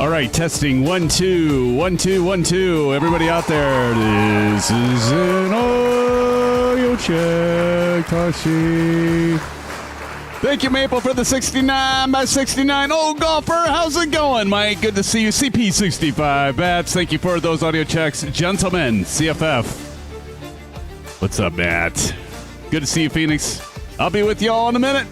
All right, testing 1 2 1 2 1 2. Everybody out there, this is an audio check. Tashi. Thank you, Maple, for the 69 by 69. Oh, golfer, how's it going, Mike? Good to see you. CP65 Bats. Thank you for those audio checks, gentlemen. CFF. What's up, Matt? Good to see you, Phoenix. I'll be with you all in a minute.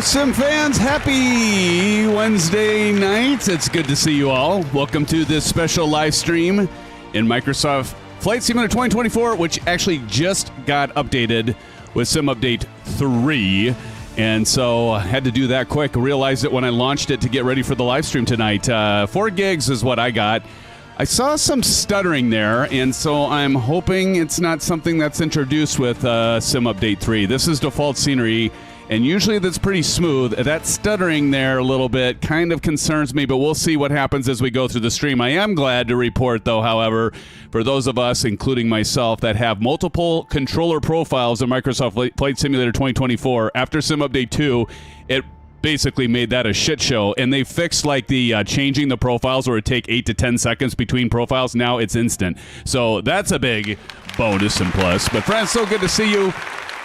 SimFans, happy Wednesday night. It's good to see you all. Welcome to this special live stream in Microsoft Flight Simulator 2024, which actually just got updated with Sim Update 3. And so I had to do that quick. Realized it when I launched it to get ready for the live stream tonight. 4 gigs is what I got. I saw some stuttering there, and so I'm hoping it's not something that's introduced with Sim Update 3. This is default scenery, and usually that's pretty smooth. That stuttering there a little bit kind of concerns me, but we'll see what happens as we go through the stream. I am glad to report, though, however, for those of us, including myself, that have multiple controller profiles in Microsoft Flight Simulator 2024, after Sim Update 2, it basically made that a shit show, and they fixed like the changing the profiles where it take 8 to 10 seconds between profiles. Now it's instant, so that's a big bonus and plus. But friends, so good to see you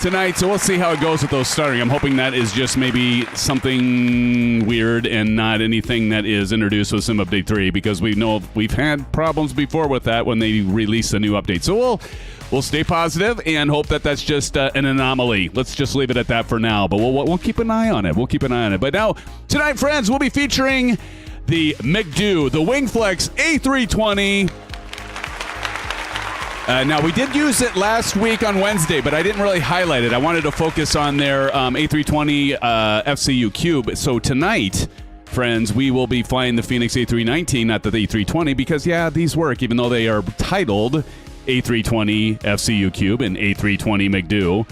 tonight. So we'll see how it goes with those stuttering. I'm hoping that is just maybe something weird and not anything that is introduced with Sim Update 3, because we know we've had problems before with that when they release a new update. So we'll stay positive and hope that that's just an anomaly. Let's just leave it at that for now, but we'll keep an eye on it. We'll keep an eye on it. But now, tonight, friends, we'll be featuring the MCDU, the WINGFLEX A320. Now, we did use it last week on Wednesday, but I didn't really highlight it. I wanted to focus on their A320 FCU Cube. So tonight, friends, we will be flying the Fenix A319, not the A320, because, yeah, these work, even though they are titled A320 FCU Cube and A320 MCDU.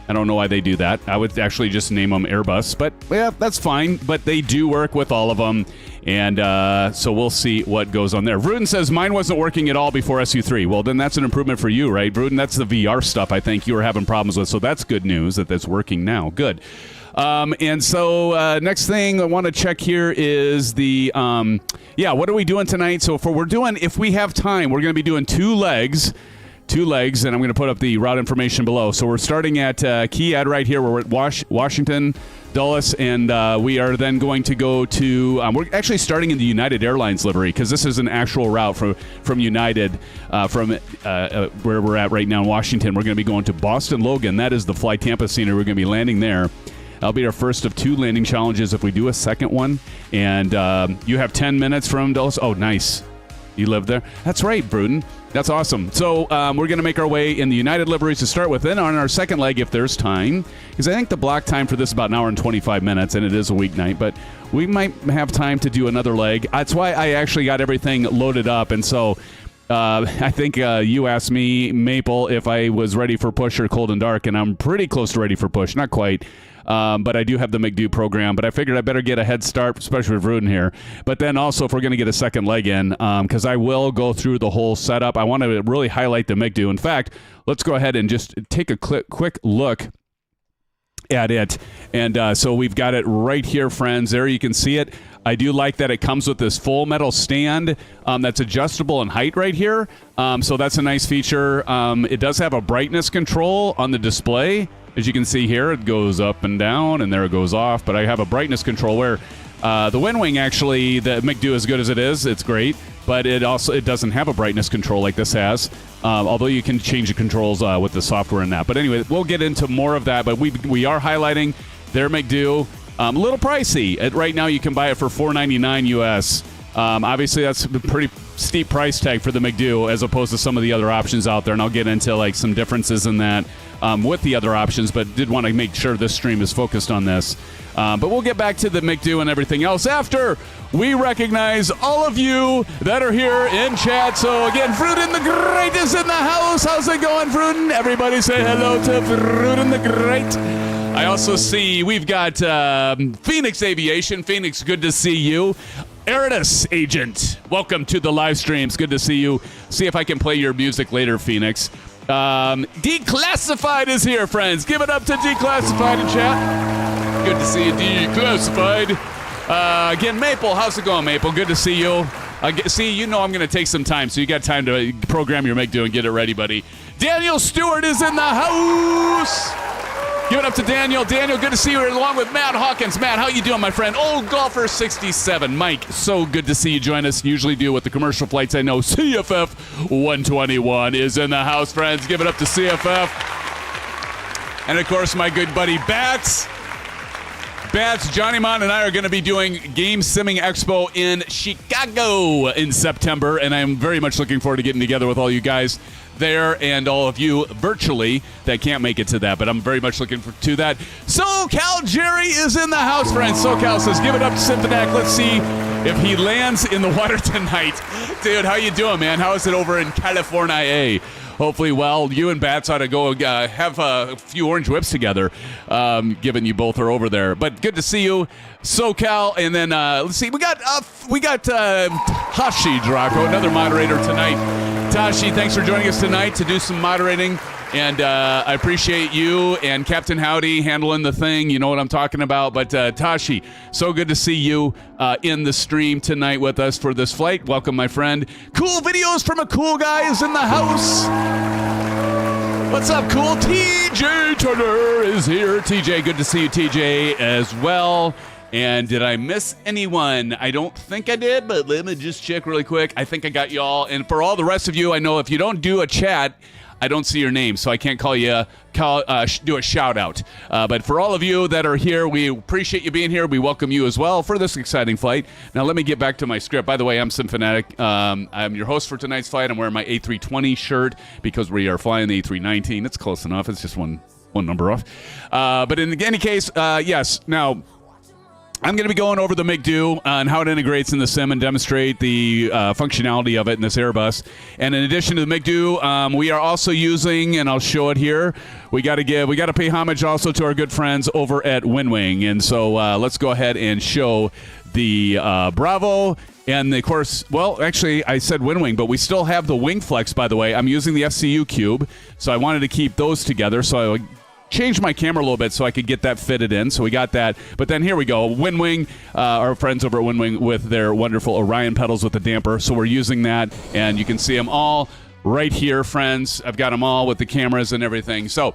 I don't know why they do that. I would actually just name them Airbus, but yeah, that's fine. But they do work with all of them, and so we'll see what goes on there. Vruden says, mine wasn't working at all before SU3. Well, then that's an improvement for you, right, Vruden? That's the VR stuff I think you were having problems with, so that's good news that that's working now. Good. And so next thing I want to check here is the, what are we doing tonight? So if we have time, we're going to be doing 2 legs, and I'm going to put up the route information below. So we're starting at KIAD right here. We're at Washington, Dulles, and we are then going to go to, we're actually starting in the United Airlines livery, because this is an actual route from United, from where we're at right now in Washington. We're going to be going to Boston Logan. That is the Fly Tampa scenery. We're going to be landing there. That'll be our first of 2 landing challenges if we do a second one. And you have 10 minutes from Dulles. Oh, nice. You live there? That's right, Bruden. That's awesome. So we're going to make our way in the United liveries to start with. Then on our second leg, if there's time, because I think the block time for this is about an hour and 25 minutes, and it is a weeknight, but we might have time to do another leg. That's why I actually got everything loaded up. And so I think you asked me, Maple, if I was ready for push or cold and dark, and I'm pretty close to ready for push. Not quite. But I do have the MCDU program, but I figured I better get a head start, especially with Vruden here. But then also, if we're going to get a second leg in, because I will go through the whole setup, I want to really highlight the MCDU. In fact, let's go ahead and just take a quick look at it. And so we've got it right here, friends. There you can see it. I do like that it comes with this full metal stand that's adjustable in height right here. So that's a nice feature. It does have a brightness control on the display. As you can see here, it goes up and down, and there it goes off. But I have a brightness control where the WinWing, actually, the MCDU, as good as it is, it's great. But it doesn't have a brightness control like this has, although you can change the controls with the software in that. But anyway, we'll get into more of that. But we are highlighting their MCDU. A little pricey. Right now, you can buy it for $499 US. Obviously, that's a pretty steep price tag for the MCDU as opposed to some of the other options out there, and I'll get into like some differences in that with the other options, but did want to make sure this stream is focused on this. But we'll get back to the MCDU and everything else after we recognize all of you that are here in chat. So again, Vruden the Great is in the house. How's it going, Vruden? Everybody say hello to Vruden the Great. I also see we've got Fenix Aviation. Phoenix, good to see you. Eridas Agent, welcome to the live streams. Good to see you. See if I can play your music later, Phoenix. Declassified is here, friends. Give it up to Declassified in chat. Good to see you, Declassified. Again, Maple, how's it going, Maple? Good to see you. See, you know I'm going to take some time, so you got time to program your MCDU and get it ready, buddy. Daniel Stewart is in the house. Give it up to Daniel. Daniel, good to see you along with Matt Hawkins. Matt, how you doing, my friend? Old Golfer 67. Mike, so good to see you join us. Usually do with the commercial flights. I know CFF 121 is in the house, friends. Give it up to CFF. And, of course, my good buddy Bats. Bats, Johnny Mon and I are going to be doing Game Simming Expo in Chicago in September, and I'm very much looking forward to getting together with all you guys there and all of you virtually that can't make it to that, but I'm very much looking to that. SoCal Jerry is in the house, friends. SoCal says, give it up to SimFans. Let's see if he lands in the water tonight. Dude, how you doing, man? How is it over in California? Hopefully, well, you and Bats ought to go have a few orange whips together, given you both are over there. But good to see you, SoCal. And then let's see, we got Hashi Draco, another moderator tonight. Tashi, thanks for joining us tonight to do some moderating. And I appreciate you and Captain Howdy handling the thing. You know what I'm talking about. But Tashi, so good to see you in the stream tonight with us for this flight. Welcome, my friend. Cool videos from a cool guy is in the house. What's up, cool? TJ Turner is here. TJ, good to see you, TJ, as well. And did I miss anyone? I don't think I did, but let me just check really quick. I think I got you all. And for all the rest of you, I know if you don't do a chat, I don't see your name, so I can't call you, do a shout out. But for all of you that are here, we appreciate you being here. We welcome you as well for this exciting flight. Now let me get back to my script. By the way, I'm SimFanatic. I'm your host for tonight's flight. I'm wearing my A320 shirt because we are flying the A319. It's close enough. It's just one number off. But in any case, yes. Now, I'm going to be going over the MCDU and how it integrates in the sim and demonstrate the functionality of it in this Airbus. And in addition to the MCDU, we are also using, and I'll show it here, we got to pay homage also to our good friends over at WINWING. And so let's go ahead and show the Bravo. And of course, well, actually, I said WINWING, but we still have the WINGFLEX, by the way. I'm using the FCU cube, so I wanted to keep those together. So I changed my camera a little bit so I could get that fitted in. So we got that. But then here we go. WINWING, our friends over at WINWING with their wonderful Orion pedals with the damper. So we're using that, and you can see them all right here, friends. I've got them all with the cameras and everything. So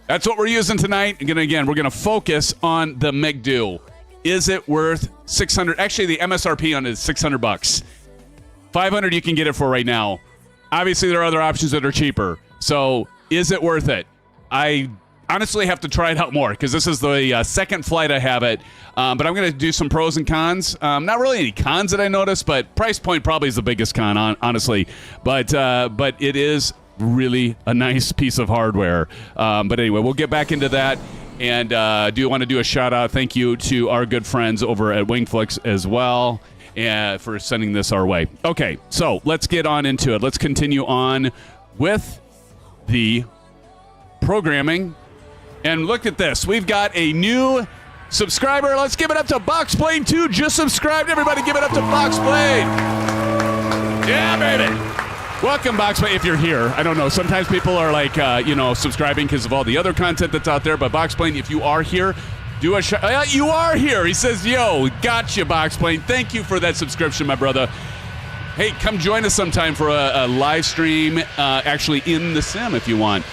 that's what we're using tonight. Again, we're going to focus on the MCDU. Is it worth $600? Actually, the MSRP on it is $600. $500 you can get it for right now. Obviously, there are other options that are cheaper. So is it worth it? I honestly have to try it out more because this is the second flight I have it. But I'm going to do some pros and cons. Not really any cons that I noticed, but price point probably is the biggest con, honestly. But it is really a nice piece of hardware. But anyway, we'll get back into that. And do want to do a shout out. Thank you to our good friends over at WINGFLEX as well for sending this our way. Okay, so let's get on into it. Let's continue on with the programming. And look at this. We've got a new subscriber. Let's give it up to Boxplane2. Just subscribed. Everybody give it up to Boxplane. Yeah, baby. Welcome, Boxplane, if you're here. I don't know. Sometimes people are like, subscribing because of all the other content that's out there. But Boxplane, if you are here, do a shout. You are here. He says, yo, gotcha, Boxplane. Thank you for that subscription, my brother. Hey, come join us sometime for a live stream, actually in the sim if you want.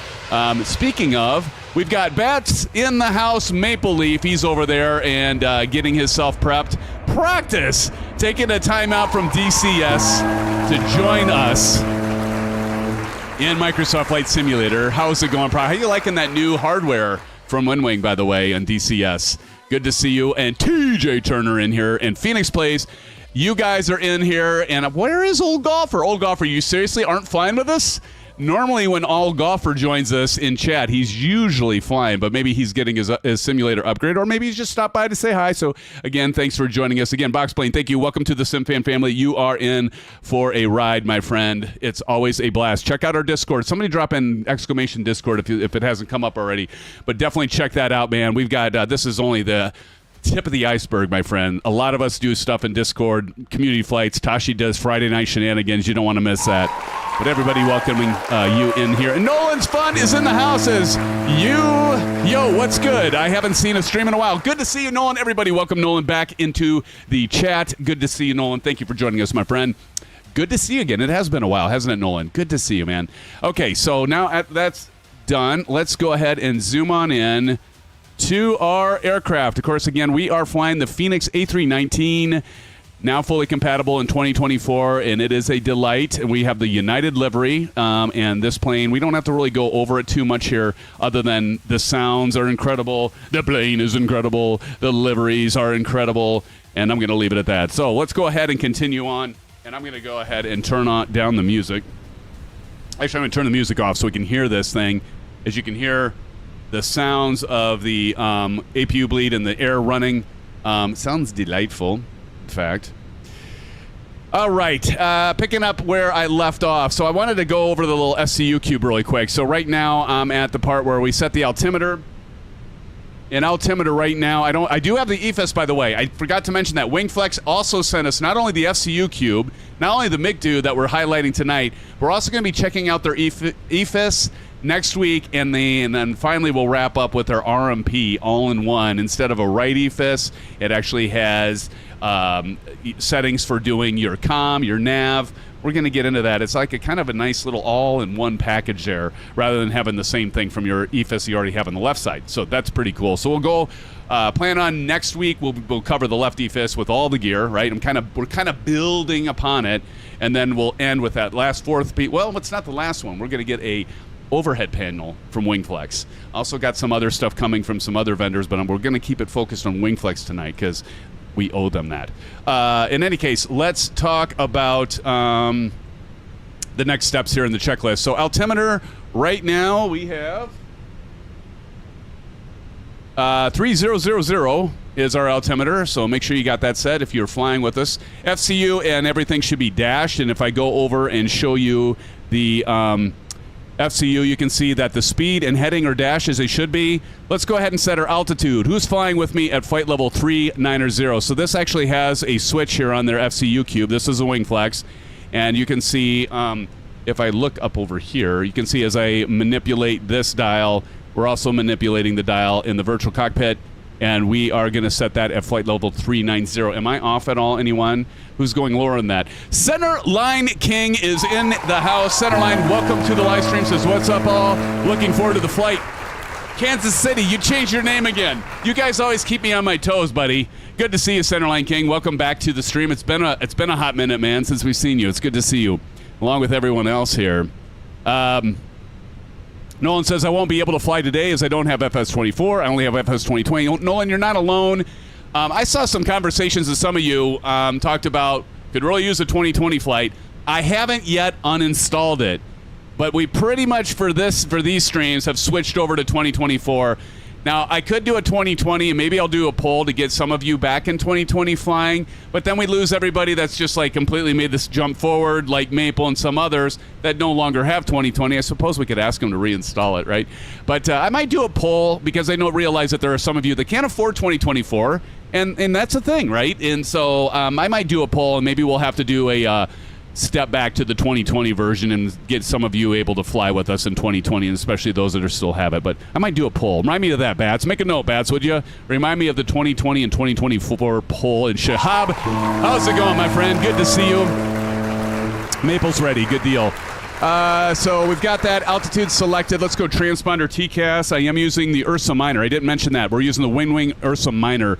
Speaking of, we've got Bats in the house, Maple Leaf. He's over there and getting himself prepped. Practice, taking a time out from DCS to join us in Microsoft Flight Simulator. How's it going, How you liking that new hardware from WINWING, by the way, on DCS? Good to see you. And TJ Turner in here. And Phoenix Plays. You guys are in here. And where is Old Golfer? Old Golfer, you seriously aren't flying with us? Normally, when All Golfer joins us in chat, he's usually flying, but maybe he's getting his simulator upgrade, or maybe he's just stopped by to say hi. So, again, thanks for joining us. Again, Boxplane, thank you. Welcome to the SimFan family. You are in for a ride, my friend. It's always a blast. Check out our Discord. Somebody drop in exclamation Discord if it hasn't come up already. But definitely check that out, man. We've got, this is only the tip of the iceberg, my friend. A lot of us do stuff in Discord, community flights. Tashi does Friday night shenanigans. You don't want to miss that. But everybody welcoming you in here. And Nolan's Fun is in the house as yo, what's good? I haven't seen a stream in a while. Good to see you, Nolan. Everybody welcome Nolan back into the chat. Good to see you, Nolan. Thank you for joining us, my friend. Good to see you again. It has been a while, hasn't it, Nolan? Good to see you, man. Okay, so now that's done. Let's go ahead and zoom on in to our aircraft. Of course, again, we are flying the Fenix A319 now fully compatible in 2024, and it is a delight. We have the United livery, and this plane, we don't have to really go over it too much here, other than the sounds are incredible, the plane is incredible, the liveries are incredible, and I'm going to leave it at that. So let's go ahead and continue on, and I'm going to go ahead and turn down the music. Actually, I'm going to turn the music off so we can hear this thing. As you can hear, the sounds of the APU bleed and the air running. Sounds delightful, in fact. All right, picking up where I left off. So I wanted to go over the little FCU cube really quick. So right now I'm at the part where we set the altimeter. In altimeter right now, I do have the EFIS, by the way. I forgot to mention that WINGFLEX also sent us not only the FCU cube, not only the MCDU that we're highlighting tonight, we're also going to be checking out their EFIS next week, and then finally we'll wrap up with our RMP all-in-one. Instead of a right EFIS, it actually has settings for doing your comm, your nav. We're going to get into that. It's like a kind of a nice little all-in-one package there, rather than having the same thing from your EFIS you already have on the left side. So that's pretty cool. So we'll go plan on next week. We'll cover the left EFIS with all the gear, right? We're kind of building upon it, and then we'll end with that last fourth beat. Well, it's not the last one. We're going to get a overhead panel from WINGFLEX. Also got some other stuff coming from some other vendors, but we're going to keep it focused on WINGFLEX tonight because we owe them that. In any case, let's talk about the next steps here in the checklist. So altimeter, right now we have 3000 is our altimeter, so make sure you got that set if you're flying with us. FCU and everything should be dashed, and if I go over and show you the FCU, you can see that the speed and heading are dashed as they should be. Let's go ahead and set our altitude. Who's flying with me at flight level 390? So this actually has a switch here on their FCU cube. This is a WINGFLEX, and you can see if I look up over here, you can see as I manipulate this dial, we're also manipulating the dial in the virtual cockpit, and we are going to set that at flight level 390. Am I off at all, anyone? Who's going lower than that? Centerline King is in the house. Centerline, welcome to the live stream. Says, what's up, all? Looking forward to the flight. Kansas City, you changed your name again. You guys always keep me on my toes, buddy. Good to see you, Centerline King. Welcome back to the stream. It's been a hot minute, man, since we've seen you. It's good to see you, along with everyone else here. Nolan says, I won't be able to fly today as I don't have FS24. I only have FS 2020. Nolan, you're not alone. I saw some conversations that some of you talked about could really use a 2020 flight. I haven't yet uninstalled it, but we pretty much for these streams have switched over to 2024. Now, I could do a 2020, and maybe I'll do a poll to get some of you back in 2020 flying, but then we lose everybody that's just like completely made this jump forward, like Maple and some others that no longer have 2020. I suppose we could ask them to reinstall it, right? But I might do a poll because I realize that there are some of you that can't afford 2024, and that's a thing, right? And so I might do a poll, and maybe we'll have to do a step back to the 2020 version and get some of you able to fly with us in 2020, and especially those that are still have it. But I might do a poll. Remind me of that, Bats. Make a note, Bats, would you? Remind me of the 2020 and 2024 poll. And Shahab, how's it going, my friend? Good to see you. Maple's ready. Good deal. So we've got that altitude selected. Let's go transponder TCAS. I am using the Ursa Minor. I didn't mention that. We're using the WINWING Ursa Minor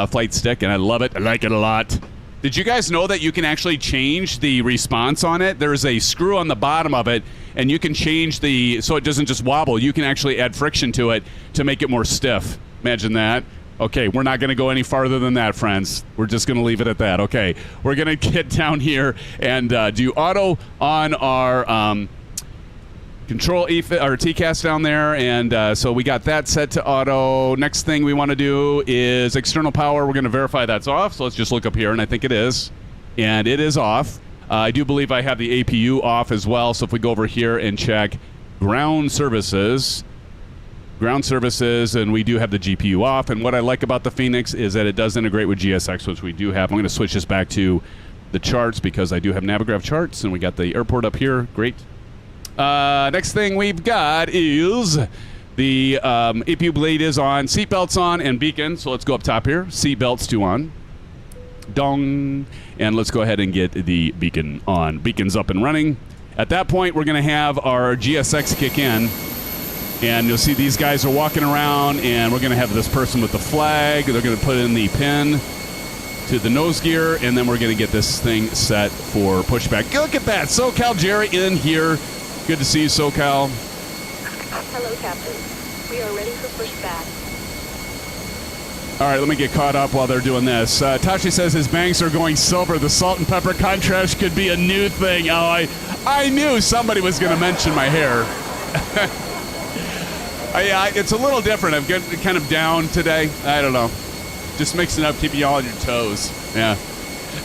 flight stick, and I love it. I like it a lot. Did you guys know that you can actually change the response on it? There's a screw on the bottom of it, and you can change so it doesn't just wobble. You can actually add friction to it to make it more stiff. Imagine that. Okay, we're not going to go any farther than that, friends. We're just going to leave it at that. Okay, we're going to get down here and do auto on our control or TCAS down there, and so we got that set to auto. Next thing we want to do is external power. We're going to verify that's off, so let's just look up here, and I think it is, and it is off. I do believe I have the APU off as well, so if we go over here and check ground services, and we do have the GPU off, and what I like about the Fenix is that it does integrate with GSX, which we do have. I'm going to switch this back to the charts because I do have Navigraph charts, and we got the airport up here. Great. Next thing we've got is the APU blade is on, seatbelts on, and beacon. So let's go up top here. Seatbelts to on. Dong. And let's go ahead and get the beacon on. Beacon's up and running. At that point, we're going to have our GSX kick in. And you'll see these guys are walking around, and we're going to have this person with the flag. They're going to put in the pin. to the nose gear, and then we're going to get this thing set for pushback. Look at that. SoCal Jerry in here. Good to see you, SoCal. Hello, Captain. We are ready for pushback. All right, let me get caught up while they're doing this. Tashi says his bangs are going silver. The salt and pepper contrast could be a new thing. Oh, I knew somebody was going to mention my hair. It's a little different. I'm getting kind of down today. I don't know. Just mixing up, keeping you all on your toes. Yeah.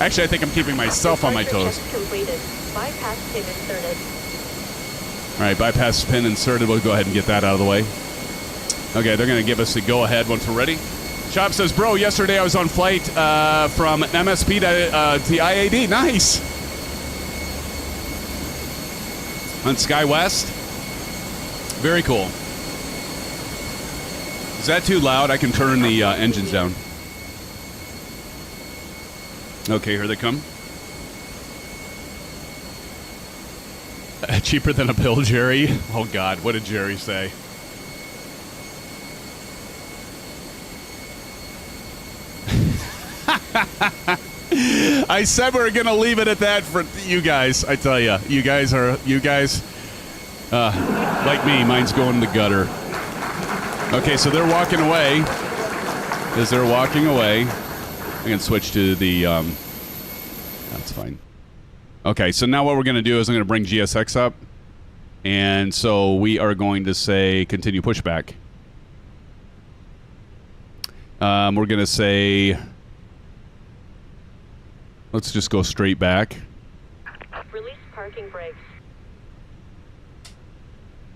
Actually, I think I'm keeping myself on my toes. Completed. Bypass pin inserted. All right, bypass pin inserted. We'll go ahead and get that out of the way. Okay, they're going to give us a go-ahead once we're ready. Chop says, bro, yesterday I was on flight from MSP to IAD. Nice. On SkyWest. Very cool. Is that too loud? I can turn the engines down. Okay, here they come. Cheaper than a pill, Jerry? Oh, God. What did Jerry say? I said we were going to leave it at that for you guys. I tell you. You guys, like me, mine's going in the gutter. Okay, so they're walking away. As they're walking away, I can switch to the, that's fine. Okay, so now what we're going to do is I'm going to bring GSX up. And so we are going to say continue pushback. We're going to say, let's just go straight back. Release parking brakes.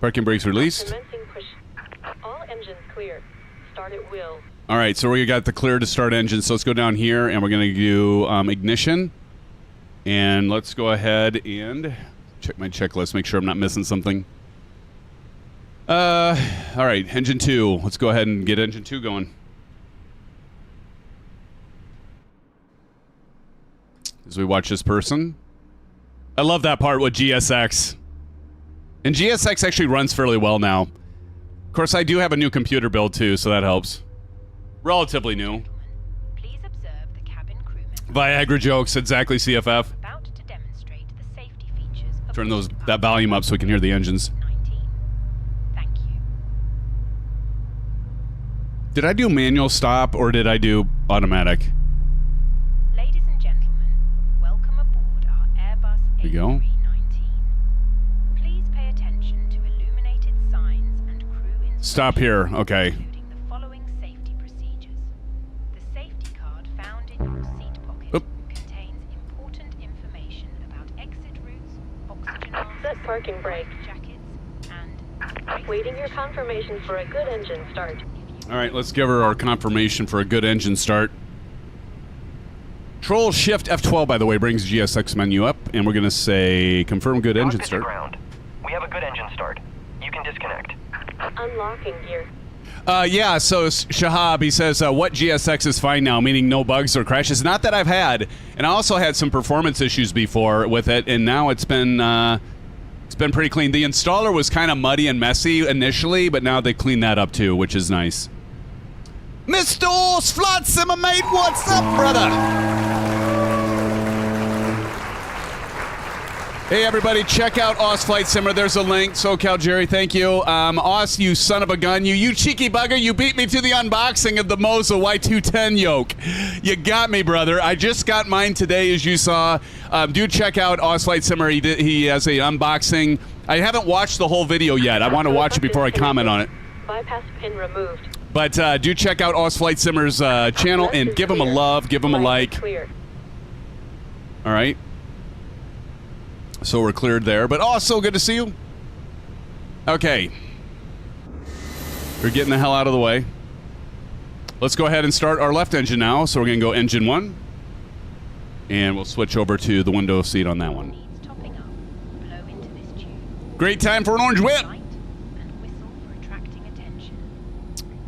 Parking brakes released. Commencing push. All engines clear. Start at will. All right, so we got the clear to start engine. So let's go down here, and we're going to do ignition. And let's go ahead and check my checklist, make sure I'm not missing something. All right, engine 2. Let's go ahead and get engine 2 going. As we watch this person. I love that part with GSX. And GSX actually runs fairly well now. Of course, I do have a new computer build, too, so that helps. Relatively new. Please observe the cabin crewman. Viagra jokes, exactly, CFF. About to demonstrate the safety features of Turn that volume up so we can hear the engines. 19. Thank you. Did I do manual stop or did I do automatic? Ladies and gentlemen, welcome aboard our Airbus There you go. A319. Please pay attention to illuminated signs and crew instructions. Stop here, okay. Including the following safety procedures. The safety card found in your seat pocket Oop. contains important information about exit routes, oxygen masks, Set parking brake. jackets, and Waiting your confirmation for a good engine start. All right, let's give her our confirmation for a good engine start. Control Shift F12, by the way, brings GSX menu up, and we're going to say confirm good engine Cockpit to start. ground. We have a good engine start. You can disconnect. Unlocking gear. Yeah, so Shahab, he says, what GSX is fine now, meaning no bugs or crashes? Not that I've had, and I also had some performance issues before with it, and now it's been pretty clean. The installer was kind of muddy and messy initially, but now they cleaned that up too, which is nice. Mr. Horse Flood Simmer Mate, what's up, brother? Hey, everybody, check out Oz Flight Simmer. There's a link. SoCal Jerry, thank you. Oz, you son of a gun. You cheeky bugger. You beat me to the unboxing of the Moza Y210 yoke. You got me, brother. I just got mine today, as you saw. Do check out Oz Flight Simmer. He has a unboxing. I haven't watched the whole video yet. I want to watch it before I comment on it. Bypass pin removed. But do check out Oz Flight Simmer's channel and give him a love, give him a like. Clear. All right. So we're cleared there, but so good to see you. Okay. We're getting the hell out of the way. Let's go ahead and start our left engine now. So we're going to go engine 1. And we'll switch over to the window seat on that one. needs topping up. Blow into this tube. Great time for an orange whip. Light and whistle for attracting attention.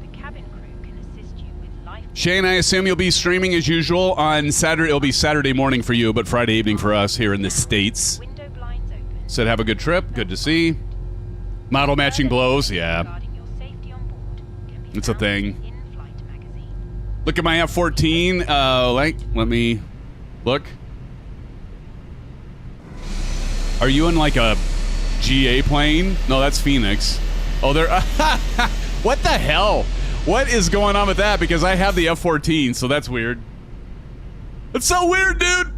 The cabin crew can assist you with life. Shane, I assume you'll be streaming as usual on Saturday. It'll be Saturday morning for you, but Friday evening for us here in the States. Window blinds open. Said have a good trip. Good to see. Model matching blows. Yeah. Regarding your safety on board can be It's a found thing. in In-Flight magazine. Look at my F-14. Let me look. Are you in like a GA plane? No, that's Fenix. Oh, they're... What the hell? What is going on with that? Because I have the F-14, so that's weird. It's so weird, dude.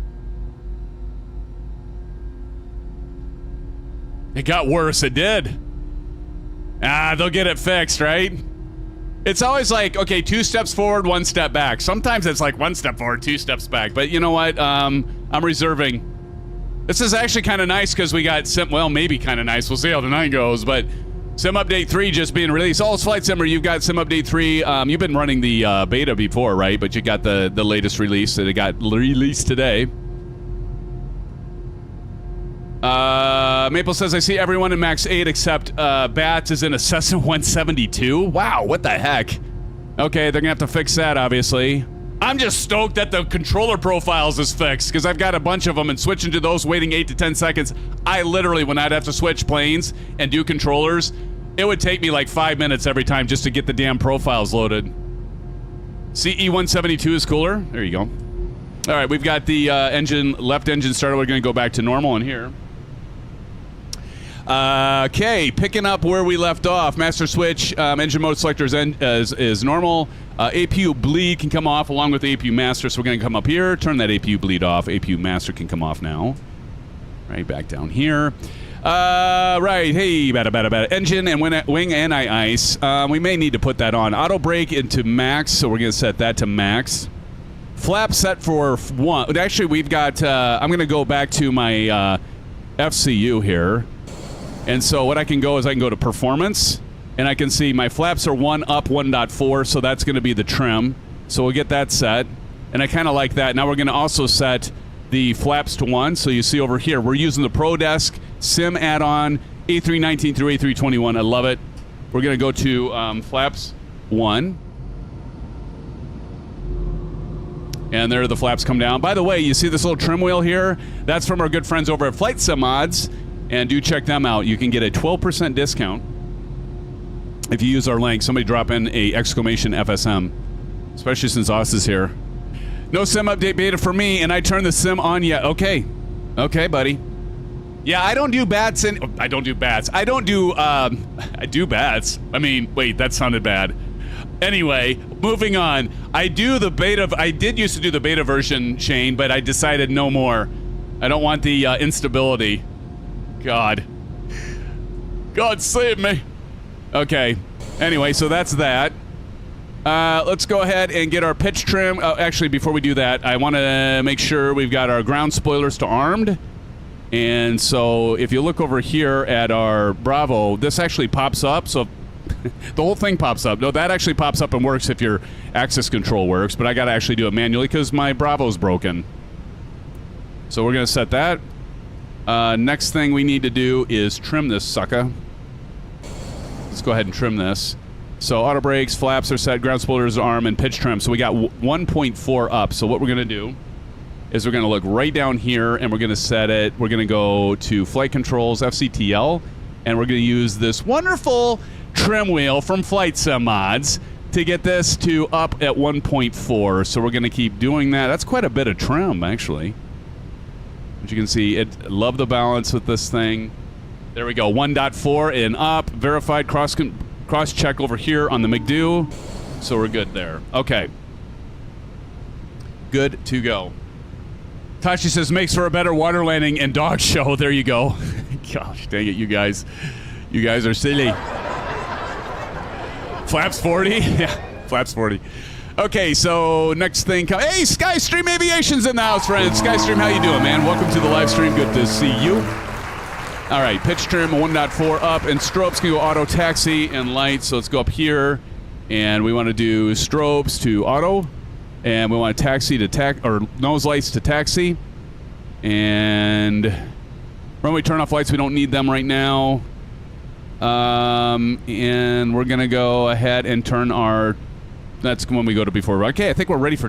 It got worse. It did. They'll get it fixed, right? It's always like, okay, 2 steps forward, 1 step back. Sometimes it's like 1 step forward, 2 steps back. But you know what? I'm reserving. This is actually kind of nice because we got well, maybe kind of nice. We'll see how tonight goes. But Sim Update 3 just being released. Oh, it's Flight Simmer. You've got Sim Update 3. You've been running the beta before, right? But you got the latest release that it got released today. Maple says, I see everyone in Max 8 except Bats is in a Cessna 172. Wow, what the heck? Okay, they're gonna have to fix that, obviously. I'm just stoked that the controller profiles is fixed because I've got a bunch of them and switching to those waiting 8 to 10 seconds. I literally, when I'd have to switch planes and do controllers, it would take me like 5 minutes every time just to get the damn profiles loaded. CE 172 is cooler. There you go. All right, we've got the left engine started. We're gonna go back to normal in here. Okay, picking up where we left off. Master switch, engine mode selector is normal. APU bleed can come off along with APU master, so we're going to come up here, turn that APU bleed off. APU master can come off now. Right, back down here. Right, hey, bada. Engine and wing anti-ice. We may need to put that on. Auto brake into max, so we're going to set that to max. Flap set for 1. Actually, we've got, I'm going to go back to my FCU here. And so what I can go is I can go to performance, and I can see my flaps are 1 up 1.4, so that's going to be the trim. So we'll get that set, and I kind of like that. Now we're going to also set the flaps to 1. So you see over here, we're using the ProDeskSim add-on A319 through A321. I love it. We're going to go to flaps 1. And there the flaps come down. By the way, you see this little trim wheel here? That's from our good friends over at Flight Sim Mods. And do check them out. You can get a 12% discount if you use our link. Somebody drop in a exclamation FSM, especially since Oz is here. No sim update beta for me, and I turned the sim on yet. Okay, buddy. Yeah, I don't do bats. I don't do bats. I do bats. I mean, wait, that sounded bad. Anyway, moving on. I did used to do the beta version, Shane, but I decided no more. I don't want the instability. God save me. Okay. Anyway, so that's that. Let's go ahead and get our pitch trim. Actually, before we do that, I want to make sure we've got our ground spoilers to armed. And so if you look over here at our Bravo, this actually pops up. So the whole thing pops up. No, that actually pops up and works if your access control works. But I got to actually do it manually because my Bravo's broken. So we're going to set that. Next thing we need to do is trim this sucker. Let's go ahead and trim this. So auto brakes, flaps are set, ground spoilers, arm, and pitch trim. So we got 1.4 up. So what we're going to do is we're going to look right down here, and we're going to set it. We're going to go to flight controls, FCTL, and we're going to use this wonderful trim wheel from Flight Sim Mods to get this to up at 1.4. So we're going to keep doing that. That's quite a bit of trim, actually. As you can see, love the balance with this thing. There we go, 1.4 and up. Verified cross check over here on the MCDU. So we're good there. Okay. Good to go. Tashi says, makes for a better water landing and dog show. There you go. Gosh, dang it, you guys. You guys are silly. Flaps 40? Yeah, flaps 40. Okay, so next thing. Hey, Skystream Aviation's in the house, friends. Skystream, how you doing, man? Welcome to the live stream. Good to see you. All right, pitch trim 1.4 up, and strobes can go auto, taxi, and light. So let's go up here, and we want to do strobes to auto, and we want taxi to or nose lights to taxi, and runway turn off lights. We don't need them right now, and we're gonna go ahead and turn our. That's when we go to before. Okay, I think we're ready for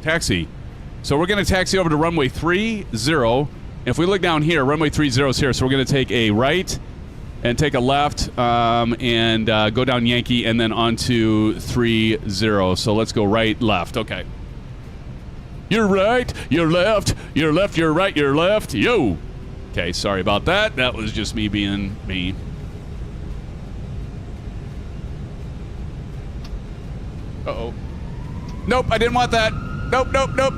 taxi. So we're going to taxi over to runway 30. If we look down here, runway 30 is here. So we're going to take a right, and take a left and go down Yankee and then onto 30. So let's go right, left. Okay. You're right, you're left, you're left, you're right, you're left. Yo. Okay, sorry about that. That was just me being me. Uh-oh. Nope, I didn't want that. Nope, nope, nope.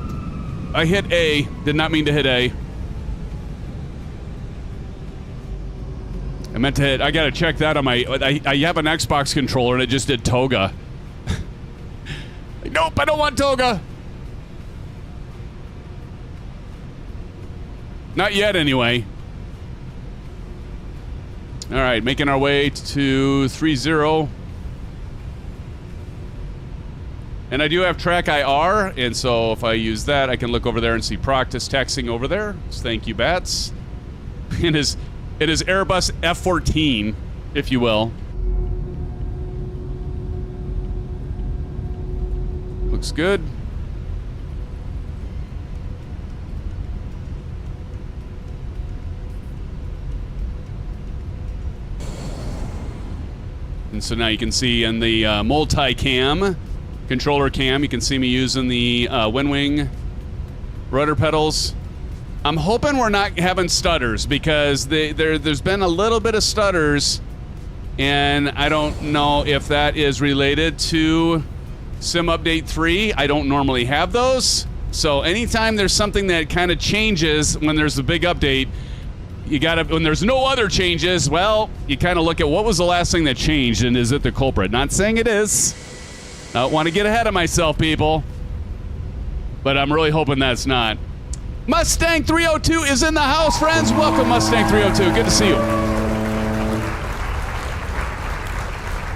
I hit A. Did not mean to hit A. I meant to hit... I gotta check that on my... I have an Xbox controller and it just did toga. Nope, I don't want toga. Not yet, anyway. All right, making our way to 30. And I do have track IR, and so if I use that, I can look over there and see practice texting over there. So thank you, Bats. It is Airbus F-14, if you will. Looks good. And so now you can see in the multi-cam, controller cam, you can see me using the WINWING rudder pedals. I'm hoping we're not having stutters because there's been a little bit of stutters, and I don't know if that is related to Sim Update 3. I don't normally have those. So anytime there's something that kind of changes when there's a big update, you gotta, when there's no other changes, well, you kind of look at what was the last thing that changed and is it the culprit? Not saying it is. I don't want to get ahead of myself, people. But I'm really hoping that's not. Mustang 302 is in the house, friends. Welcome, Mustang 302. Good to see you.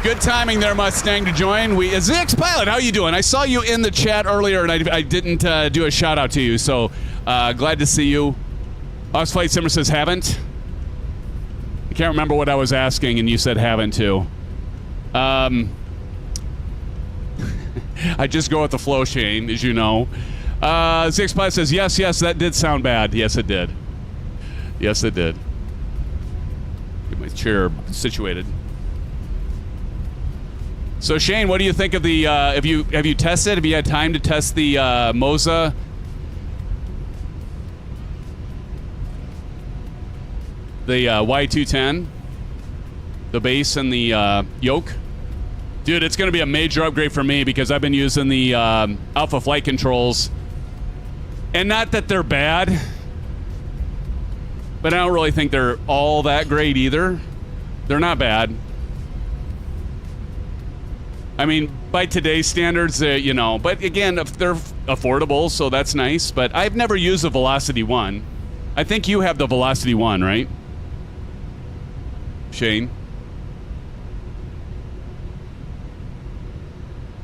Good timing there, Mustang, to join. ZX Pilot, how you doing? I saw you in the chat earlier, and I didn't do a shout out to you, so glad to see you. Ox Flight Simmer says haven't. I can't remember what I was asking, and you said haven't too. I just go with the flow, Shane, as you know. ZX Pilot says yes, yes, that did sound bad. Yes, it did. Yes, it did. Get my chair situated. So Shane, what do you think of the? Have you tested? Have you had time to test the Moza? The Y210, the base and the yoke. Dude, it's going to be a major upgrade for me because I've been using the Alpha flight controls. And not that they're bad, but I don't really think they're all that great either. They're not bad. I mean, by today's standards, you know, but again, they're affordable, so that's nice. But I've never used the Velocity 1. I think you have the Velocity 1, right? Shane?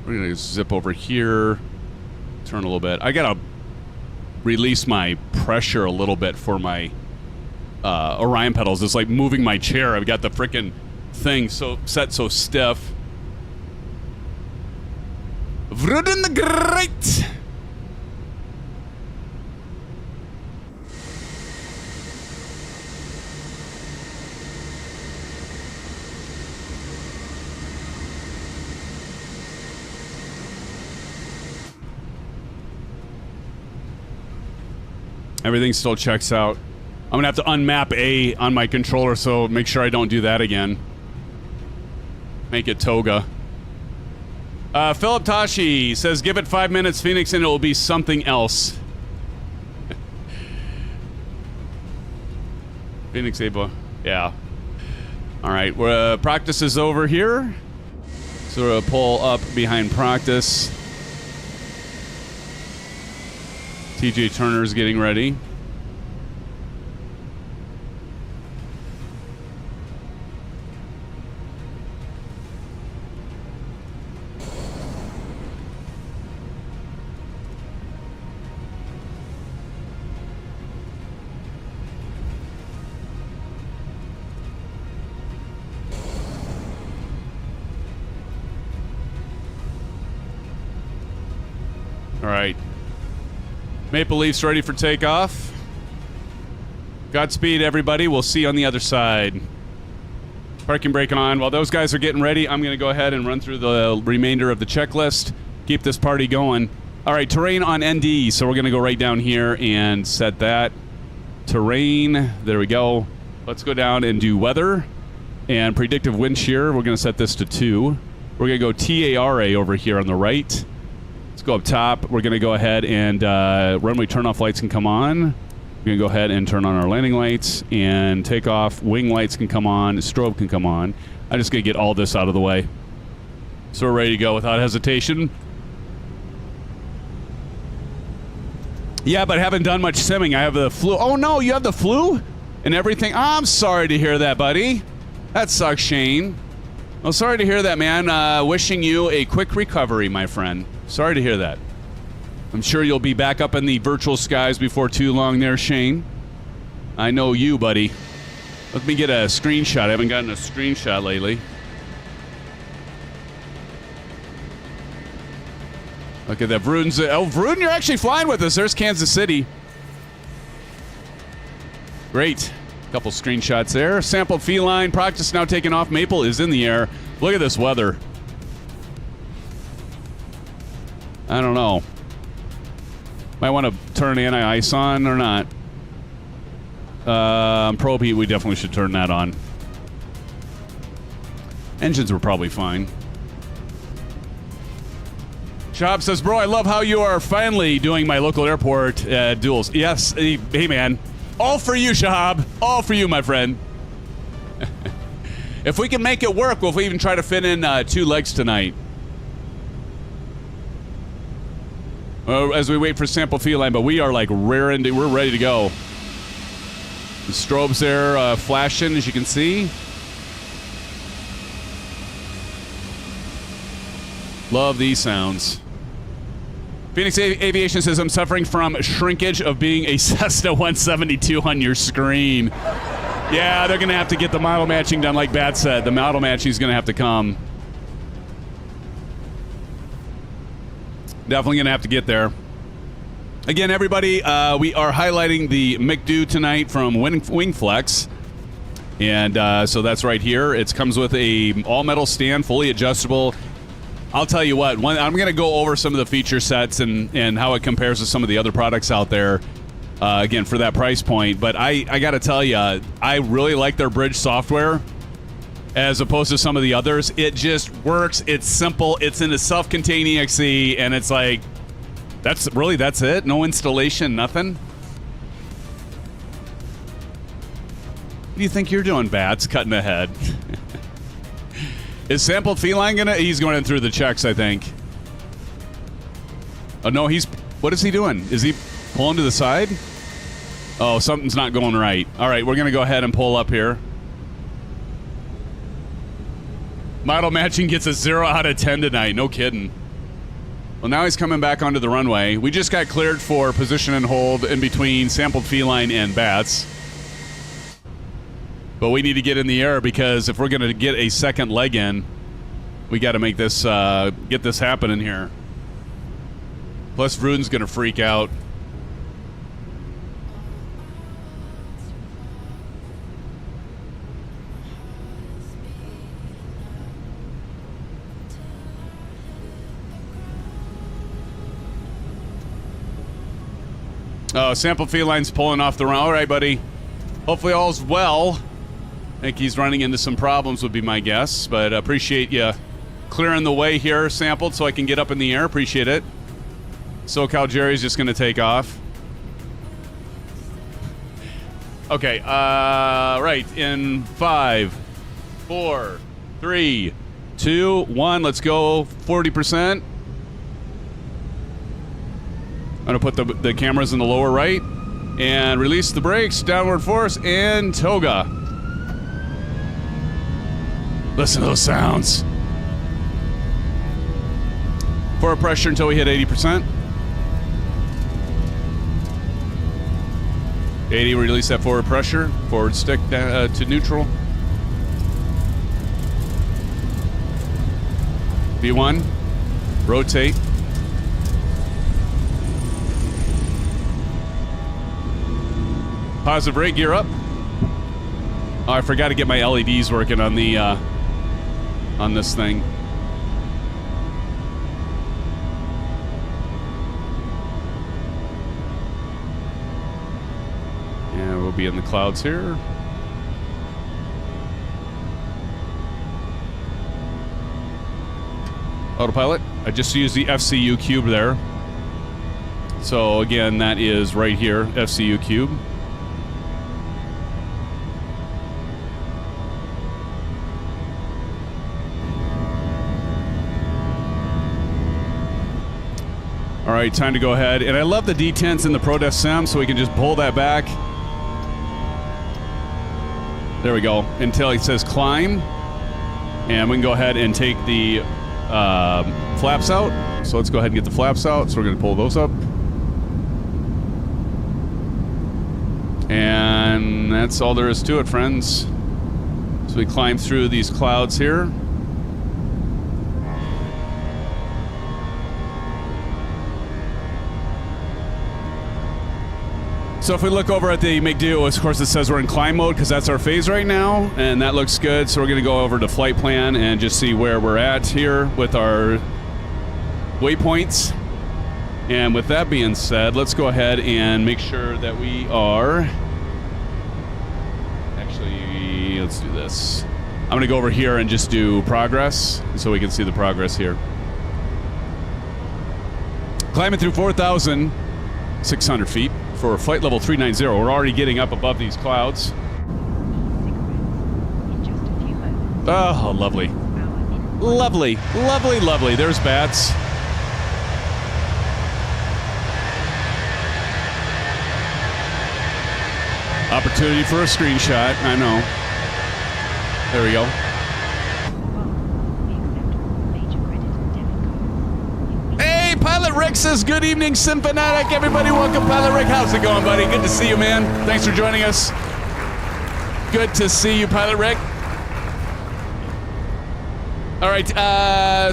We're going to zip over here, turn a little bit. I got to release my pressure a little bit for my Orion pedals. It's like moving my chair. I've got the frickin' thing set so stiff. Vruden the Great! Everything still checks out. I'm gonna have to unmap A on my controller, so make sure I don't do that again. Make it toga. Philip Tashi says, give it 5 minutes, Phoenix, and it will be something else. Fenix Airbus, yeah. All right, practice is over here. So we'll pull up behind practice. TJ Turner's getting ready. All right. Maple Leafs ready for takeoff. Godspeed, everybody. We'll see you on the other side. Parking brake on. While those guys are getting ready, I'm going to go ahead and run through the remainder of the checklist. Keep this party going. All right, terrain on ND. So we're going to go right down here and set that. Terrain. There we go. Let's go down and do weather. And predictive wind shear. We're going to set this to 2. We're going to go TARA over here on the right. Let's go up top. We're going to go ahead and runway turn-off lights can come on. We're going to go ahead and turn on our landing lights and takeoff. Wing lights can come on. Strobe can come on. I'm just going to get all this out of the way. So we're ready to go without hesitation. Yeah, but I haven't done much simming. I have the flu. Oh, no, you have the flu and everything? I'm sorry to hear that, buddy. That sucks, Shane. Well, sorry to hear that, man. Wishing you a quick recovery, my friend. Sorry to hear that. I'm sure you'll be back up in the virtual skies before too long there, Shane. I know you, buddy. Let me get a screenshot. I haven't gotten a screenshot lately. Look at that. Vroon's, oh, Vroon, you're actually flying with us. There's Kansas City. Great. Couple screenshots there. Sampled feline. Practice now taking off. Maple is in the air. Look at this weather. I don't know. Might want to turn anti-ice on or not. Probe heat, we definitely should turn that on. Engines were probably fine. Shab says, bro, I love how you are finally doing my local airport duels. Yes, hey man. All for you, Shahab. All for you, my friend. If we can make it work, we'll even try to fit in 2 legs tonight. As we wait for sample feline, but we are like we're ready to go. The strobes there flashing, as you can see. Love these sounds. Phoenix Aviation says, I'm suffering from shrinkage of being a Cessna 172 on your screen. Yeah, they're going to have to get the model matching done like Bat said. The model matching is going to have to come. Definitely going to have to get there. Again, everybody, we are highlighting the MCDU tonight from WINGFLEX. And so that's right here. It comes with a all-metal stand, fully adjustable. I'll tell you what, I'm going to go over some of the feature sets and how it compares to some of the other products out there, again, for that price point. But I got to tell you, I really like their bridge software as opposed to some of the others. It just works. It's simple. It's in a self-contained EXE, and it's like, that's it? No installation, nothing? What do you think you're doing, Bats? Cutting ahead. Is Sampled Feline gonna? He's going in through the checks, I think. Oh, no, what is he doing? Is he pulling to the side? Oh, something's not going right. All right, we're going to go ahead and pull up here. Model matching gets a 0 out of 10 tonight. No kidding. Well, now he's coming back onto the runway. We just got cleared for position and hold in between Sampled Feline and Bats. But we need to get in the air because if we're going to get a second leg in, we got to make this, get this happening here. Plus, Vroon's going to freak out. Oh, Sample Feline's pulling off the run. All right, buddy. Hopefully all's well. I think he's running into some problems would be my guess, but appreciate you clearing the way here, Sampled, so I can get up in the air. Appreciate it. SoCal Jerry's just going to take off. Okay, right, in 5, 4, 3, 2, 1, let's go 40%. I'm going to put the cameras in the lower right and release the brakes, downward force, and toga. Listen to those sounds. Forward pressure until we hit 80%. 80, release that forward pressure. Forward stick to neutral. V1, rotate. Positive rate, gear up. Oh, I forgot to get my LEDs working on the on this thing. Yeah, we'll be in the clouds here. Autopilot. I just used the FCU cube there. So again, that is right here, FCU cube. All right, time to go ahead. And I love the detents in the ProDeskSim, so we can just pull that back. There we go. Until it says climb. And we can go ahead and take the flaps out. So let's go ahead and get the flaps out. So we're going to pull those up. And that's all there is to it, friends. So we climb through these clouds here. So if we look over at the MCDU, of course it says we're in climb mode because that's our phase right now, and that looks good. So we're going to go over to flight plan and just see where we're at here with our waypoints. And with that being said, let's go ahead and make sure that we are... Actually, let's do this. I'm going to go over here and just do progress so we can see the progress here. Climbing through 4,600 feet. For flight level 390, we're already getting up above these clouds. Oh, lovely. Lovely, lovely, lovely. There's bats. Opportunity for a screenshot, I know. There we go. Pilot Rick says, good evening, Sim Fanatic. Everybody, welcome, Pilot Rick. How's it going, buddy? Good to see you, man. Thanks for joining us. Good to see you, Pilot Rick. All right,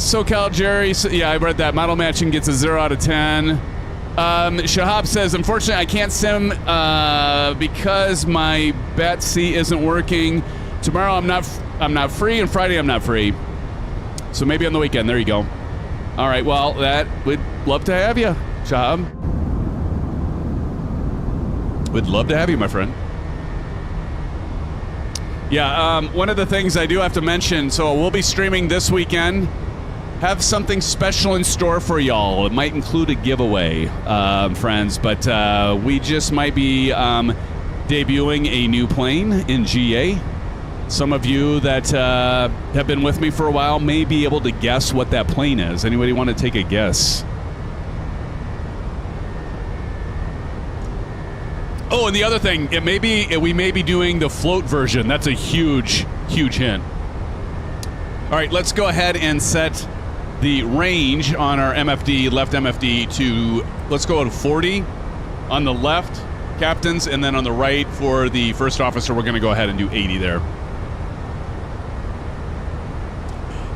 SoCal Jerry. Yeah, I read that. Model matching gets a 0 out of 10. Shahab says, unfortunately, I can't sim because my BAT-C isn't working. Tomorrow I'm not free, and Friday I'm not free. So maybe on the weekend. There you go. All right, well, that we'd love to have you, Shahab. We'd love to have you, my friend. Yeah, one of the things I do have to mention, so we'll be streaming this weekend. Have something special in store for y'all. It might include a giveaway, friends, but we just might be debuting a new plane in GA. Some of you that have been with me for a while may be able to guess what that plane is. Anybody want to take a guess? Oh, and the other thing, we may be doing the float version. That's a huge, huge hint. All right, let's go ahead and set the range on our MFD, left MFD, to, let's go to 40 on the left, captains, and then on the right for the first officer, we're going to go ahead and do 80 there.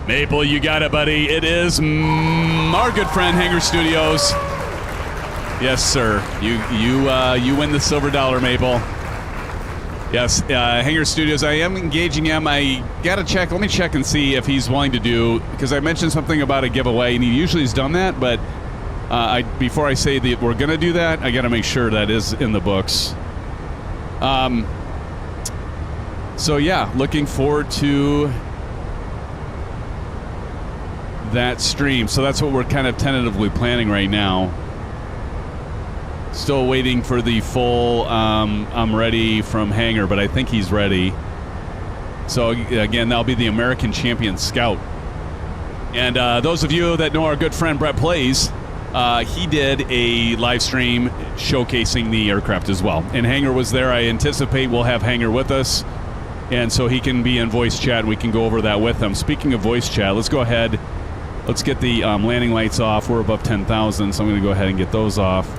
Maple, you got it, buddy. It is our good friend, Hangar Studios. Yes, sir. You win the silver dollar, Maple. Yes, Hangar Studios. I am engaging him. I gotta check. Let me check and see if he's willing to do, because I mentioned something about a giveaway, and he usually has done that. But before I say that we're gonna do that, I gotta make sure that is in the books. So yeah, looking forward to that stream. So that's what we're kind of tentatively planning right now. Still waiting for the full I'm ready from Hangar, but I think he's ready. So again, that'll be the American Champion Scout. And those of you that know our good friend Brett Plays, he did a live stream showcasing the aircraft as well. And Hangar was there. I anticipate we'll have Hangar with us, and so he can be in voice chat. We can go over that with him. Speaking of voice chat, let's go ahead. Let's get the landing lights off. We're above 10,000, so I'm going to go ahead and get those off.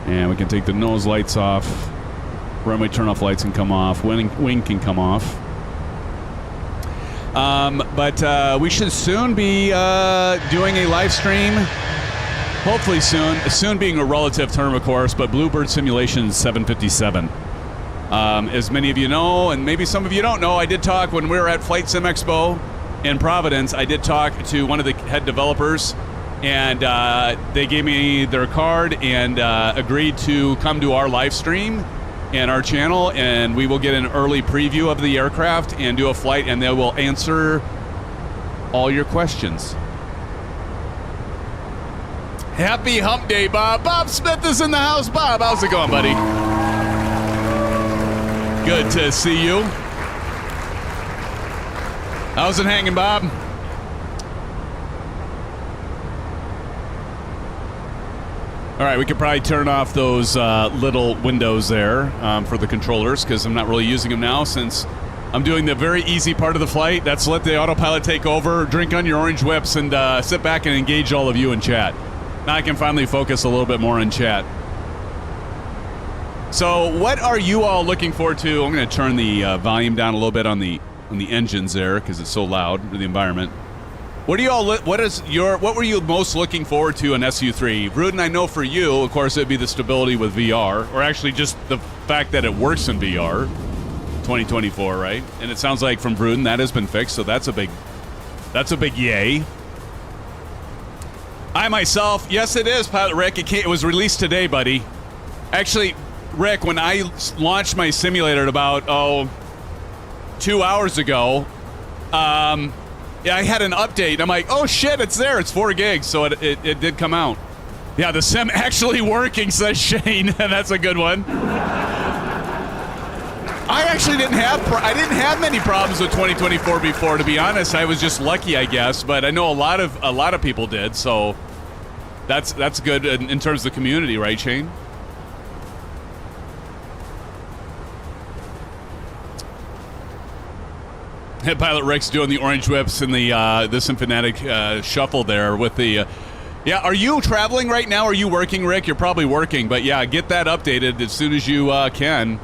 And we can take the nose lights off. Runway turn-off lights can come off. Wing can come off. But we should soon be doing a live stream. Hopefully soon. Soon being a relative term, of course, but Bluebird Simulation 757. As many of you know, and maybe some of you don't know, I did talk when we were at Flight Sim Expo in Providence. I did talk to one of the head developers, and they gave me their card and agreed to come to our live stream and our channel, and we will get an early preview of the aircraft and do a flight, and they will answer all your questions. Happy hump day, Bob. Bob Smith is in the house. Bob, how's it going, buddy? Good to see you. How's it hanging, Bob? All right, we could probably turn off those little windows there for the controllers, because I'm not really using them now since I'm doing the very easy part of the flight. That's let the autopilot take over, drink on your orange whips, and sit back and engage all of you in chat. Now I can finally focus a little bit more in chat. So what are you all looking forward to? I'm going to turn the volume down a little bit on the engines there because it's so loud in the environment. What do you all? What were you most looking forward to in SU3? Rudin, I know for you, of course, it'd be the stability with VR, or actually just the fact that it works in VR. 2024, right? And it sounds like from Rudin that has been fixed, so that's a big yay. I myself, yes, it is, Pilot Rick. It was released today, buddy. Actually, Rick, when I launched my simulator about 2 hours ago, yeah, I had an update. I'm like, oh shit, it's there. It's 4 gigs, so it did come out. Yeah, the sim actually working, says Shane. That's a good one. I actually didn't have many problems with 2024 before, to be honest. I was just lucky, I guess. But I know a lot of people did, so that's good in terms of the community, right, Shane? Head Pilot Rick's doing the orange whips and the SimFanatic shuffle there with the. Yeah, are you traveling right now? Are you working, Rick? You're probably working, but yeah, get that updated as soon as you can.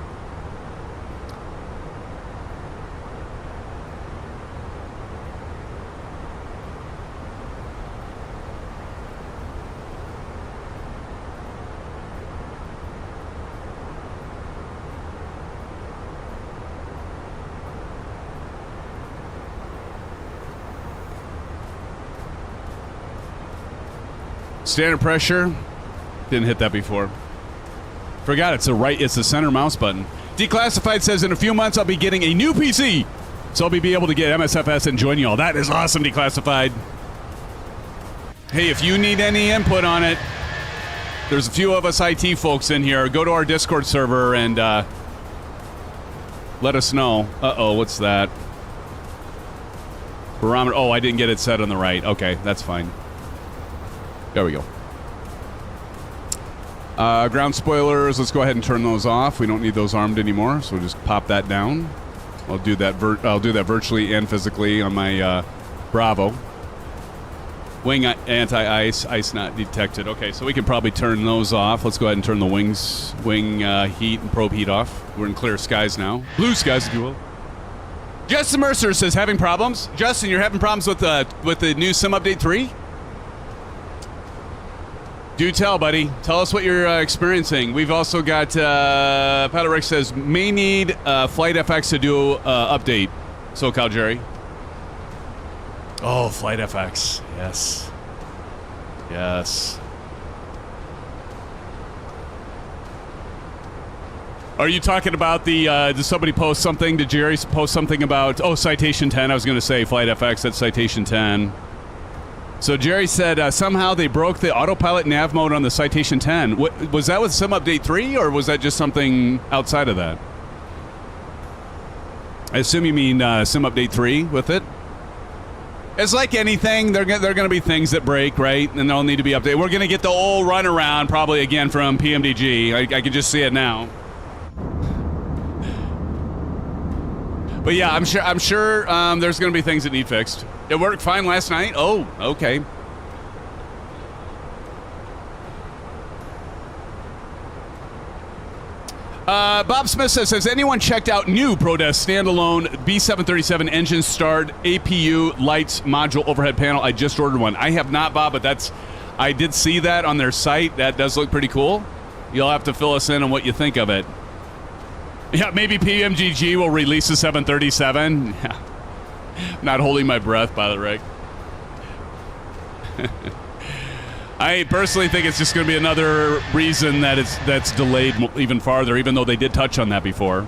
Standard pressure. Didn't hit that before. Forgot it's the center mouse button. Declassified says in a few months I'll be getting a new PC, so I'll be able to get MSFS and join y'all. That is awesome, Declassified. Hey, if you need any input on it, there's a few of us IT folks in here. Go to our Discord server and let us know. Uh-oh, what's that? Barometer. Oh, I didn't get it set on the right. Okay, that's fine. There we go. Ground spoilers, let's go ahead and turn those off. We don't need those armed anymore, so we'll just pop that down. I'll do that virtually and physically on my Bravo. Wing anti-ice, ice not detected. Okay, so we can probably turn those off. Let's go ahead and turn the wing heat and probe heat off. We're in clear skies now. Blue skies, if you will. Justin Mercer says having problems. Justin, you're having problems with the new Sim Update 3? Do tell, buddy. Tell us what you're experiencing. We've also got, Pilot Rick says, may need Flight FX to do update. SoCal Jerry. Oh, Flight FX. Yes. Yes. Are you talking about the, did somebody post something? Did Jerry post something about, Citation 10? I was going to say Flight FX, that's Citation 10. So Jerry said somehow they broke the autopilot nav mode on the Citation 10. Was that with Sim Update 3, or was that just something outside of that? I assume you mean Sim Update 3 with it? It's like anything. They're going to be things that break, right? And they'll need to be updated. We're going to get the old runaround probably again from PMDG. I can just see it now. But yeah, I'm sure there's going to be things that need fixed. It worked fine last night? Oh, okay. Bob Smith says, has anyone checked out new ProDesk standalone B737 engine start APU lights module overhead panel? I just ordered one. I have not, Bob, but I did see that on their site. That does look pretty cool. You'll have to fill us in on what you think of it. Yeah, maybe PMGG will release the 737. Yeah. Not holding my breath, by the way. I personally think it's just going to be another reason that that's delayed even farther, even though they did touch on that before.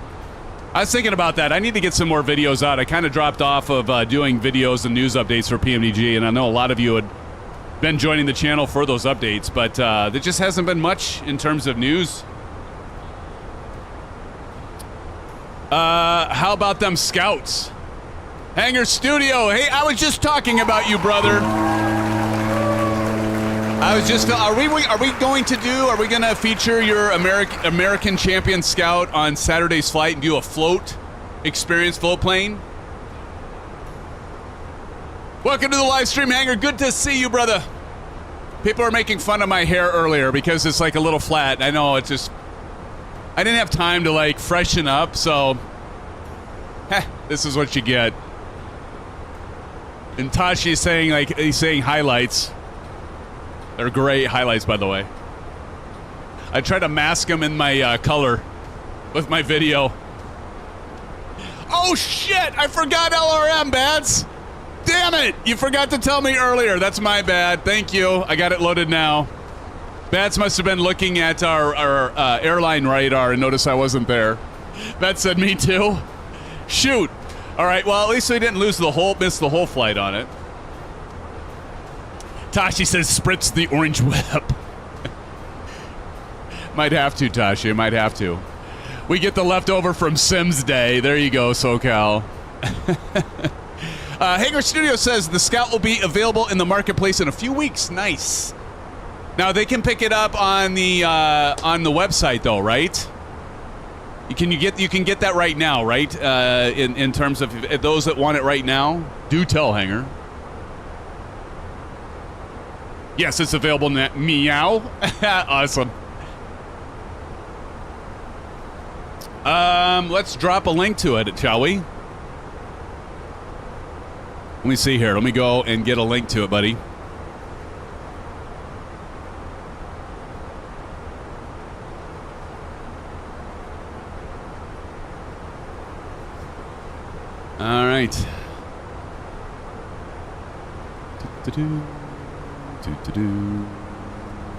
I was thinking about that. I need to get some more videos out. I kind of dropped off of doing videos and news updates for PMDG, and I know a lot of you had been joining the channel for those updates, but there just hasn't been much in terms of news. How about them scouts? Hangar Studio. Hey, I was just talking about you, brother. I was just. Are we going to feature your American Champion Scout on Saturday's flight and do a float plane? Welcome to the live stream, Hangar. Good to see you, brother. People are making fun of my hair earlier because it's like a little flat. I know, it's just, I didn't have time to like freshen up, so this is what you get. And Tashi is saying he's saying highlights. They're great highlights, by the way. I try to mask them in my color with my video. Oh shit! I forgot LRM, Bats. Damn it! You forgot to tell me earlier. That's my bad. Thank you. I got it loaded now. Bats must have been looking at our airline radar and noticed I wasn't there. Bats said me too. Shoot. All right. Well, at least we didn't miss the whole flight on it. Tashi says, "Spritz the orange whip." Might have to, Tashi. Might have to. We get the leftover from Sims Day. There you go, SoCal. Hager Studio says the Scout will be available in the marketplace in a few weeks. Nice. Now they can pick it up on the website though, right? You can get that right now, right? In terms of if those that want it right now, do tell Hanger. Yes, it's available now. Meow. Awesome. Let's drop a link to it, shall we? Let me see here. Let me go and get a link to it, buddy. All right.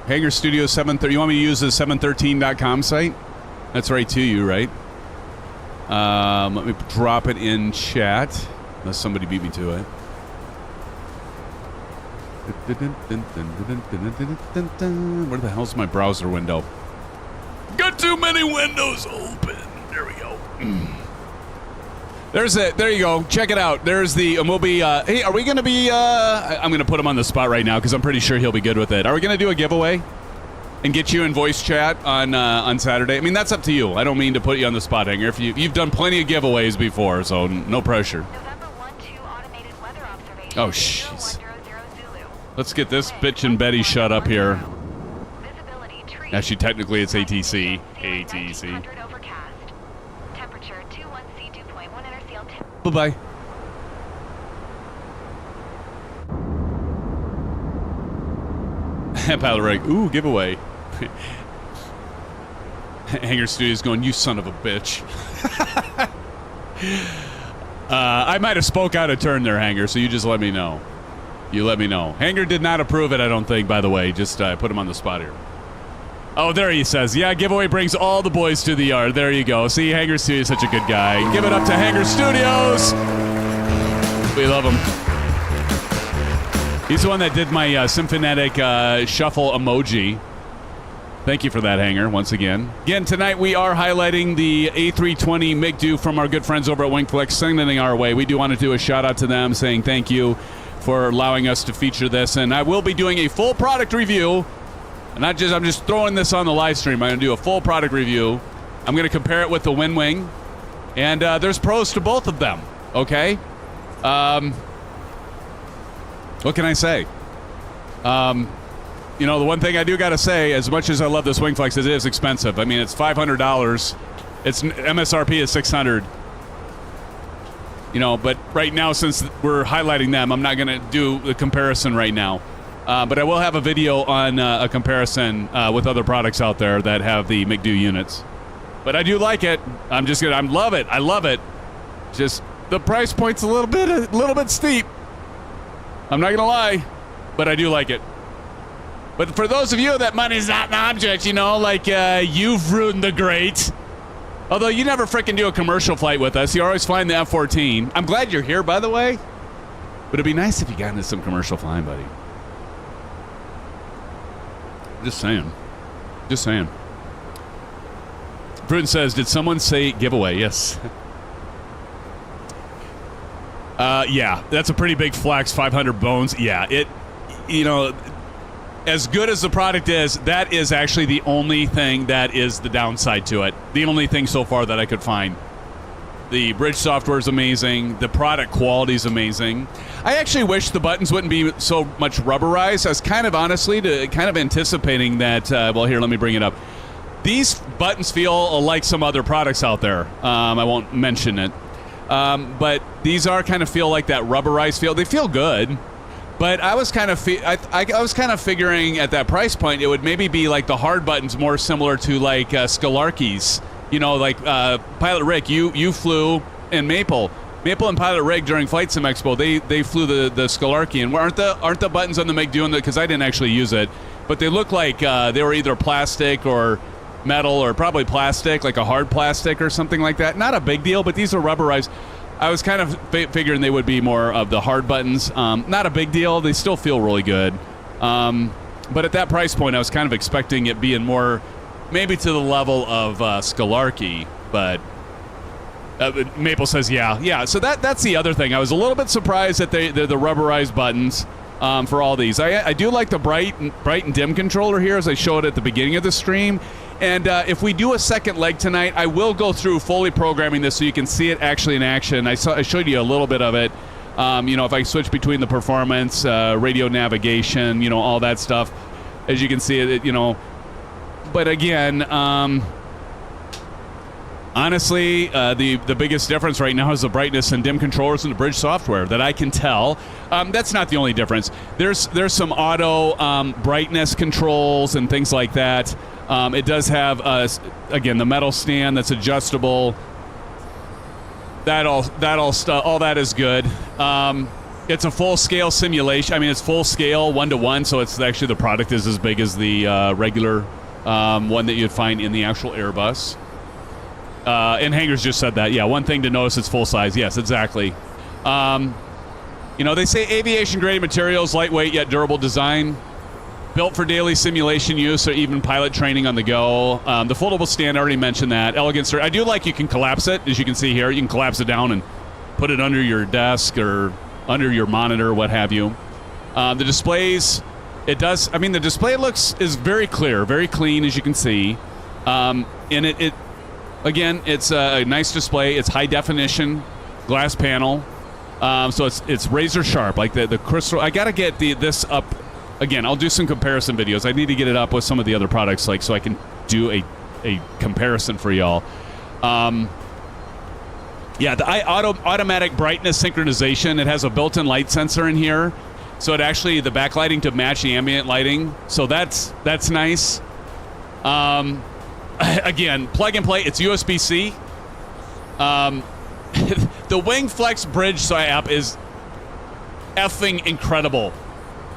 Hanger Studio 730. You want me to use the 713.com site? That's right to you, right? Let me drop it in chat. Unless somebody beat me to it. Where the hell's my browser window? Got too many windows open. There we go. There's it. There you go. Check it out. There's the. And we'll be. Hey, are we going to be? I'm going to put him on the spot right now because I'm pretty sure he'll be good with it. Are we going to do a giveaway and get you in voice chat on Saturday? I mean, that's up to you. I don't mean to put you on the spot, Hanger. If you've done plenty of giveaways before, so no pressure. Oh, jeez. Let's get this bitch and Betty shut up here. Actually, technically, it's ATC. ATC. Bye-bye. Pilot Rig. Ooh, giveaway. Hanger Studio's going, you son of a bitch. I might have spoke out of turn there, Hanger, so you just let me know. You let me know. Hanger did not approve it, I don't think, by the way. Just put him on the spot here. Oh, there he says, yeah, giveaway brings all the boys to the yard. There you go. See, Hanger Studio is such a good guy. Give it up to Hanger Studios. We love him. He's the one that did my symphonetic shuffle emoji. Thank you for that, Hanger, once again. Again, tonight we are highlighting the A320 MCDU from our good friends over at WINGFLEX, sending our way. We do want to do a shout-out to them, saying thank you for allowing us to feature this. And I will be doing a full product review. And I'm just throwing this on the live stream. I'm going to do a full product review. I'm going to compare it with the WINWING. And there's pros to both of them, okay? What can I say? You know, the one thing I do got to say, as much as I love this WINGFLEX, it is expensive. I mean, it's $500. Its MSRP is $600. You know, but right now, since we're highlighting them, I'm not going to do the comparison right now. But I will have a video on a comparison with other products out there that have the MCDU units. But I do like it. I love it. I love it. Just the price point's a little bit steep. I'm not gonna lie, but I do like it. But for those of you that money's not an object, you know, like you've ruined the great. Although you never frickin' do a commercial flight with us, you're always flying the F-14. I'm glad you're here, by the way. But it'd be nice if you got into some commercial flying, buddy. Just saying. Just saying. Prudence says, did someone say giveaway? Yes. Yeah, that's a pretty big flex, 500 bones. Yeah, you know, as good as the product is, that is actually the only thing that is the downside to it. The only thing so far that I could find. The bridge software is amazing. The product quality is amazing. I actually wish the buttons wouldn't be so much rubberized. I was kind of anticipating that. Well, here, let me bring it up. These buttons feel like some other products out there. I won't mention it. But these kind of feel like that rubberized feel. They feel good. But I was kind of I was kind of figuring at that price point it would maybe be like the hard buttons more similar to like Scalarki's. You know, like Pilot Rick, you flew in Maple and Pilot Rick during Flight Sim Expo. They flew the Scalarki, and aren't the buttons on the MiG doing that? Because I didn't actually use it, but they look like they were either plastic or metal, or probably plastic, like a hard plastic or something like that. Not a big deal, but these are rubberized. I was kind of figuring they would be more of the hard buttons. Not a big deal. They still feel really good. But at that price point, I was kind of expecting it being more, maybe to the level of Scalarki. But Maple says, yeah. So that's the other thing. I was a little bit surprised that they're the rubberized buttons for all these. I do like the bright and dim controller here, as I showed at the beginning of the stream. And if we do a second leg tonight, I will go through fully programming this so you can see it actually in action. I showed you a little bit of it. You know, if I switch between the performance, radio navigation, you know, all that stuff, as you can see it, you know. But again, honestly, the biggest difference right now is the brightness and dim controllers in the bridge software that I can tell. That's not the only difference. There's some auto brightness controls and things like that. It does have, again, the metal stand that's adjustable. All that is good. It's a full-scale simulation. I mean, it's full-scale, 1-to-1, so it's actually the product is as big as the regular one that you'd find in the actual Airbus. And Hangers just said that. Yeah, one thing to notice, it's full size. Yes, exactly. You know, they say aviation-grade materials, lightweight yet durable design, built for daily simulation use or even pilot training on the go. The foldable stand, I already mentioned that. Elegance. I do like you can collapse it, as you can see here. You can collapse it down and put it under your desk or under your monitor, what have you. The displays, it does. I mean, the display is very clear, very clean, as you can see. And it again, it's a nice display. It's high definition glass panel, so it's razor sharp, like the crystal. I gotta get this up again. I'll do some comparison videos. I need to get it up with some of the other products, like so I can do a comparison for y'all. Yeah, the automatic brightness synchronization. It has a built-in light sensor in here, so it actually the backlighting to match the ambient lighting. So that's nice. Again, plug and play. It's USB-C. The WINGFLEX Bridge app is effing incredible.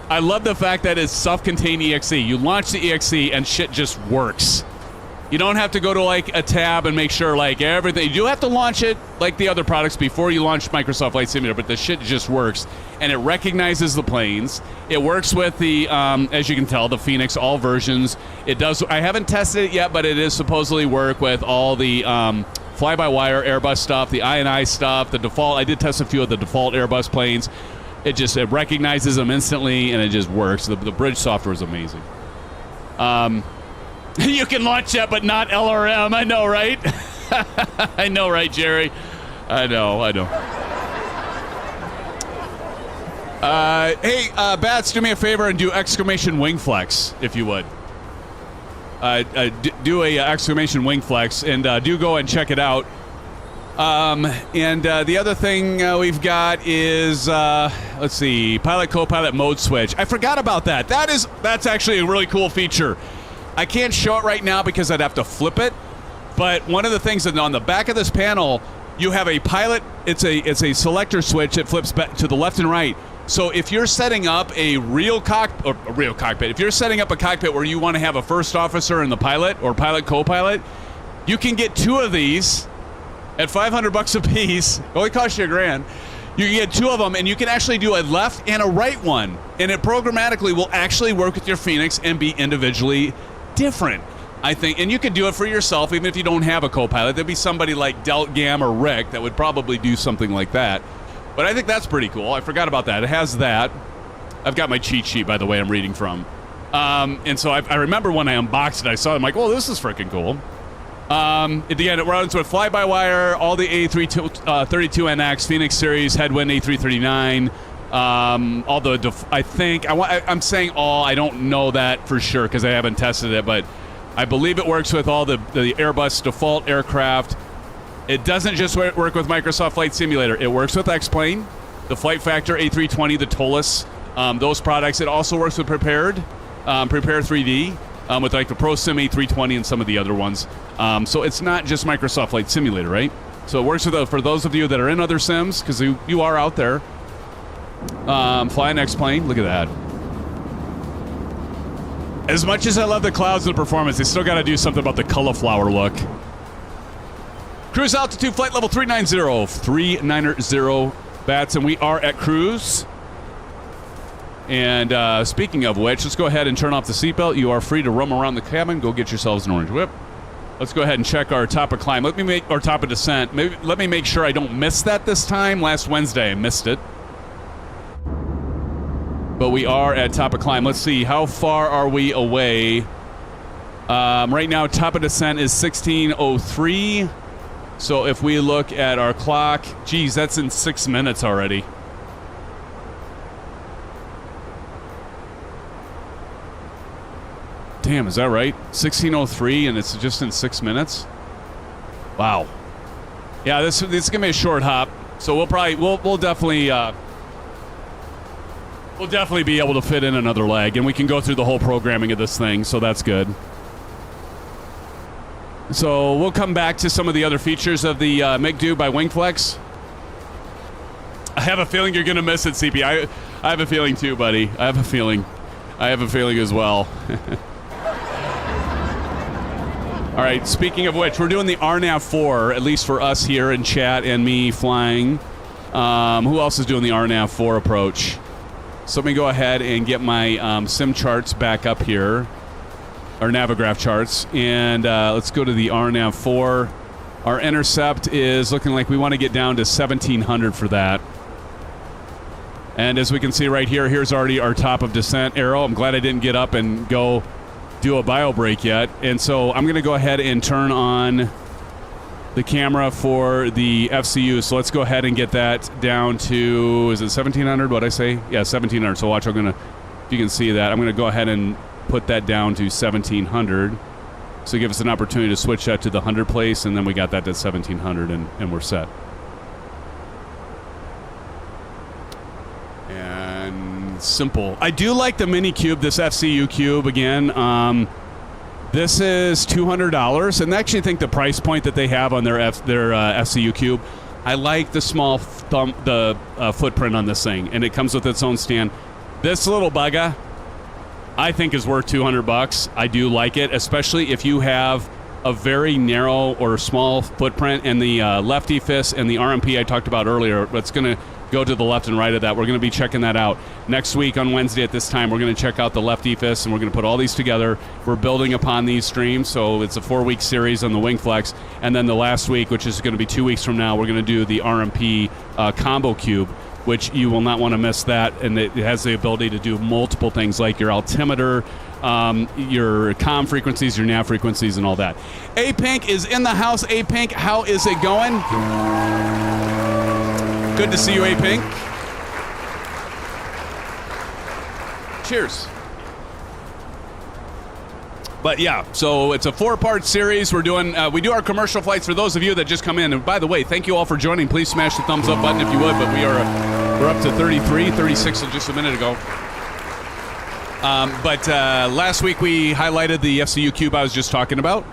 I love the fact that it's self-contained EXE. You launch the EXE and shit just works. You don't have to go to like a tab and make sure like everything. You do have to launch it like the other products before you launch Microsoft Flight Simulator, but the shit just works. And it recognizes the planes. It works with the, as you can tell, the Fenix, all versions. It does. I haven't tested it yet, but it is supposedly work with all the fly-by-wire Airbus stuff, the INI stuff, the default. I did test a few of the default Airbus planes. It recognizes them instantly, and it just works. The bridge software is amazing. You can launch that, but not LRM. I know, right? I know, right, Jerry? I know. Hey, Bats, do me a favor and do exclamation WINGFLEX, if you would. Do a exclamation WINGFLEX, and do go and check it out. And the other thing we've got is, let's see, pilot co-pilot mode switch. I forgot about that. That's actually a really cool feature. I can't show it right now because I'd have to flip it. But one of the things that on the back of this panel, you have a pilot. It's a selector switch that flips back to the left and right. So if you're setting up a real cockpit, if you're setting up a cockpit where you want to have a first officer and the pilot or pilot co-pilot, you can get 2 of these at $500 a piece. It only costs you $1,000. You can get 2 of them, and you can actually do a left and a right one, and it programmatically will actually work with your Fenix and be individually different, I think. And you can do it for yourself, even if you don't have a co-pilot. There'd be somebody like Delt, Gam, or Rick that would probably do something like that. But I think that's pretty cool. I forgot about that. It has that. I've got my cheat sheet, by the way, I'm reading from. And so I remember when I unboxed it, I saw it, I'm like, oh, this is freaking cool. Again, it runs with fly-by-wire, all the A332NX, Fenix series, headwind A339, all the, I'm saying all, I don't know that for sure because I haven't tested it, but I believe it works with all the Airbus default aircraft. It doesn't just work with Microsoft Flight Simulator. It works with X-Plane, the Flight Factor A320, the TOLUS, those products. It also works with Prepare 3D, with like the ProDeskSim A320 and some of the other ones. So it's not just Microsoft Flight Simulator, right? So it works with for those of you that are in other sims, because you are out there. Fly an X-Plane. Look at that. As much as I love the clouds and the performance, they still got to do something about the cauliflower look. Cruise altitude, flight level 390 bats, and we are at cruise. And speaking of which, let's go ahead and turn off the seatbelt. You are free to roam around the cabin. Go get yourselves an orange whip. Let's go ahead and check our top of climb. Or top of descent. Let me make sure I don't miss that this time. Last Wednesday, I missed it. But we are at top of climb. Let's see, how far are we away? Right now, top of descent is 16:03. So if we look at our clock, geez, that's in 6 minutes already. Damn, is that right? 16:03, and it's just in 6 minutes. Wow. Yeah, this is gonna be a short hop. So we'll definitely be able to fit in another leg, and we can go through the whole programming of this thing. So that's good. So we'll come back to some of the other features of the MCDU by WINGFLEX. I have a feeling you're going to miss it, CP. I have a feeling too, buddy. I have a feeling as well. All right, speaking of which, we're doing the RNAV4, at least for us here in chat and me flying. Who else is doing the RNAV4 approach? So let me go ahead and get my sim charts back up here. Our Navigraph charts, and let's go to the RNAV4. Our intercept is looking like we want to get down to 1700 for that. And as we can see right here, here's already our top of descent arrow. I'm glad I didn't get up and go do a bio break yet. And so I'm going to go ahead and turn on the camera for the FCU. So let's go ahead and get that down to, is it 1700? What'd I say? Yeah, 1700. So watch, if you can see that, I'm going to go ahead and put that down to 1700. So give us an opportunity to switch that to the 100 place, and then we got that to 1700, and we're set. And simple. I do like the mini cube, this FCU cube again. This is $200, and I actually think the price point that they have on their FCU cube, I like the small footprint on this thing, and it comes with its own stand. This little bugger, I think, is worth $200. I do like it, especially if you have a very narrow or small footprint, and the lefty fist and the RMP I talked about earlier, that's going to go to the left and right of that. We're going to be checking that out. Next week on Wednesday at this time, we're going to check out the lefty fist, and we're going to put all these together. We're building upon these streams, so it's a 4-week series on the WINGFLEX, and then the last week, which is going to be 2 weeks from now, we're going to do the RMP combo cube, which you will not want to miss that, and it has the ability to do multiple things like your altimeter, your comm frequencies, your nav frequencies, and all that. A-Pink is in the house. A-Pink, how is it going? Good to see you, A-Pink. Cheers. But yeah, so it's a 4-part series. We're doing, we do our commercial flights for those of you that just come in. And by the way, thank you all for joining. Please smash the thumbs up button if you would. But we're up to 33, 36 just a minute ago. But last week we highlighted the FCU cube I was just talking about.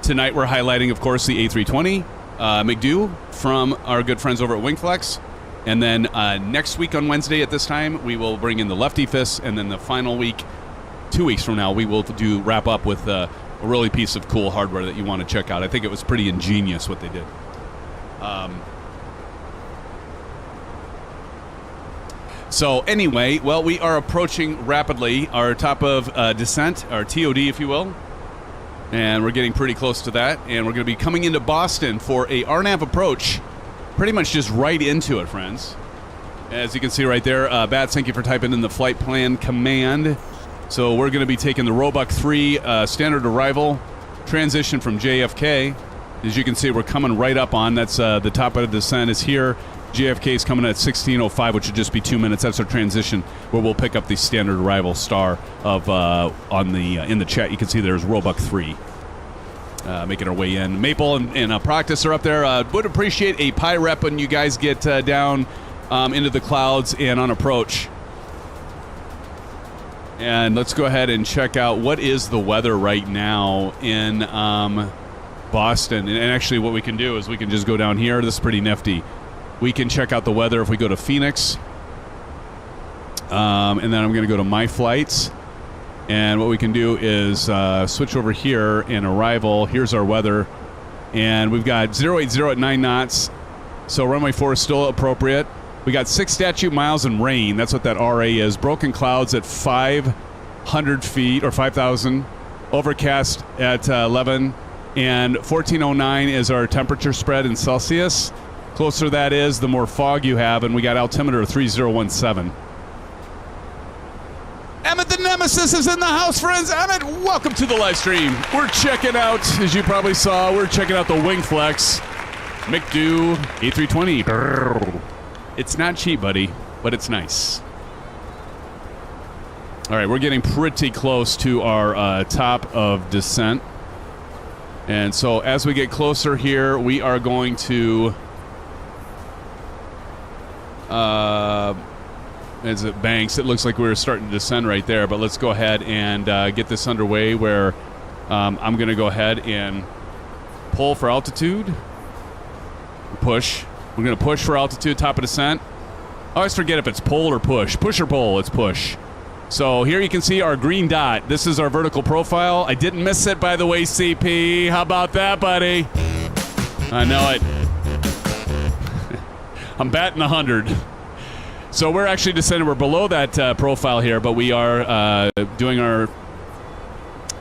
Tonight we're highlighting, of course, the A320 MCDU from our good friends over at WINGFLEX. And then next week on Wednesday at this time, we will bring in the Lefty Fist. And then the final week, 2 weeks from now, we will wrap up with a really piece of cool hardware that you want to check out. I think it was pretty ingenious what they did. So anyway, well, we are approaching rapidly our top of descent, our TOD, if you will. And we're getting pretty close to that. And we're going to be coming into Boston for a RNAV approach. Pretty much just right into it, friends. As you can see right there, Bats, thank you for typing in the flight plan command. So we're going to be taking the Roebuck 3 standard arrival, transition from JFK. As you can see, we're coming right up on. That's the top of the descent is here. JFK is coming at 16:05, which would just be 2 minutes. That's our transition, where we'll pick up the standard arrival star of on the in the chat. You can see there's Roebuck 3 making our way in. Maple and Proctus are up there. Would appreciate a pie rep when you guys get down into the clouds and on approach. And let's go ahead and check out what is the weather right now in Boston. And actually, what we can do is we can just go down here. This is pretty nifty. We can check out the weather if we go to Phoenix. And then I'm going to go to My Flights. And what we can do is switch over here in arrival. Here's our weather. And we've got 080 at 9 knots. So runway 4 is still appropriate. We got 6 statute miles and rain. That's what that RA is. Broken clouds at 500 feet or 5,000. Overcast at 11. And 1409 is our temperature spread in Celsius. Closer that is, the more fog you have, and we got altimeter of 3017. Emmett the Nemesis is in the house, friends. Emmett, welcome to the live stream. We're checking out, as you probably saw, we're checking out the WINGFLEX MCDU A320. It's not cheap, buddy, but it's nice. All right, we're getting pretty close to our top of descent. And so as we get closer here, we are going to... as it banks, it looks like we're starting to descend right there, but let's go ahead and get this underway where I'm going to go ahead and pull for altitude. Push. We're going to push for altitude, top of descent. I always forget if it's pull or push. Push or pull, it's push. So here you can see our green dot. This is our vertical profile. I didn't miss it, by the way, CP. How about that, buddy? I know it. I'm batting 100. So we're actually descending. We're below that profile here, but we are doing our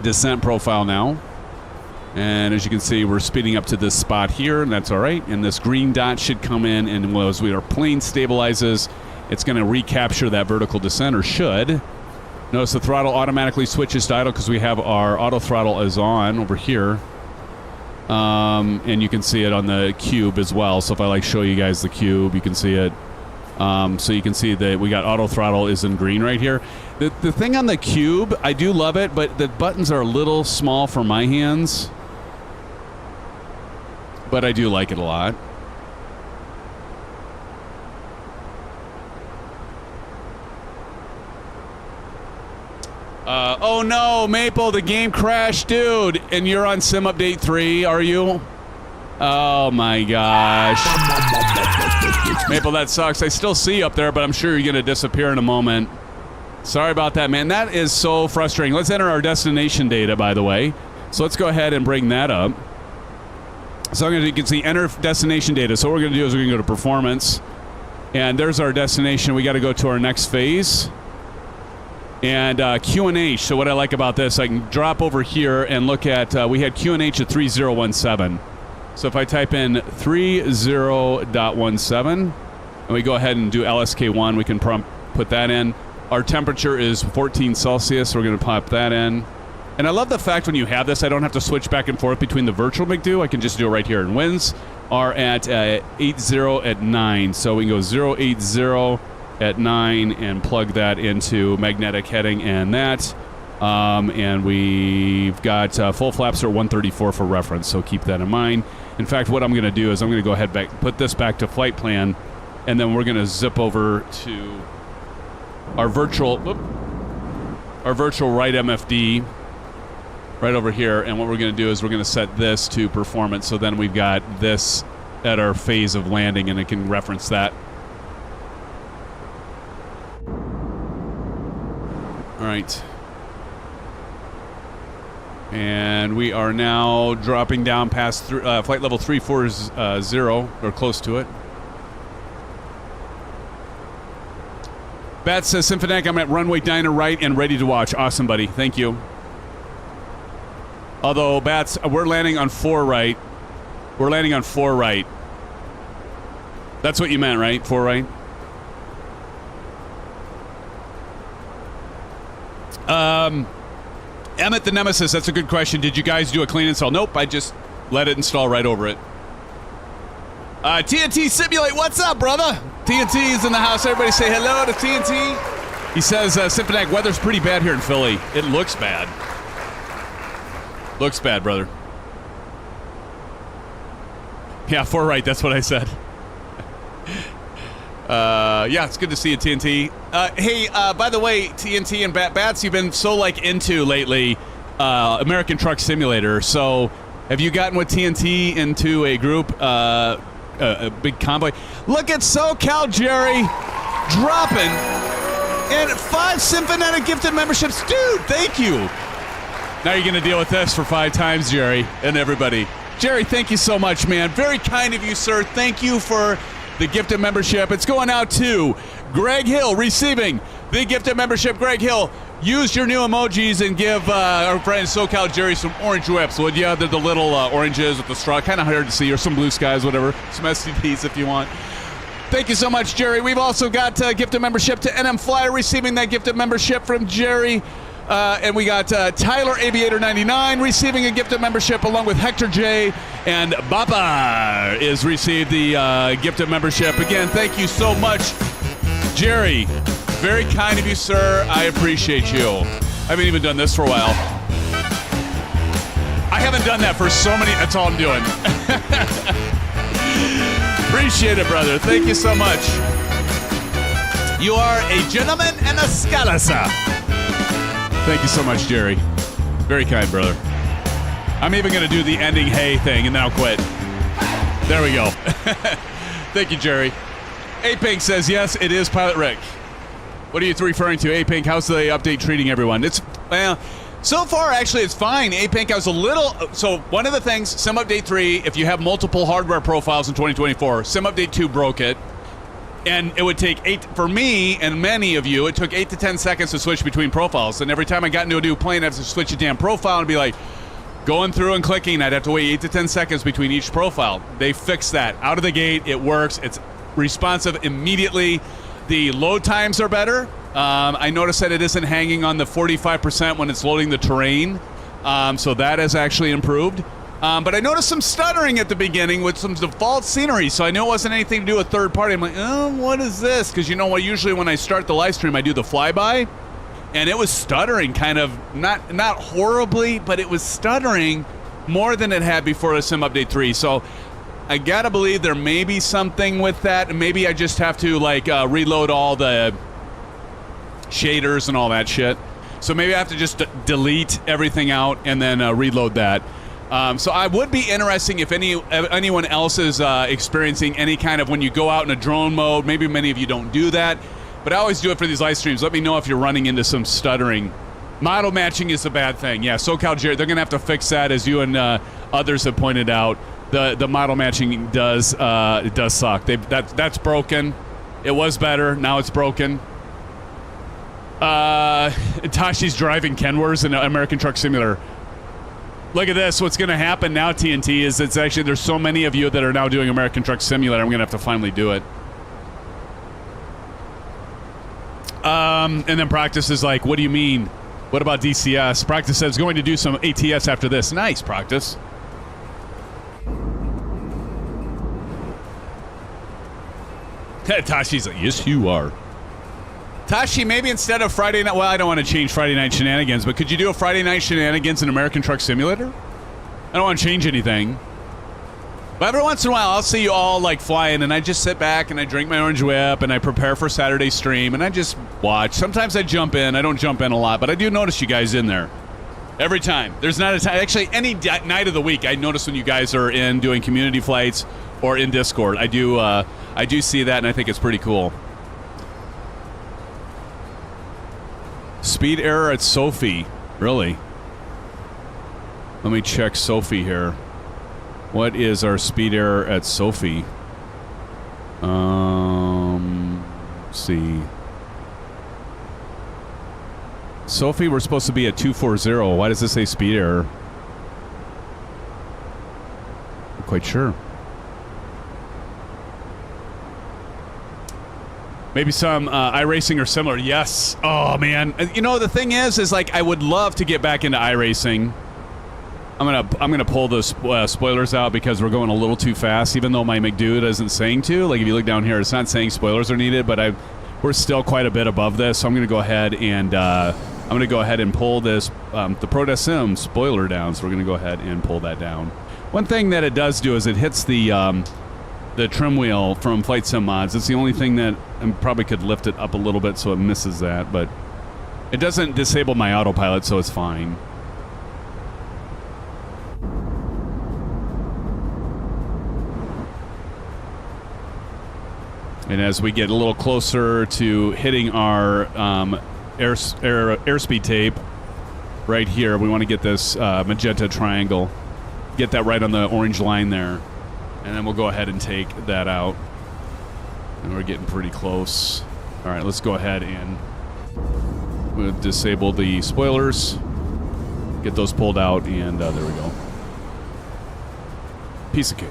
descent profile now. And as you can see, we're speeding up to this spot here, and that's all right. And this green dot should come in, and as our plane stabilizes, it's going to recapture that vertical descent, or should. Notice the throttle automatically switches to idle because we have our auto throttle is on over here. And you can see it on the cube as well. So if I show you guys the cube, you can see it. So you can see that we got auto throttle is in green right here. The thing on the cube, I do love it, but the buttons are a little small for my hands. But I do like it a lot. Oh no, Maple, the game crashed, dude. And you're on Sim Update 3, are you? Oh my gosh. Maple, that sucks. I still see you up there, but I'm sure you're going to disappear in a moment. Sorry about that, man. That is so frustrating. Let's enter our destination data, by the way. So let's go ahead and bring that up. So you can see enter destination data. So what we're going to do is we're going to go to performance. And there's our destination. We got to go to our next phase. And QNH, so what I like about this, I can drop over here and look at, we had QNH at 3017. So if I type in 30.17, and we go ahead and do LSK1, we can put that in. Our temperature is 14 Celsius, so we're going to pop that in. And I love the fact when you have this, I don't have to switch back and forth between the virtual MCDU. I can just do it right here. And winds are at 80 at 9, so we can go 080 at 9 and plug that into magnetic heading and that. And we've got full flaps are 134 for reference, so keep that in mind. In fact, what I'm going to do is I'm going to go ahead put this back to flight plan, and then we're going to zip over to our virtual right MFD. right over here. And what we're going to do is we're going to set this to performance. So then we've got this at our phase of landing, and it can reference that. All right. And we are now dropping down past flight level 340, or close to it. Bat says, Symphonic, I'm at runway diner right and ready to watch. Awesome, buddy. Thank you. Although, Bats, we're landing on 4 right. We're landing on 4 right. That's what you meant, right? 4 right? Emmett the Nemesis, that's a good question. Did you guys do a clean install? Nope, I just let it install right over it. TNT Simulate, what's up, brother? TNT is in the house. Everybody say hello to TNT. He says, Symphonic, weather's pretty bad here in Philly. It looks bad. Looks bad, brother. Yeah, 4 right, that's what I said. Yeah, it's good to see you, TNT. Hey, by the way, TNT and Bats, you've been so, like, into lately American Truck Simulator. So, have you gotten with TNT into a group, a big convoy? Look at SoCal Jerry dropping and 5 Symphonetic gifted memberships. Dude, thank you. Now you're going to deal with this for 5 times, Jerry, and everybody. Jerry, thank you so much, man. Very kind of you, sir. Thank you for the gifted membership. It's going out to Greg Hill, receiving the gifted membership. Greg Hill, use your new emojis and give our friend SoCal Jerry some orange whips, would you? They're the little oranges with the straw. Kind of hard to see, or some blue skies, whatever. Some STDs if you want. Thank you so much, Jerry. We've also got gifted membership to NM Flyer, receiving that gifted membership from Jerry. And we got Tyler Aviator 99 receiving a gifted membership, along with Hector J. And Baba is received the gifted membership. Again, thank you so much, Jerry. Very kind of you, sir. I appreciate you. I haven't even done this for a while. I haven't done that for so many. That's all I'm doing. Appreciate it, brother. Thank you so much. You are a gentleman and a scalasa. Thank you so much, Jerry. Very kind, brother. I'm even going to do the ending hey thing, and then I'll quit. There we go. Thank you, Jerry. A-Pink says, yes, it is Pilot Rick. What are you referring to, A-Pink? How's the update treating everyone? It's, well, so far, actually, it's fine. A-Pink, I was a little... So, one of the things, Sim Update 3, if you have multiple hardware profiles in 2024, Sim Update 2 broke it. And it would take 8, for me and many of you, it took 8 to 10 seconds to switch between profiles. And every time I got into a new plane, I'd have to switch a damn profile and be like, going through and clicking, I'd have to wait 8 to 10 seconds between each profile. They fixed that. Out of the gate, it works. It's responsive immediately. The load times are better. I noticed that it isn't hanging on the 45% when it's loading the terrain. So that has actually improved. But I noticed some stuttering at the beginning with some default scenery, so I knew it wasn't anything to do with third party. I'm like, oh, what is this? Because you know what? Usually when I start the live stream, I do the flyby, and it was stuttering, kind of not horribly, but it was stuttering more than it had before the Sim Update 3. So I gotta believe there may be something with that, and maybe I just have to like reload all the shaders and all that shit. So maybe I have to just delete everything out and then reload that. So I would be interesting if anyone else is experiencing any kind of, when you go out in a drone mode, maybe many of you don't do that, but I always do it for these live streams. Let me know if you're running into some stuttering. Model matching is a bad thing. Yeah, SoCal Jared, they're going to have to fix that, as you and others have pointed out. The model matching does suck. That's broken. It was better. Now it's broken. Tashi's driving Kenworths in American Truck Simulator. Look at this. What's going to happen now, TNT, is it's actually, there's so many of you that are now doing American Truck Simulator. I'm going to have to finally do it. And then Practice is like, what do you mean? What about DCS? Practice says going to do some ATS after this. Nice, Practice. Tashi's like, yes, you are. Tashi, maybe instead of Friday night, well, I don't want to change Friday Night Shenanigans, but could you do a Friday Night Shenanigans in American Truck Simulator? I don't want to change anything. But every once in a while, I'll see you all like flying, and I just sit back and I drink my orange whip and I prepare for Saturday's stream and I just watch. Sometimes I jump in. I don't jump in a lot, but I do notice you guys in there. Every time. There's not a time. Actually, any night of the week, I notice when you guys are in doing community flights or in Discord, I do see that, and I think it's pretty cool. Speed error at Sophie. Really? Let me check Sophie here. What is our speed error at Sophie? Let's see. Sophie, we're supposed to be at 240. Why does this say speed error? Not quite sure. Maybe some iRacing or similar. Yes. Oh, man. You know, the thing is like, I would love to get back into iRacing. I'm gonna pull those spoilers out because we're going a little too fast, even though my McDude isn't saying to. Like, if you look down here, it's not saying spoilers are needed, but we're still quite a bit above this, so I'm gonna go ahead and pull this the ProDeskSim spoiler down. So we're gonna go ahead and pull that down. One thing that it does do is it hits the trim wheel from Flight Sim Mods. It's the only thing that I probably could lift it up a little bit so it misses that, but it doesn't disable my autopilot, so it's fine. And as we get a little closer to hitting our airspeed tape right here, we want to get this magenta triangle. Get that right on the orange line there. And then we'll go ahead and take that out. And we're getting pretty close. All right, let's go ahead and we'll disable the spoilers. Get those pulled out, and there we go. Piece of cake.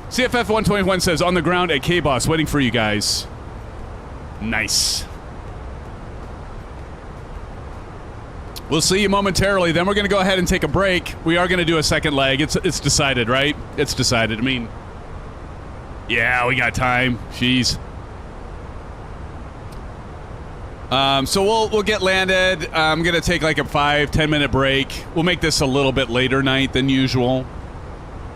CFF 121 says, on the ground at KBOS, waiting for you guys. Nice. We'll see you momentarily. Then we're going to go ahead and take a break. We are going to do a second leg. It's decided, right? It's decided. I mean, yeah, we got time. Jeez. So we'll get landed. I'm going to take like a 5-10 minute break. We'll make this a little bit later night than usual.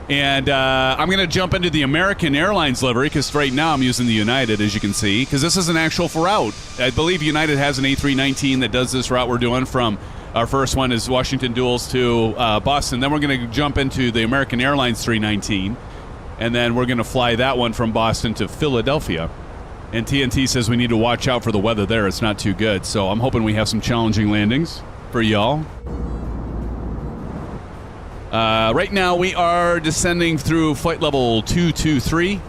And I'm going to jump into the American Airlines livery because right now I'm using the United, as you can see, because this is an actual route. I believe United has an A319 that does this route we're doing from our first one is Washington Duals to Boston. Then we're going to jump into the American Airlines 319, and then we're going to fly that one from Boston to Philadelphia. And TNT says we need to watch out for the weather there. It's not too good. So I'm hoping we have some challenging landings for y'all. Right now, we are descending through flight level 223.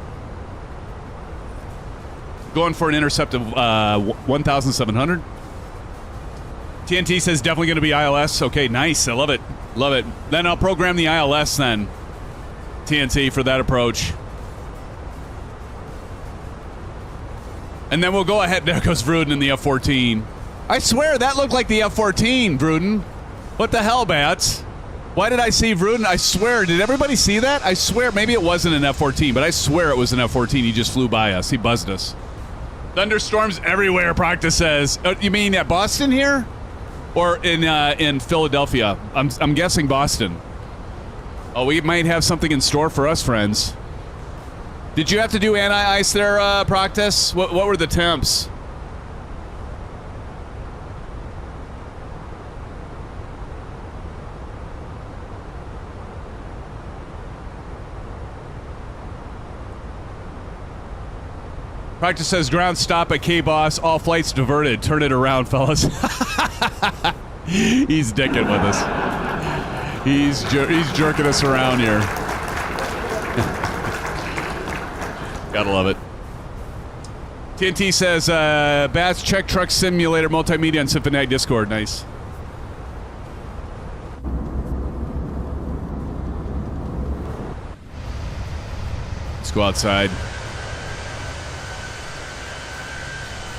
Going for an intercept of 1,700. TNT says definitely going to be ILS. Okay, nice. I love it. Love it. Then I'll program the ILS then. TNT for that approach. And then we'll go ahead. There goes Vruden in the F-14. I swear that looked like the F-14, Vruden. What the hell, Bats? Why did I see Vruden? I swear, did everybody see that? I swear, maybe it wasn't an F-14, but I swear it was an F-14. He just flew by us. He buzzed us. Thunderstorms everywhere, Proctor says. You mean at Boston here? Or in Philadelphia? I'm guessing Boston. Oh, we might have something in store for us, friends. Did you have to do anti-ice there, Proctus? What were the temps? Practice says ground stop at KBOS. All flights diverted. Turn it around, fellas. He's dicking with us. He's jerking us around here. Gotta love it. TNT says, Bats, check truck simulator multimedia on Symphony Discord. Nice. Let's go outside.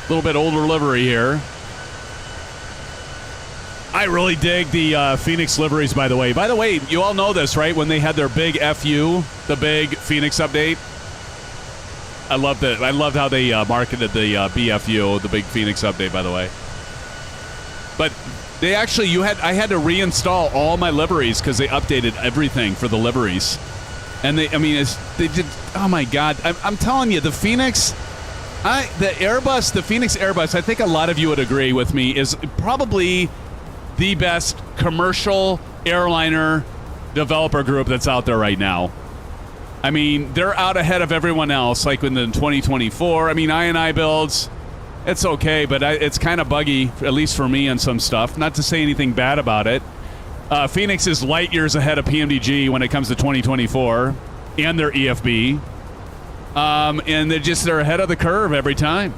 A little bit older livery here. I really dig the Fenix liveries, by the way. By the way, you all know this, right? When they had their big FU, the big Fenix update. I loved it. I loved how they marketed the BFU, the big Fenix update, by the way. But they actually, I had to reinstall all my liveries because they updated everything for the liveries. And they did, oh my God. I'm telling you, the Fenix... the Fenix Airbus, I think a lot of you would agree with me, is probably the best commercial airliner developer group that's out there right now. I mean, they're out ahead of everyone else, like in the 2024. I mean, I&I builds, it's okay, but it's kind of buggy, at least for me on some stuff. Not to say anything bad about it. Fenix is light years ahead of PMDG when it comes to 2024 and their EFB. And they're ahead of the curve every time.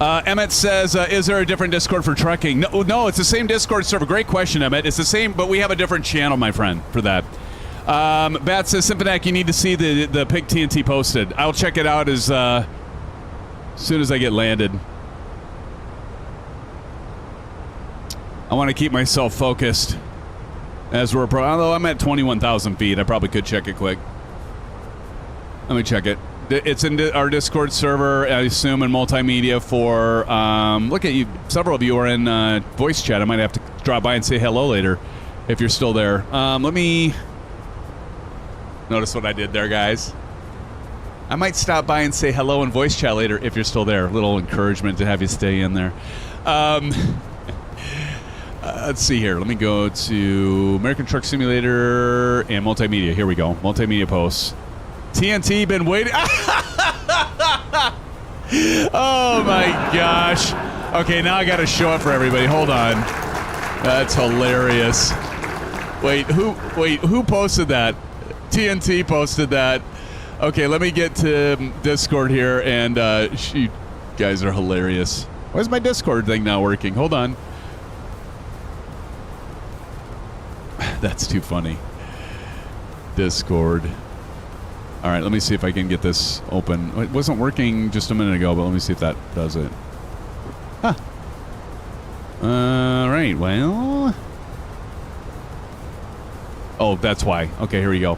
Emmett says, is there a different Discord for trucking? No, it's the same Discord server. Great question, Emmett. It's the same, but we have a different channel, my friend, for that. Bat says, Symphoniac, you need to see the Pig TNT posted. I'll check it out as soon as I get landed. I want to keep myself focused as we're although I'm at 21,000 feet. I probably could check it quick. Let me check it. It's in our Discord server, I assume, in multimedia for, look at you, several of you are in voice chat. I might have to drop by and say hello later if you're still there. Let me, notice what I did there, guys. I might stop by and say hello in voice chat later if you're still there. A little encouragement to have you stay in there. Let's see here. Let me go to American Truck Simulator and multimedia. Here we go. Multimedia posts. TNT been waiting. Oh my gosh. Okay, now I got to show it for everybody. Hold on. That's hilarious. Wait, who posted that? TNT posted that. Okay, let me get to Discord here, and you guys are hilarious. Why is my Discord thing not working? Hold on. That's too funny. Discord. All right, let me see if I can get this open. It wasn't working just a minute ago, but let me see if that does it. Huh. All right, well. Oh, that's why. Okay, here we go.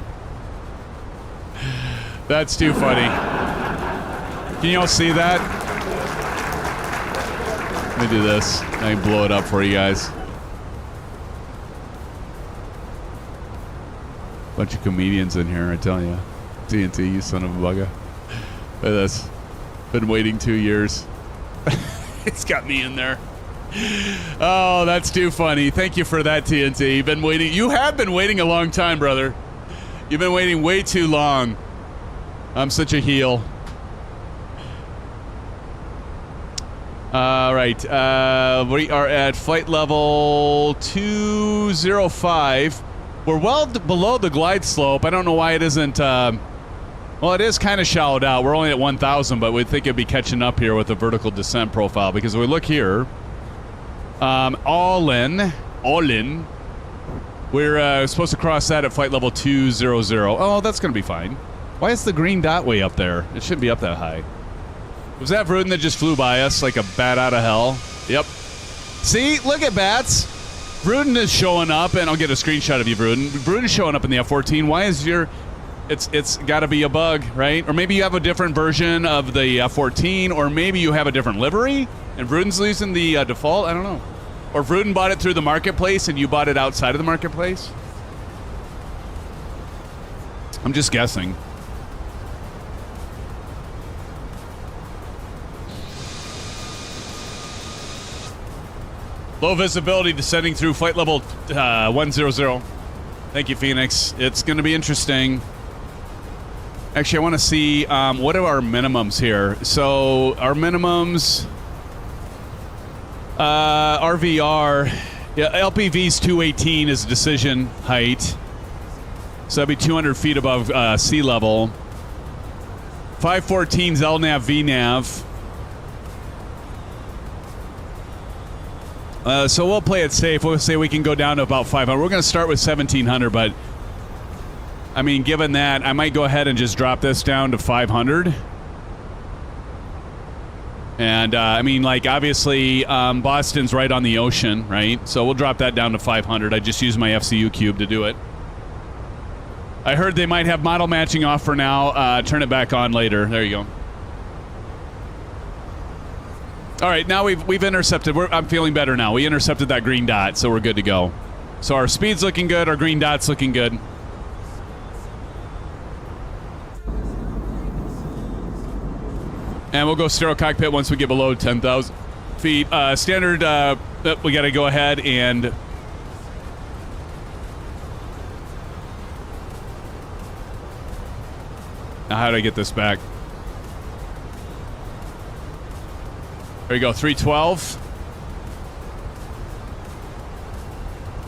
That's too funny. Can you all see that? Let me do this. I can blow it up for you guys. Bunch of comedians in here, I tell you. TNT, you son of a bugger. Look at this. Been waiting 2 years. It's got me in there. Oh, that's too funny. Thank you for that, TNT. You've been waiting. You have been waiting a long time, brother. You've been waiting way too long. I'm such a heel. All right. We are at flight level 205. We're well below the glide slope. I don't know why it isn't... well, it is kind of shallowed out. We're only at 1,000, but we think it'd be catching up here with the vertical descent profile. Because if we look here, all in, we're supposed to cross that at flight level 200. Oh, that's going to be fine. Why is the green dot way up there? It shouldn't be up that high. Was that Vruden that just flew by us like a bat out of hell? Yep. See? Look at bats. Vruden is showing up, and I'll get a screenshot of you, Vruden. Vruden is showing up in the F-14. Why is your... It's got to be a bug, right? Or maybe you have a different version of the F-14, or maybe you have a different livery, and Vruden's using the default? I don't know. Or Vruden bought it through the marketplace, and you bought it outside of the marketplace? I'm just guessing. Low visibility descending through flight level 100. Thank you, Phoenix. It's going to be interesting. Actually, I want to see what are our minimums here. So our minimums, RVR, yeah, LPV's 218 is decision height. So that'd be 200 feet above sea level. 514's LNAV, VNAV. So we'll play it safe. We'll say we can go down to about 500. We're going to start with 1,700, but I mean, given that, I might go ahead and just drop this down to 500. And I mean, like, obviously, Boston's right on the ocean, right? So we'll drop that down to 500. I just used my FCU cube to do it. I heard they might have model matching off for now. Turn it back on later. There you go. All right, now we've intercepted. I'm feeling better now. We intercepted that green dot, so we're good to go. So our speed's looking good. Our green dot's looking good. And we'll go stereo cockpit once we get below 10,000 feet. Standard We got to go ahead and... Now, how do I get this back? There you go, 312.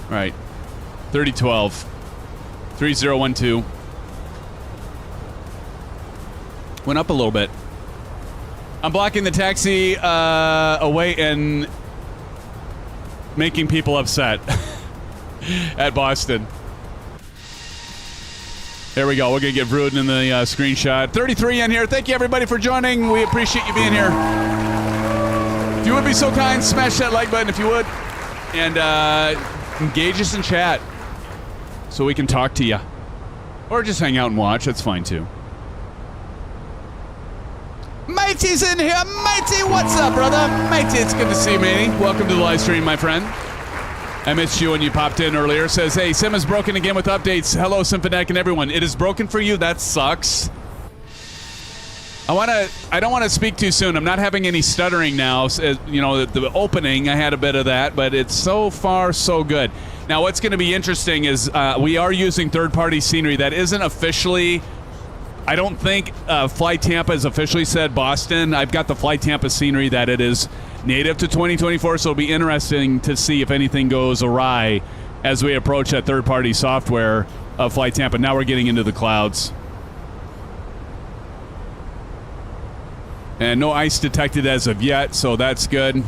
All right, 3012. 3012. Went up a little bit. I'm blocking the taxi away and making people upset at Boston. There we go. We're going to get Vruden in the screenshot. 33 in here. Thank you, everybody, for joining. We appreciate you being here. If you would be so kind, smash that like button if you would. And engage us in chat so we can talk to you. Or just hang out and watch. That's fine, too. Matey's in here. Matey, what's up, brother? Matey, it's good to see you, matey. Welcome to the live stream, my friend. I missed you when you popped in earlier. Says, hey, Sim is broken again with updates. Hello, Symphonic and everyone. It is broken for you. That sucks. I don't want to speak too soon. I'm not having any stuttering now. You know, the opening, I had a bit of that, but it's so far so good. Now, what's going to be interesting is we are using third-party scenery that isn't officially... I don't think Fly Tampa has officially said Boston. I've got the Fly Tampa scenery that it is native to 2024, so it'll be interesting to see if anything goes awry as we approach that third-party software of Fly Tampa. Now we're getting into the clouds. And no ice detected as of yet, so that's good.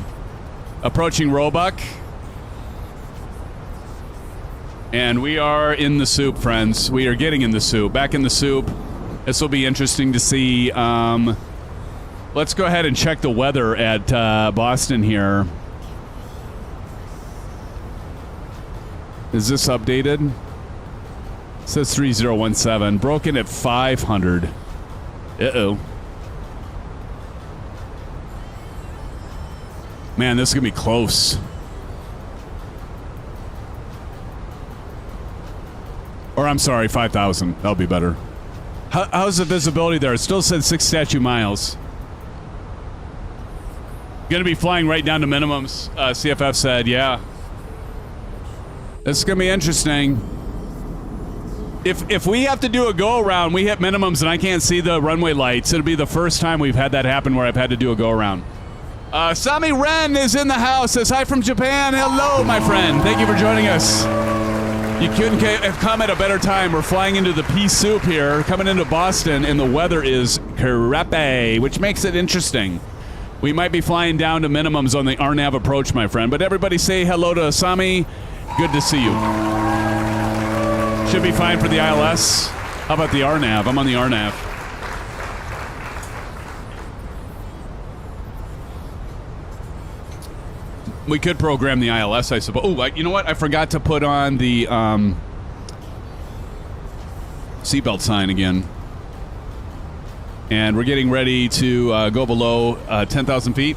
Approaching Roebuck. And we are in the soup, friends. We are getting in the soup. Back in the soup. This will be interesting to see. Let's go ahead and check the weather at Boston here. Is this updated? It says 3017. Broken at 500. Uh-oh. Man, this is going to be close. Or I'm sorry, 5,000. That'll be better. How's the visibility there? It still says 6 statute miles. Going to be flying right down to minimums, CFF said, yeah. This is going to be interesting. If we have to do a go-around, we hit minimums and I can't see the runway lights, it'll be the first time we've had that happen where I've had to do a go-around. Sami Ren is in the house, says hi from Japan. Hello, my friend. Thank you for joining us. You couldn't have come at a better time. We're flying into the pea soup here, coming into Boston, and the weather is crappy, which makes it interesting. We might be flying down to minimums on the RNAV approach, my friend. But everybody say hello to Sami. Good to see you. Should be fine for the ILS. How about the RNAV? I'm on the RNAV. We could program the ILS, I suppose. Oh, you know what? I forgot to put on the seatbelt sign again. And we're getting ready to go below 10,000 feet.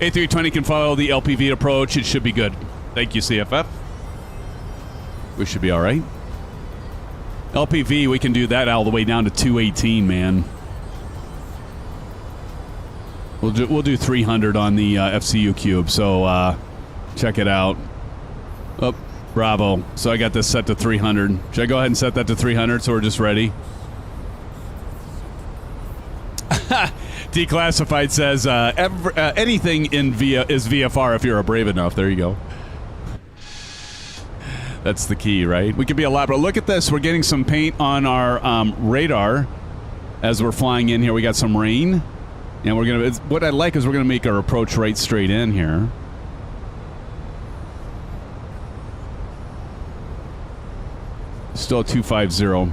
A320 can follow the LPV approach. It should be good. Thank you, CFF. We should be all right. LPV, we can do that all the way down to 218, man. We'll do 300 on the FCU cube, so check it out. Oh, bravo. So I got this set to 300. Should I go ahead and set that to 300 so we're just ready? Declassified says anything in is VFR if you're brave enough. There you go. That's the key, right? We could be a lot, but look at this. We're getting some paint on our radar as we're flying in here. We got some rain. And we're going to, what I like is we're going to make our approach right straight in here. Still 250.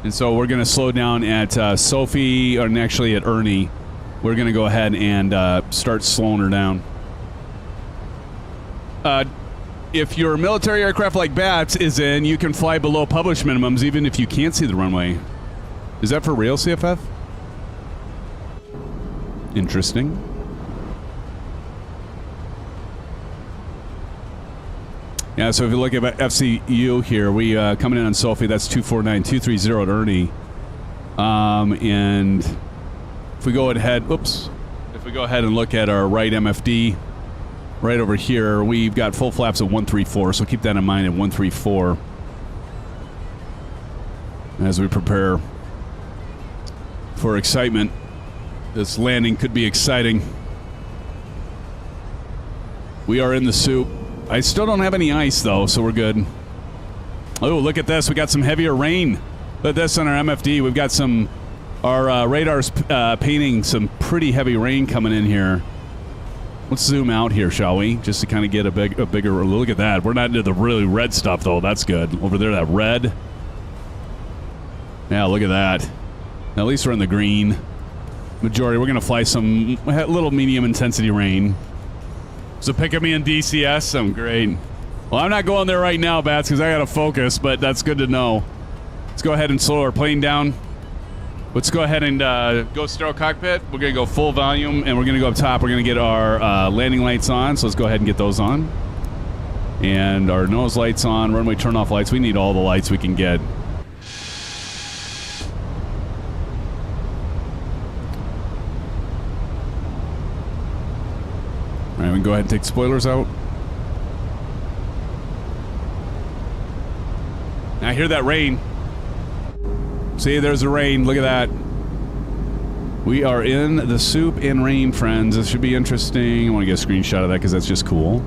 And so we're going to slow down at Sophie, or actually at Ernie. We're going to go ahead and start slowing her down. If your military aircraft like BATS is in, you can fly below published minimums even if you can't see the runway. Is that for real, CFF? Interesting. Yeah, so if you look at FCU here, we coming in on Sophie, that's 249, 230 at Ernie. And if we go ahead, if we go ahead and look at our right MFD, right over here. We've got full flaps at 134, so keep that in mind at 134 as we prepare for excitement. This landing could be exciting. We are in the soup. I still don't have any ice, though, so we're good. Oh, look at this. We got some heavier rain. Look at this on our MFD. We've got some... Our radar's painting some pretty heavy rain coming in here. Let's zoom out here, shall we? Just to kind of get a bigger look at that. We're not into the really red stuff, though. That's good. Over there, that red. Yeah, look at that. At least we're in the green. Majority, we're going to fly some little medium intensity rain. So pick up me in DCS. I'm great. Well, I'm not going there right now, Bats, because I got to focus, but that's good to know. Let's go ahead and slow our plane down. Let's go ahead and go sterile cockpit. We're going to go full volume, and we're going to go up top. We're going to get our landing lights on, so let's go ahead and get those on. And our nose lights on, runway turn-off lights. We need all the lights we can get. All right, we can go ahead and take spoilers out. Now, I hear that rain. See, there's the rain. Look at that. We are in the soup in rain, friends. This should be interesting. I want to get a screenshot of that because that's just cool.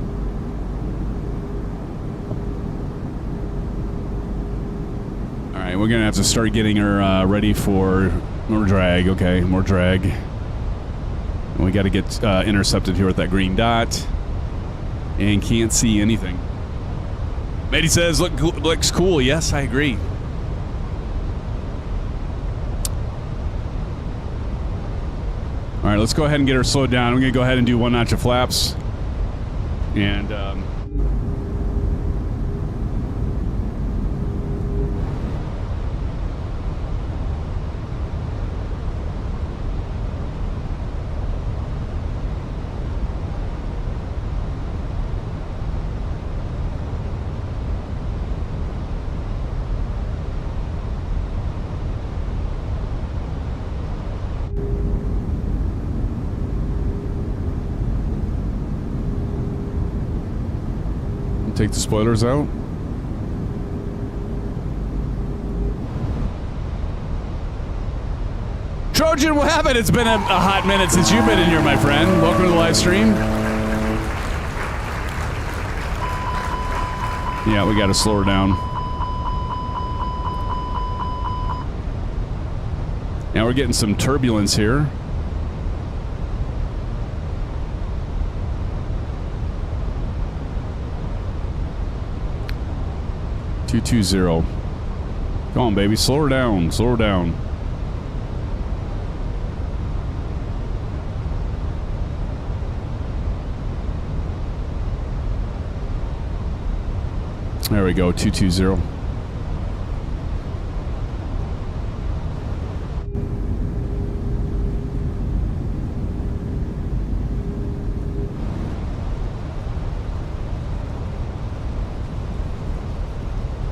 All right, we're going to have to start getting her ready for more drag. Okay, more drag. And we got to get intercepted here with that green dot. And can't see anything. Matey says, looks cool. Yes, I agree. All right, let's go ahead and get her slowed down. We're going to go ahead and do one notch of flaps. And take the spoilers out. Trojan, what happened? It's been a hot minute since you've been in here, my friend. Welcome to the live stream. Yeah, we got to slow her down. Now we're getting some turbulence here. .220. Come on, baby. Slow her down. Slow her down. There we go. 220.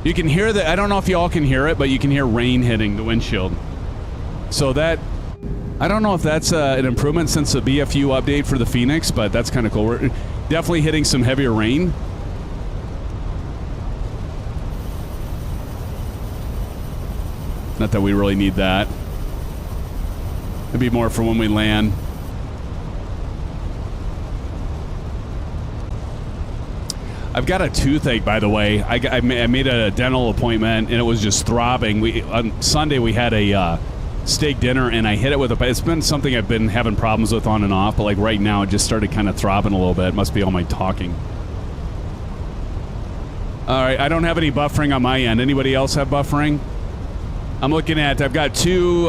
You can hear that. I don't know if y'all can hear it, but you can hear rain hitting the windshield. So that, I don't know if that's an improvement since the BFU update for the Fenix, but that's kind of cool. We're definitely hitting some heavier rain. Not that we really need that. It'd be more for when we land. I've got a toothache, by the way. I made a dental appointment, and it was just throbbing. On Sunday, we had a steak dinner, and I hit it with a... It's been something I've been having problems with on and off, but like right now, it just started kind of throbbing a little bit. It must be all my talking. All right, I don't have any buffering on my end. Anybody else have buffering? I'm looking at... I've got two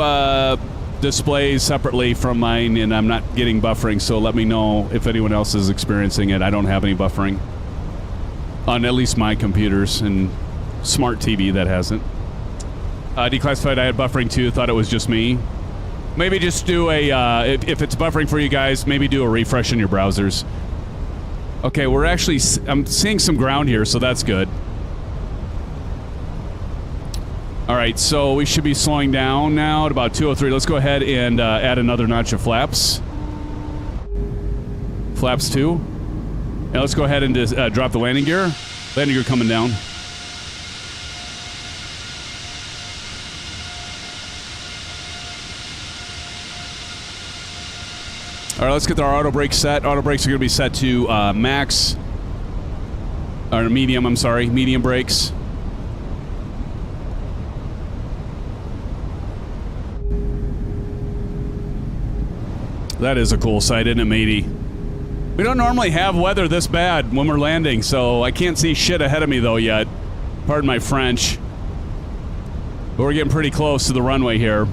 displays separately from mine, and I'm not getting buffering, so let me know if anyone else is experiencing it. I don't have any buffering. On at least my computers, and smart TV that hasn't. Declassified, I had buffering too, thought it was just me. Maybe just do a, if it's buffering for you guys, maybe do a refresh in your browsers. Okay, we're actually, I'm seeing some ground here, so that's good. All right, so we should be slowing down now at about 203. Let's go ahead and add another notch of flaps. Flaps 2. Now let's go ahead and just, drop the landing gear. Landing gear coming down. All right, let's get our auto brakes set. Auto brakes are going to be set to max, or medium, I'm sorry, medium brakes. That is a cool sight, isn't it, matey? We don't normally have weather this bad when we're landing, so I can't see shit ahead of me, though, yet. Pardon my French. But we're getting pretty close to the runway here.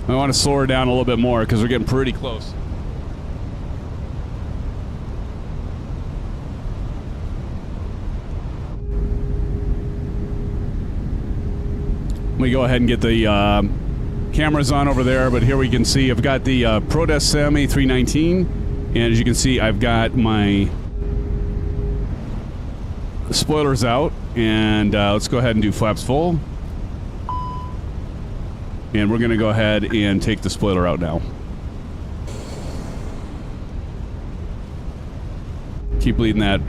I want to slow her down a little bit more, because we're getting pretty close. Let me go ahead and get the cameras on over there, but here we can see I've got the ProDeskSim A319, and as you can see, I've got my spoilers out, and let's go ahead and do flaps full. And we're going to go ahead and take the spoiler out now. Keep leading that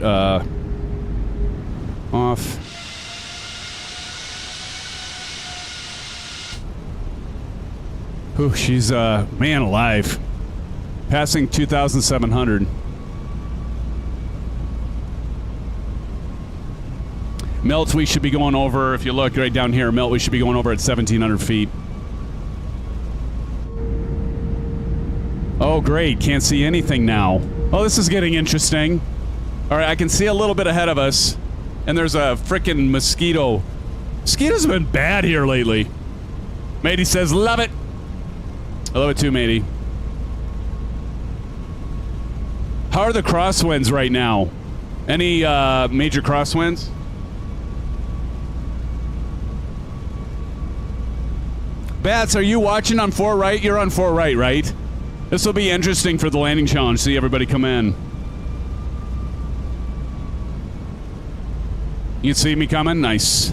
off. Ooh, she's, man alive. Passing 2,700. Melt, we should be going over, if you look right down here, Melt, we should be going over at 1,700 feet. Oh, great. Can't see anything now. Oh, this is getting interesting. All right, I can see a little bit ahead of us. And there's a frickin' mosquito. Mosquitoes have been bad here lately. Matey says, love it. I love it too, matey. How are the crosswinds right now? Any major crosswinds? Bats, are you watching on 4 right? You're on 4 right, right? This will be interesting for the landing challenge. See everybody come in. You can see me coming? Nice.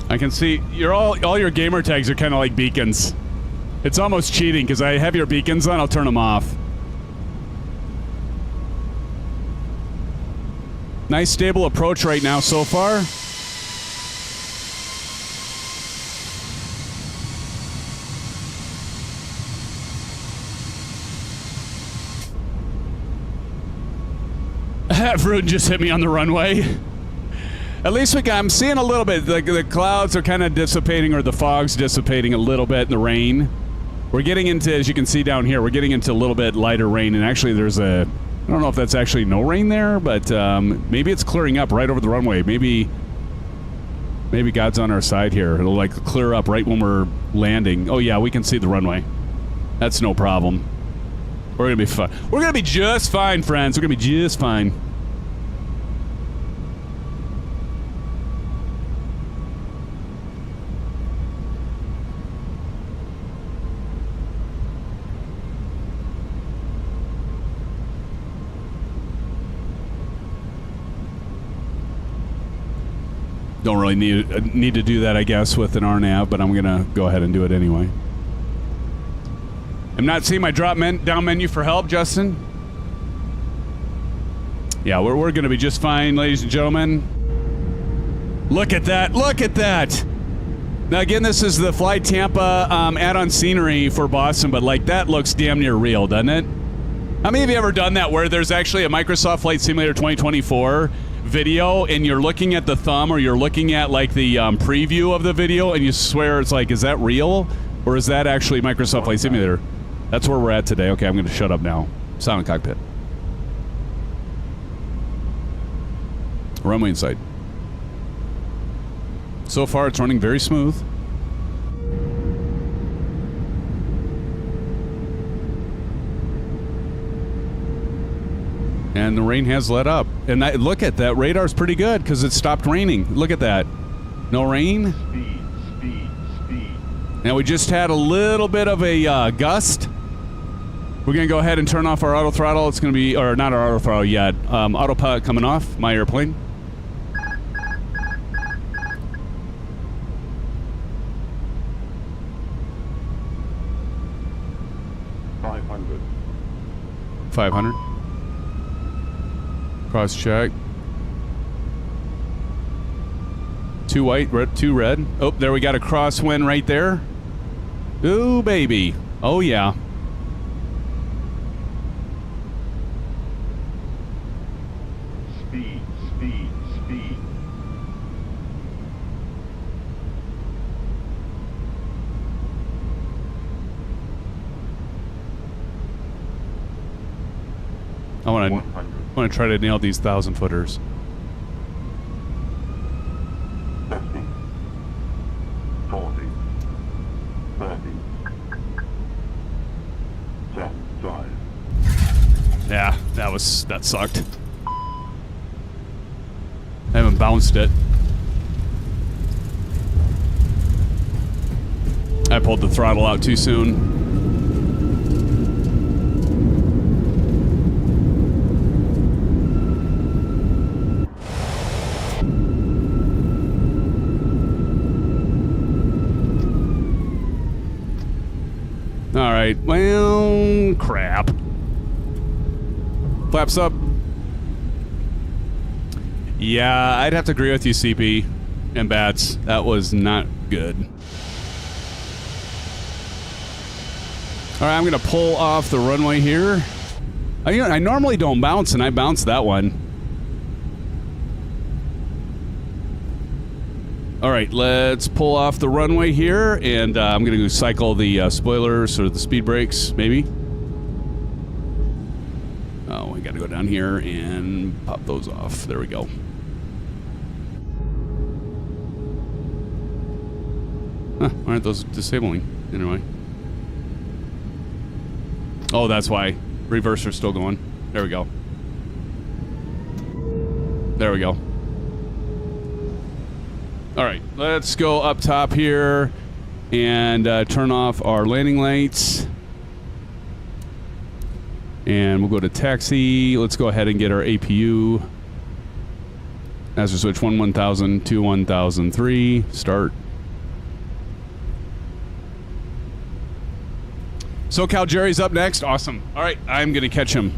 I can see all your gamer tags are kind of like beacons. It's almost cheating because I have your beacons on. I'll turn them off. Nice stable approach right now so far. Vroon just hit me on the runway. At least I'm seeing a little bit. The clouds are kind of dissipating, or the fog's dissipating a little bit in the rain. We're getting into, as you can see down here, we're getting into a little bit lighter rain, and actually there's a, I don't know if that's actually no rain there, but maybe it's clearing up right over the runway. Maybe God's on our side here. It'll like clear up right when we're landing. Oh yeah, we can see the runway. That's no problem. We're gonna be fine. We're gonna be just fine, friends. We're gonna be just fine. Don't really need to do that, I guess, with an RNAV, but I'm gonna go ahead and do it anyway. I'm not seeing my down menu for help, Justin. Yeah, we're gonna be just fine, ladies and gentlemen. Look at that! Look at that! Now again, this is the Fly Tampa add-on scenery for Boston, but like that looks damn near real, doesn't it? How many of you ever done that where there's actually a Microsoft Flight Simulator 2024 video and you're looking at the thumb, or you're looking at like the preview of the video, and you swear it's like, is that real, or is that actually Microsoft Flight Simulator? That's where we're at today. Okay, I'm going to shut up now. Silent cockpit. Runway inside. So far, it's running very smooth. And the rain has let up. And look at that. Radar's pretty good because it stopped raining. Look at that. No rain. Speed. Now we just had a little bit of a gust. We're going to go ahead and turn off our auto throttle. It's going to be, or not our auto throttle yet. Autopilot coming off my airplane. 500. 500. Cross check. 2 white, 2 red. Oh, there we got a crosswind right there. Ooh, baby. Oh, yeah. Speed, speed, speed. I want to try to nail these 1,000-footers. 50, 40, 30, set, drive. Yeah, that sucked. I haven't bounced it. I pulled the throttle out too soon. All right, well, crap. Flaps up. Yeah, I'd have to agree with you, CP and Bats. That was not good. All right, I'm going to pull off the runway here. I normally don't bounce, and I bounced that one. All right, let's pull off the runway here, and I'm going to cycle the spoilers or the speed brakes, maybe. Oh, we got to go down here and pop those off. There we go. Huh, why aren't those disabling? Anyway. Oh, that's why. Reverser's still going. There we go. There we go. All right, let's go up top here and turn off our landing lights. And we'll go to taxi. Let's go ahead and get our APU. Master switch 1000 to 1003. Start. SoCal Jerry's up next. Awesome. All right, I'm going to catch him.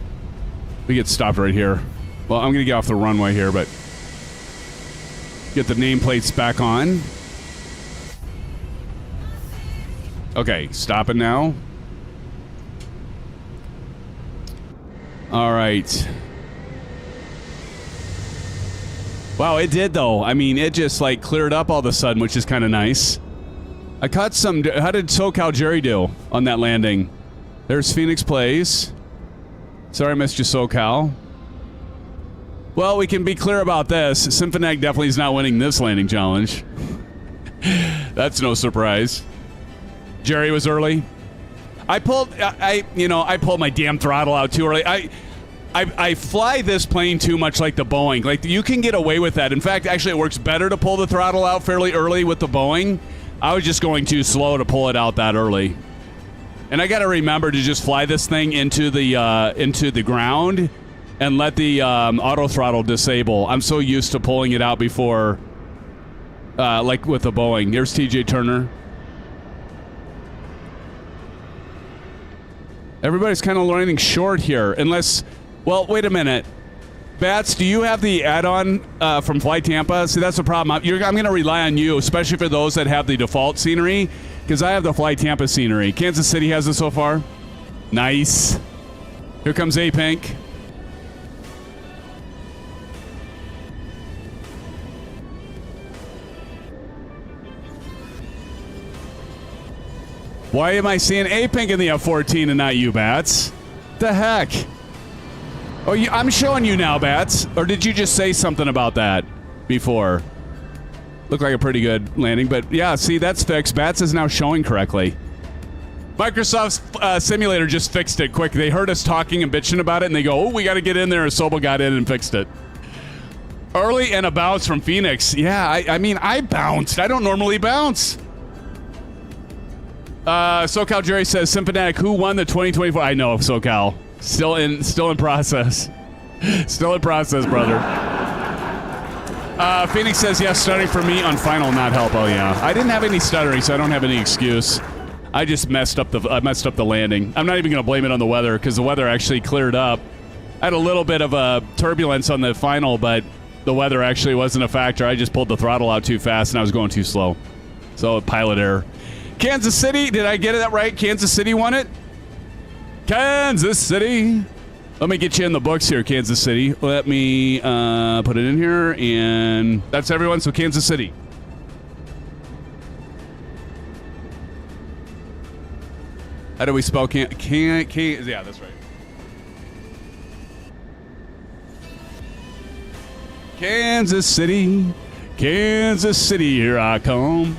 We get stopped right here. Well, I'm going to get off the runway here, but get the nameplates back on. Okay, stop it now. All right. Wow, it did though. I mean, it just like cleared up all of a sudden, which is kind of nice. I caught some. How did SoCal Jerry do on that landing? There's Phoenix Plays. Sorry I missed you, SoCal. Well, we can be clear about this. Symphonag definitely is not winning this landing challenge. That's no surprise. Jerry was early. I pulled my damn throttle out too early. I fly this plane too much like the Boeing. Like, you can get away with that. In fact, actually, it works better to pull the throttle out fairly early with the Boeing. I was just going too slow to pull it out that early. And I got to remember to just fly this thing into the ground and let the auto throttle disable. I'm so used to pulling it out before, like with the Boeing. Here's TJ Turner. Everybody's kind of learning short here, unless... Well, wait a minute. Bats, do you have the add-on from Flight Tampa? See, that's the problem. I'm going to rely on you, especially for those that have the default scenery, because I have the Flight Tampa scenery. Kansas City has it so far. Nice. Here comes A-Pink. Why am I seeing A-Pink in the F-14 and not you, Bats? The heck? Oh, I'm showing you now, Bats. Or did you just say something about that before? Looked like a pretty good landing, but yeah, see, that's fixed. Bats is now showing correctly. Microsoft's simulator just fixed it quick. They heard us talking and bitching about it, and they go, oh, we got to get in there. And Sobel got in and fixed it. Early and a bounce from Phoenix. Yeah, I mean, I bounced. I don't normally bounce. SoCal Jerry says, Symphonetic, who won the 2024? I know, SoCal. Still in process. Still in process, brother. Phoenix says, yes, stuttering for me on final not help. Oh, yeah. I didn't have any stuttering, so I don't have any excuse. I just messed up the landing. I'm not even going to blame it on the weather because the weather actually cleared up. I had a little bit of a turbulence on the final, but the weather actually wasn't a factor. I just pulled the throttle out too fast and I was going too slow. So pilot error. Kansas City, did I get that right? Kansas City won it? Kansas City. Let me get you in the books here, Kansas City. Let me put it in here, and that's everyone. So Kansas City. How do we spell yeah, that's right. Kansas City, here I come.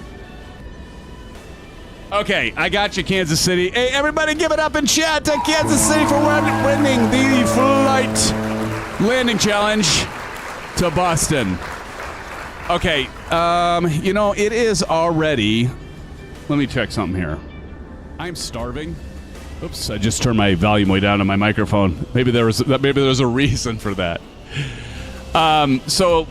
Okay, I got you, Kansas City. Hey, everybody give it up in chat to Kansas City for winning the flight landing challenge to Boston. Okay, you know, it is already... Let me check something here. I'm starving. Oops, I just turned my volume way down on my microphone. Maybe there's a reason for that. So,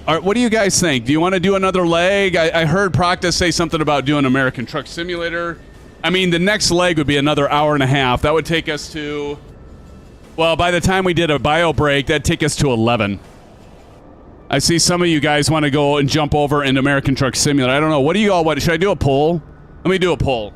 what do you guys think? Do you want to do another leg? I heard Proctus say something about doing American Truck Simulator. I mean, the next leg would be another hour and a half. That would take us to... Well, by the time we did a bio break, that'd take us to 11. I see some of you guys want to go and jump over into American Truck Simulator. I don't know. What do you all want? Should I do a poll? Let me do a poll.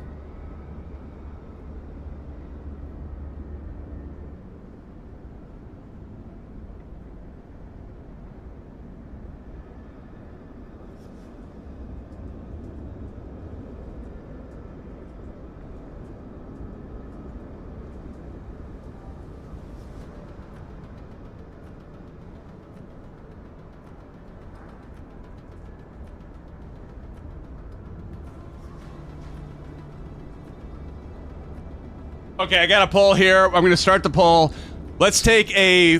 Okay, I got a poll here. I'm going to start the poll. Let's take a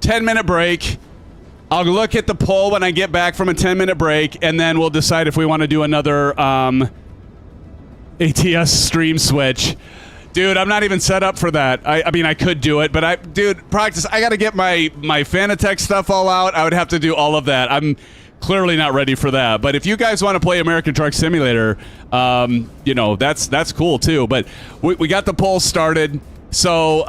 10-minute break. I'll look at the poll when I get back from a 10-minute break, and then we'll decide if we want to do another ATS stream switch. Dude, I'm not even set up for that. I mean, I could do it, but dude, practice. I got to get my Fanatec stuff all out. I would have to do all of that. I'm clearly not ready for that. But if you guys want to play American Truck Simulator, you know, that's cool too. But we got the poll started. So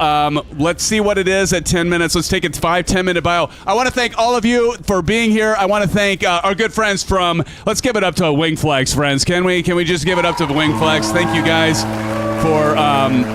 let's see what it is at 10 minutes. Let's take a 5-10-minute bio. I want to thank all of you for being here. I want to thank our good friends from, let's give it up to WINGFLEX, friends. Can we just give it up to WINGFLEX? Thank you guys for,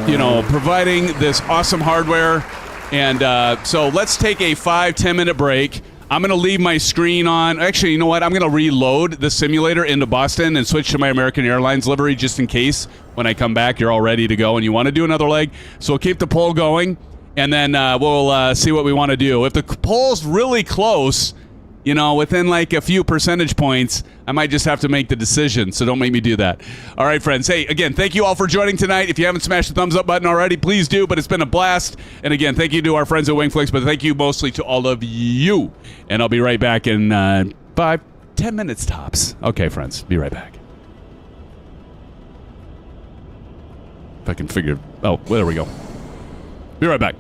you know, providing this awesome hardware. And so let's take a 5-10 minute break. I'm going to leave my screen on. Actually, you know what? I'm going to reload the simulator into Boston and switch to my American Airlines livery just in case when I come back you're all ready to go and you want to do another leg. So we'll keep the poll going, and then we'll see what we want to do. If the poll's really close, you know, within like a few percentage points, I might just have to make the decision, so don't make me do that. All right, friends. Hey, again, thank you all for joining tonight. If you haven't smashed the thumbs up button already, please do, but it's been a blast. And again, thank you to our friends at WINGFLEX, but thank you mostly to all of you. And I'll be right back in 5-10 minutes tops. Okay, friends, be right back. If I can figure... Oh, well, there we go. Be right back.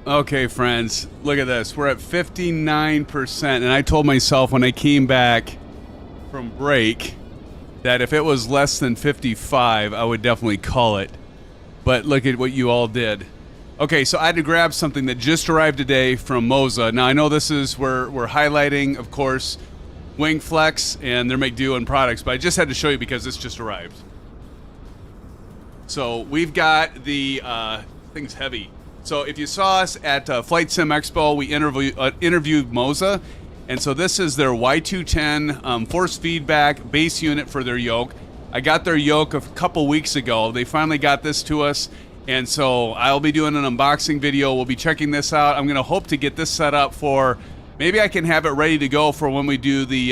Okay, friends, look at this. We're at 59%, and I told myself when I came back from break that if it was less than 55, I would definitely call it. But look at what you all did. Okay, so I had to grab something that just arrived today from Moza. Now, I know this is where we're highlighting, of course, WINGFLEX and their MCDU and products, but I just had to show you because this just arrived. So we've got the thing's heavy. So if you saw us at Flight Sim Expo, we interviewed Moza, and so this is their Y210 force feedback base unit for their yoke. I got their yoke a couple weeks ago. They finally got this to us, and so I'll be doing an unboxing video. We'll be checking this out. I'm going to hope to get this set up for, maybe I can have it ready to go for when we do the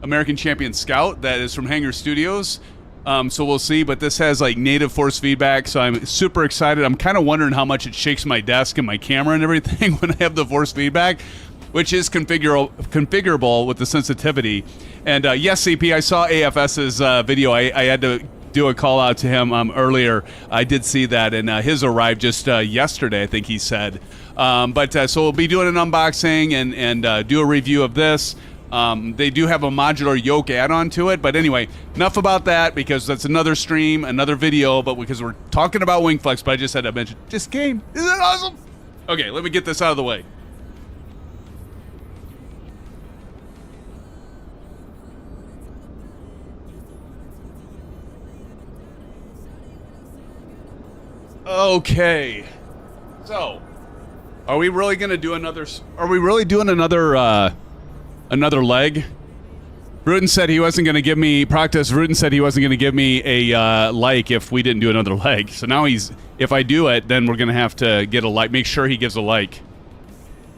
American Champion Scout that is from Hangar Studios. So we'll see, but this has like native force feedback, so I'm super excited. I'm kind of wondering how much it shakes my desk and my camera and everything when I have the force feedback, which is configurable with the sensitivity. And yes, CP, I saw AFS's video. I had to do a call out to him earlier. I did see that, and his arrived just yesterday, I think he said. So we'll be doing an unboxing and do a review of this. They do have a modular yoke add-on to it, but anyway, enough about that because that's another stream, another video, but because we're talking about WINGFLEX, but I just had to mention, this game, isn't it awesome? Okay, let me get this out of the way. Okay, so are we really going to do another, another leg? Rudin said he wasn't going to give me Rudin said he wasn't going to give me a like if we didn't do another leg. So now if I do it, then we're going to have to get a like. Make sure he gives a like.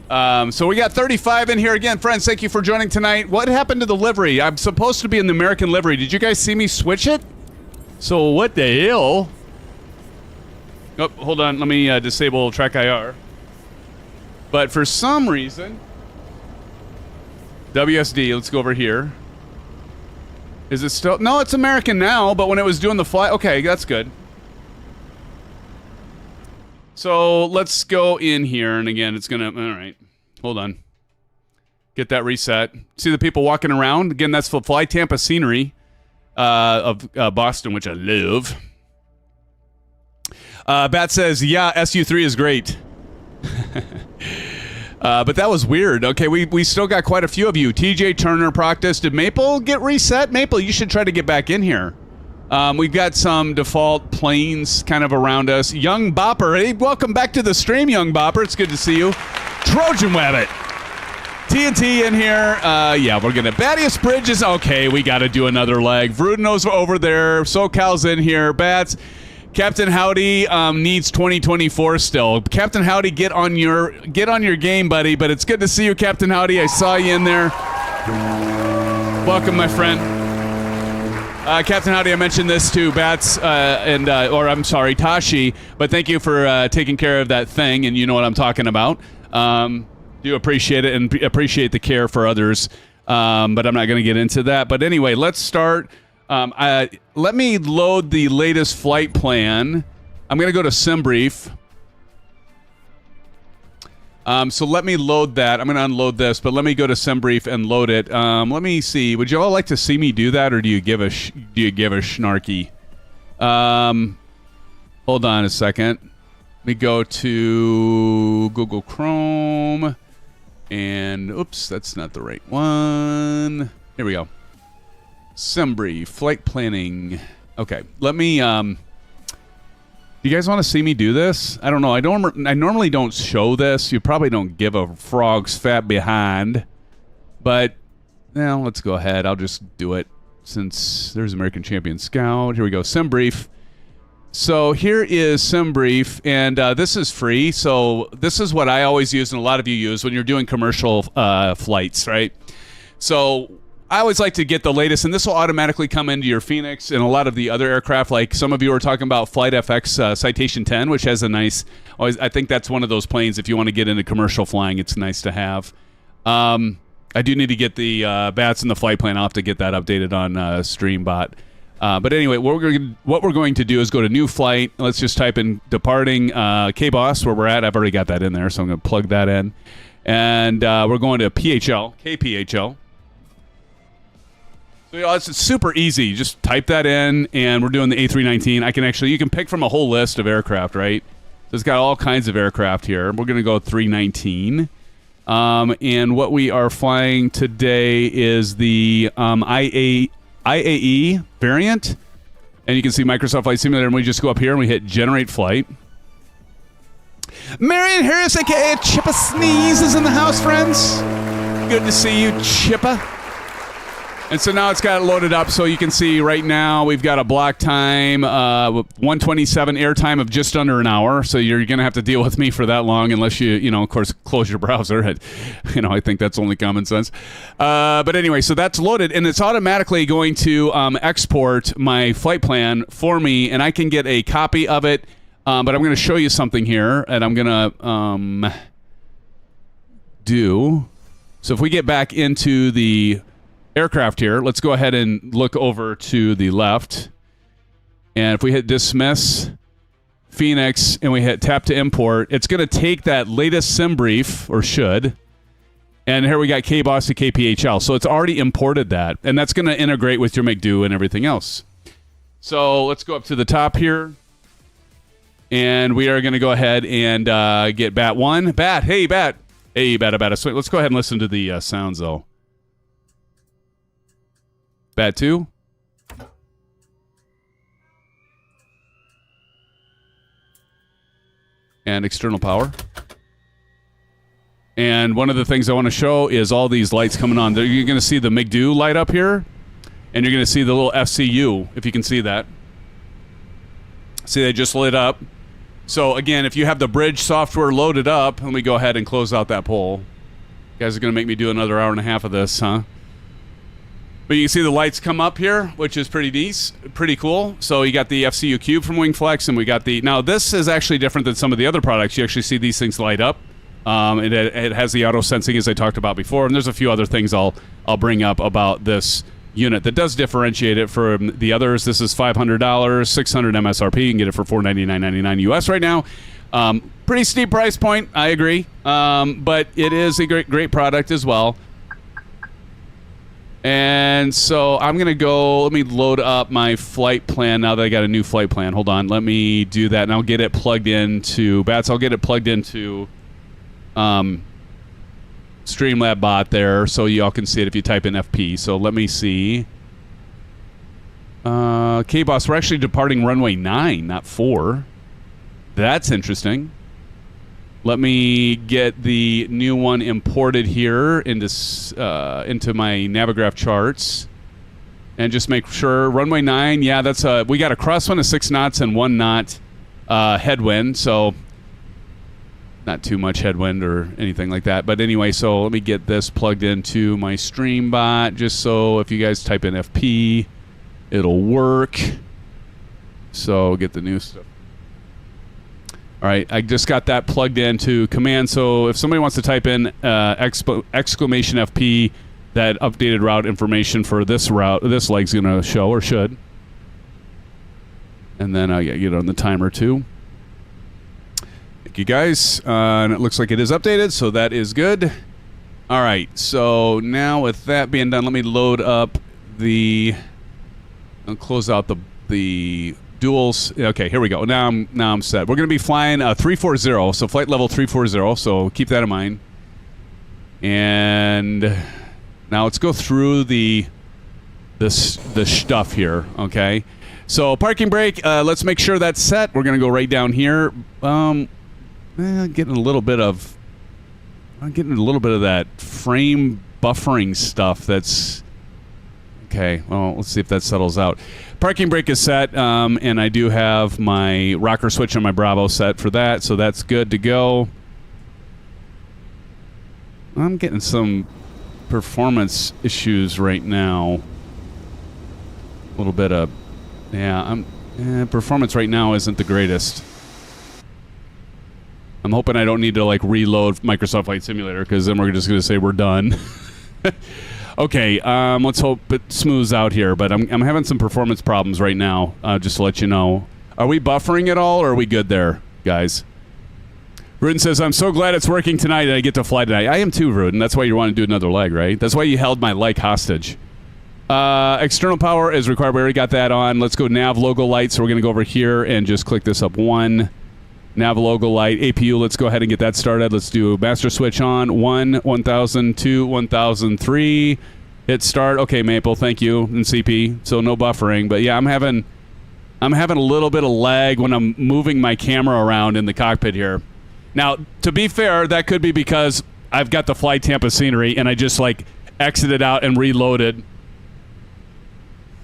So we got 35 in here again, friends. Thank you for joining tonight. What happened to the livery? I'm supposed to be in the American livery. Did you guys see me switch it? So what the hell? Oh, hold on. Let me disable track IR. But for some reason, WSD, let's go over here. Is it still? No, it's American now, but when it was doing the fly, okay, that's good. So let's go in here, and again, it's gonna, all right, hold on. Get that reset. See the people walking around? Again, that's the Fly Tampa scenery of Boston, which I love. Bat says, yeah, SU3 is great. But that was weird. Okay, we still got quite a few of you. TJ Turner, Proctus. Did Maple get reset? Maple, you should try to get back in here. We've got some default planes kind of around us. Young Bopper. Hey, welcome back to the stream, Young Bopper. It's good to see you. Trojan Wabbit. TNT in here. Yeah, we're going to... Battius Bridges. Okay, we got to do another leg. Vrudino's over there. SoCal's in here. Bats. Captain Howdy needs 2024 still. Captain Howdy, get on your game, buddy. But it's good to see you, Captain Howdy. I saw you in there. Welcome, my friend. Captain Howdy, I mentioned this to Bats or I'm sorry, Tashi. But thank you for taking care of that thing, and you know what I'm talking about. Do appreciate it and appreciate the care for others. But I'm not going to get into that. But anyway, let's start. Let me load the latest flight plan. I'm going to go to SimBrief. So let me load that. I'm going to unload this, but let me go to SimBrief and load it. Let me see. Would you all like to see me do that, or do you give a snarky? Hold on a second. Let me go to Google Chrome, and oops, that's not the right one. Here we go. SimBrief, flight planning. Okay, let me, do you guys want to see me do this? I don't know. I normally don't show this. You probably don't give a frog's fat behind. But, well, let's go ahead. I'll just do it since there's American Champion Scout. Here we go, SimBrief. So here is SimBrief, and this is free. So this is what I always use, and a lot of you use when you're doing commercial flights, right? So I always like to get the latest, and this will automatically come into your Fenix and a lot of the other aircraft. Like some of you are talking about Flight FX Citation 10, which has a nice, I think that's one of those planes, if you want to get into commercial flying, it's nice to have. I do need to get the bats and the flight plan. I'll have to get that updated on StreamBot. But anyway, what we're going to do is go to new flight. Let's just type in departing KBOS, where we're at. I've already got that in there, so I'm going to plug that in. And we're going to KPHL. So it's super easy. You just type that in, and we're doing the A319. You can pick from a whole list of aircraft, right? So it's got all kinds of aircraft here. We're going to go 319. And what we are flying today is the IAE variant. And you can see Microsoft Flight Simulator, and we just go up here and we hit Generate Flight. Marion Harris, a.k.a. Chippa Sneeze, is in the house, friends. Good to see you, Chippa. And so now it's got it loaded up, so you can see right now we've got a block time, 127 airtime of just under an hour. So you're going to have to deal with me for that long, unless you of course, close your browser. I think that's only common sense. But anyway, so that's loaded, and it's automatically going to export my flight plan for me, and I can get a copy of it. But I'm going to show you something here, and I'm going to do. So if we get back into the aircraft here, let's go ahead and look over to the left. And if we hit dismiss Fenix and we hit tap to import, it's going to take that latest sim brief, or should. And here we got KBOS to KPHL. So it's already imported that. And that's going to integrate with your MCDU and everything else. So let's go up to the top here. And we are going to go ahead and get Bat 1. Bat, hey, Bat. Hey, Bat. Let's go ahead and listen to the sounds, though. Bat 2. And external power. And one of the things I want to show is all these lights coming on. You're going to see the MCDU light up here. And you're going to see the little FCU, if you can see that. See, they just lit up. So, again, if you have the bridge software loaded up, let me go ahead and close out that poll. You guys are going to make me do another hour and a half of this, huh? But you can see the lights come up here, which is pretty cool. So you got the FCU Cube from WINGFLEX, and we got the... Now, this is actually different than some of the other products. You actually see these things light up. It has the auto sensing, as I talked about before, and there's a few other things I'll bring up about this unit that does differentiate it from the others. This is $500, $600 MSRP. You can get it for $499.99 US right now. Pretty steep price point, I agree. But it is a great product as well. And so I'm going to go, let me load up my flight plan now that I got a new flight plan. Hold on, let me do that, and I'll get it plugged into, Bats, I'll get it plugged into Streamlab bot there, so y'all can see it if you type in FP. So let me see. KBOS, we're actually departing runway 9, not 4. That's interesting. Let me get the new one imported here into my Navigraph charts, and just make sure runway 9. Yeah, that's we got a crosswind of 6 knots and 1 knot headwind, so not too much headwind or anything like that. But anyway, so let me get this plugged into my stream bot, just so if you guys type in FP, it'll work. So get the new stuff. All right, I just got that plugged into command. So if somebody wants to type in exclamation FP, that updated route information for this route, this leg's going to show, or should. And then I get it on the timer too. Thank you guys. And it looks like it is updated, so that is good. All right, so now with that being done, let me load up I'll close out the duals. Okay, here we go. Now I'm set. We're going to be flying 340, so flight level 340, so keep that in mind. And now let's go through the stuff here, okay? So parking brake, let's make sure that's set. We're going to go right down here. Getting a little bit of that frame buffering stuff that's... Okay, well, let's see if that settles out. Parking brake is set, and I do have my rocker switch on my Bravo set for that, so that's good to go. I'm getting some performance issues right now. A little bit of... Yeah, performance right now isn't the greatest. I'm hoping I don't need to, like, reload Microsoft Flight Simulator, because then we're just going to say we're done. Okay, let's hope it smooths out here, but I'm having some performance problems right now, just to let you know. Are we buffering at all, or are we good there, guys? Rudin says, I'm so glad it's working tonight and I get to fly tonight. I am too, Rudin. That's why you want to do another leg, right? That's why you held my leg hostage. External power is required. We already got that on. Let's go nav logo light. So we're going to go over here and just click this up 1. Nav logo light. APU, let's go ahead and get that started. Let's do master switch on. 1, 1000, 2, 1003. Hit start. Okay, Maple, thank you. And CP. So no buffering. But yeah, I'm having a little bit of lag when I'm moving my camera around in the cockpit here. Now, to be fair, that could be because I've got the Flight Tampa scenery and I just like exited out and reloaded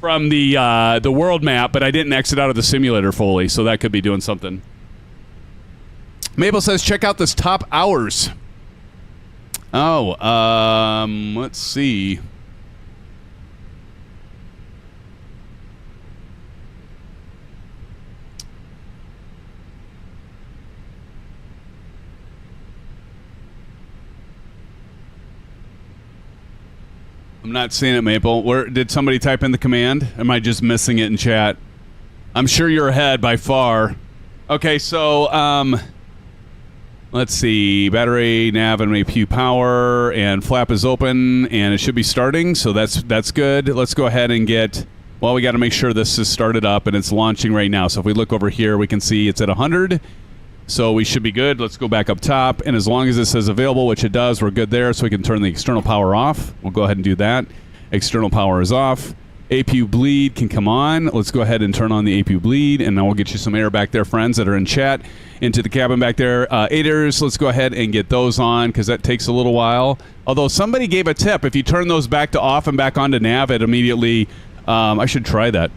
from the world map, but I didn't exit out of the simulator fully, so that could be doing something. Mabel says, check out this top hours. Oh, let's see. I'm not seeing it, Maple. Where did somebody type in the command? Am I just missing it in chat? I'm sure you're ahead by far. Okay, so let's see. Battery, nav, and APU power, and flap is open, and it should be starting. So that's good. Let's go ahead and get. Well, we got to make sure this is started up and it's launching right now. So if we look over here, we can see it's at 100. So we should be good. Let's go back up top. And as long as it says available, which it does, we're good there. So we can turn the external power off. We'll go ahead and do that. External power is off. APU bleed can come on. Let's go ahead and turn on the APU bleed. And now we'll get you some air back there, friends that are in chat. Into the cabin back there. Aiders, let's go ahead and get those on because that takes a little while. Although somebody gave a tip. If you turn those back to off and back onto nav, it immediately... I should try that.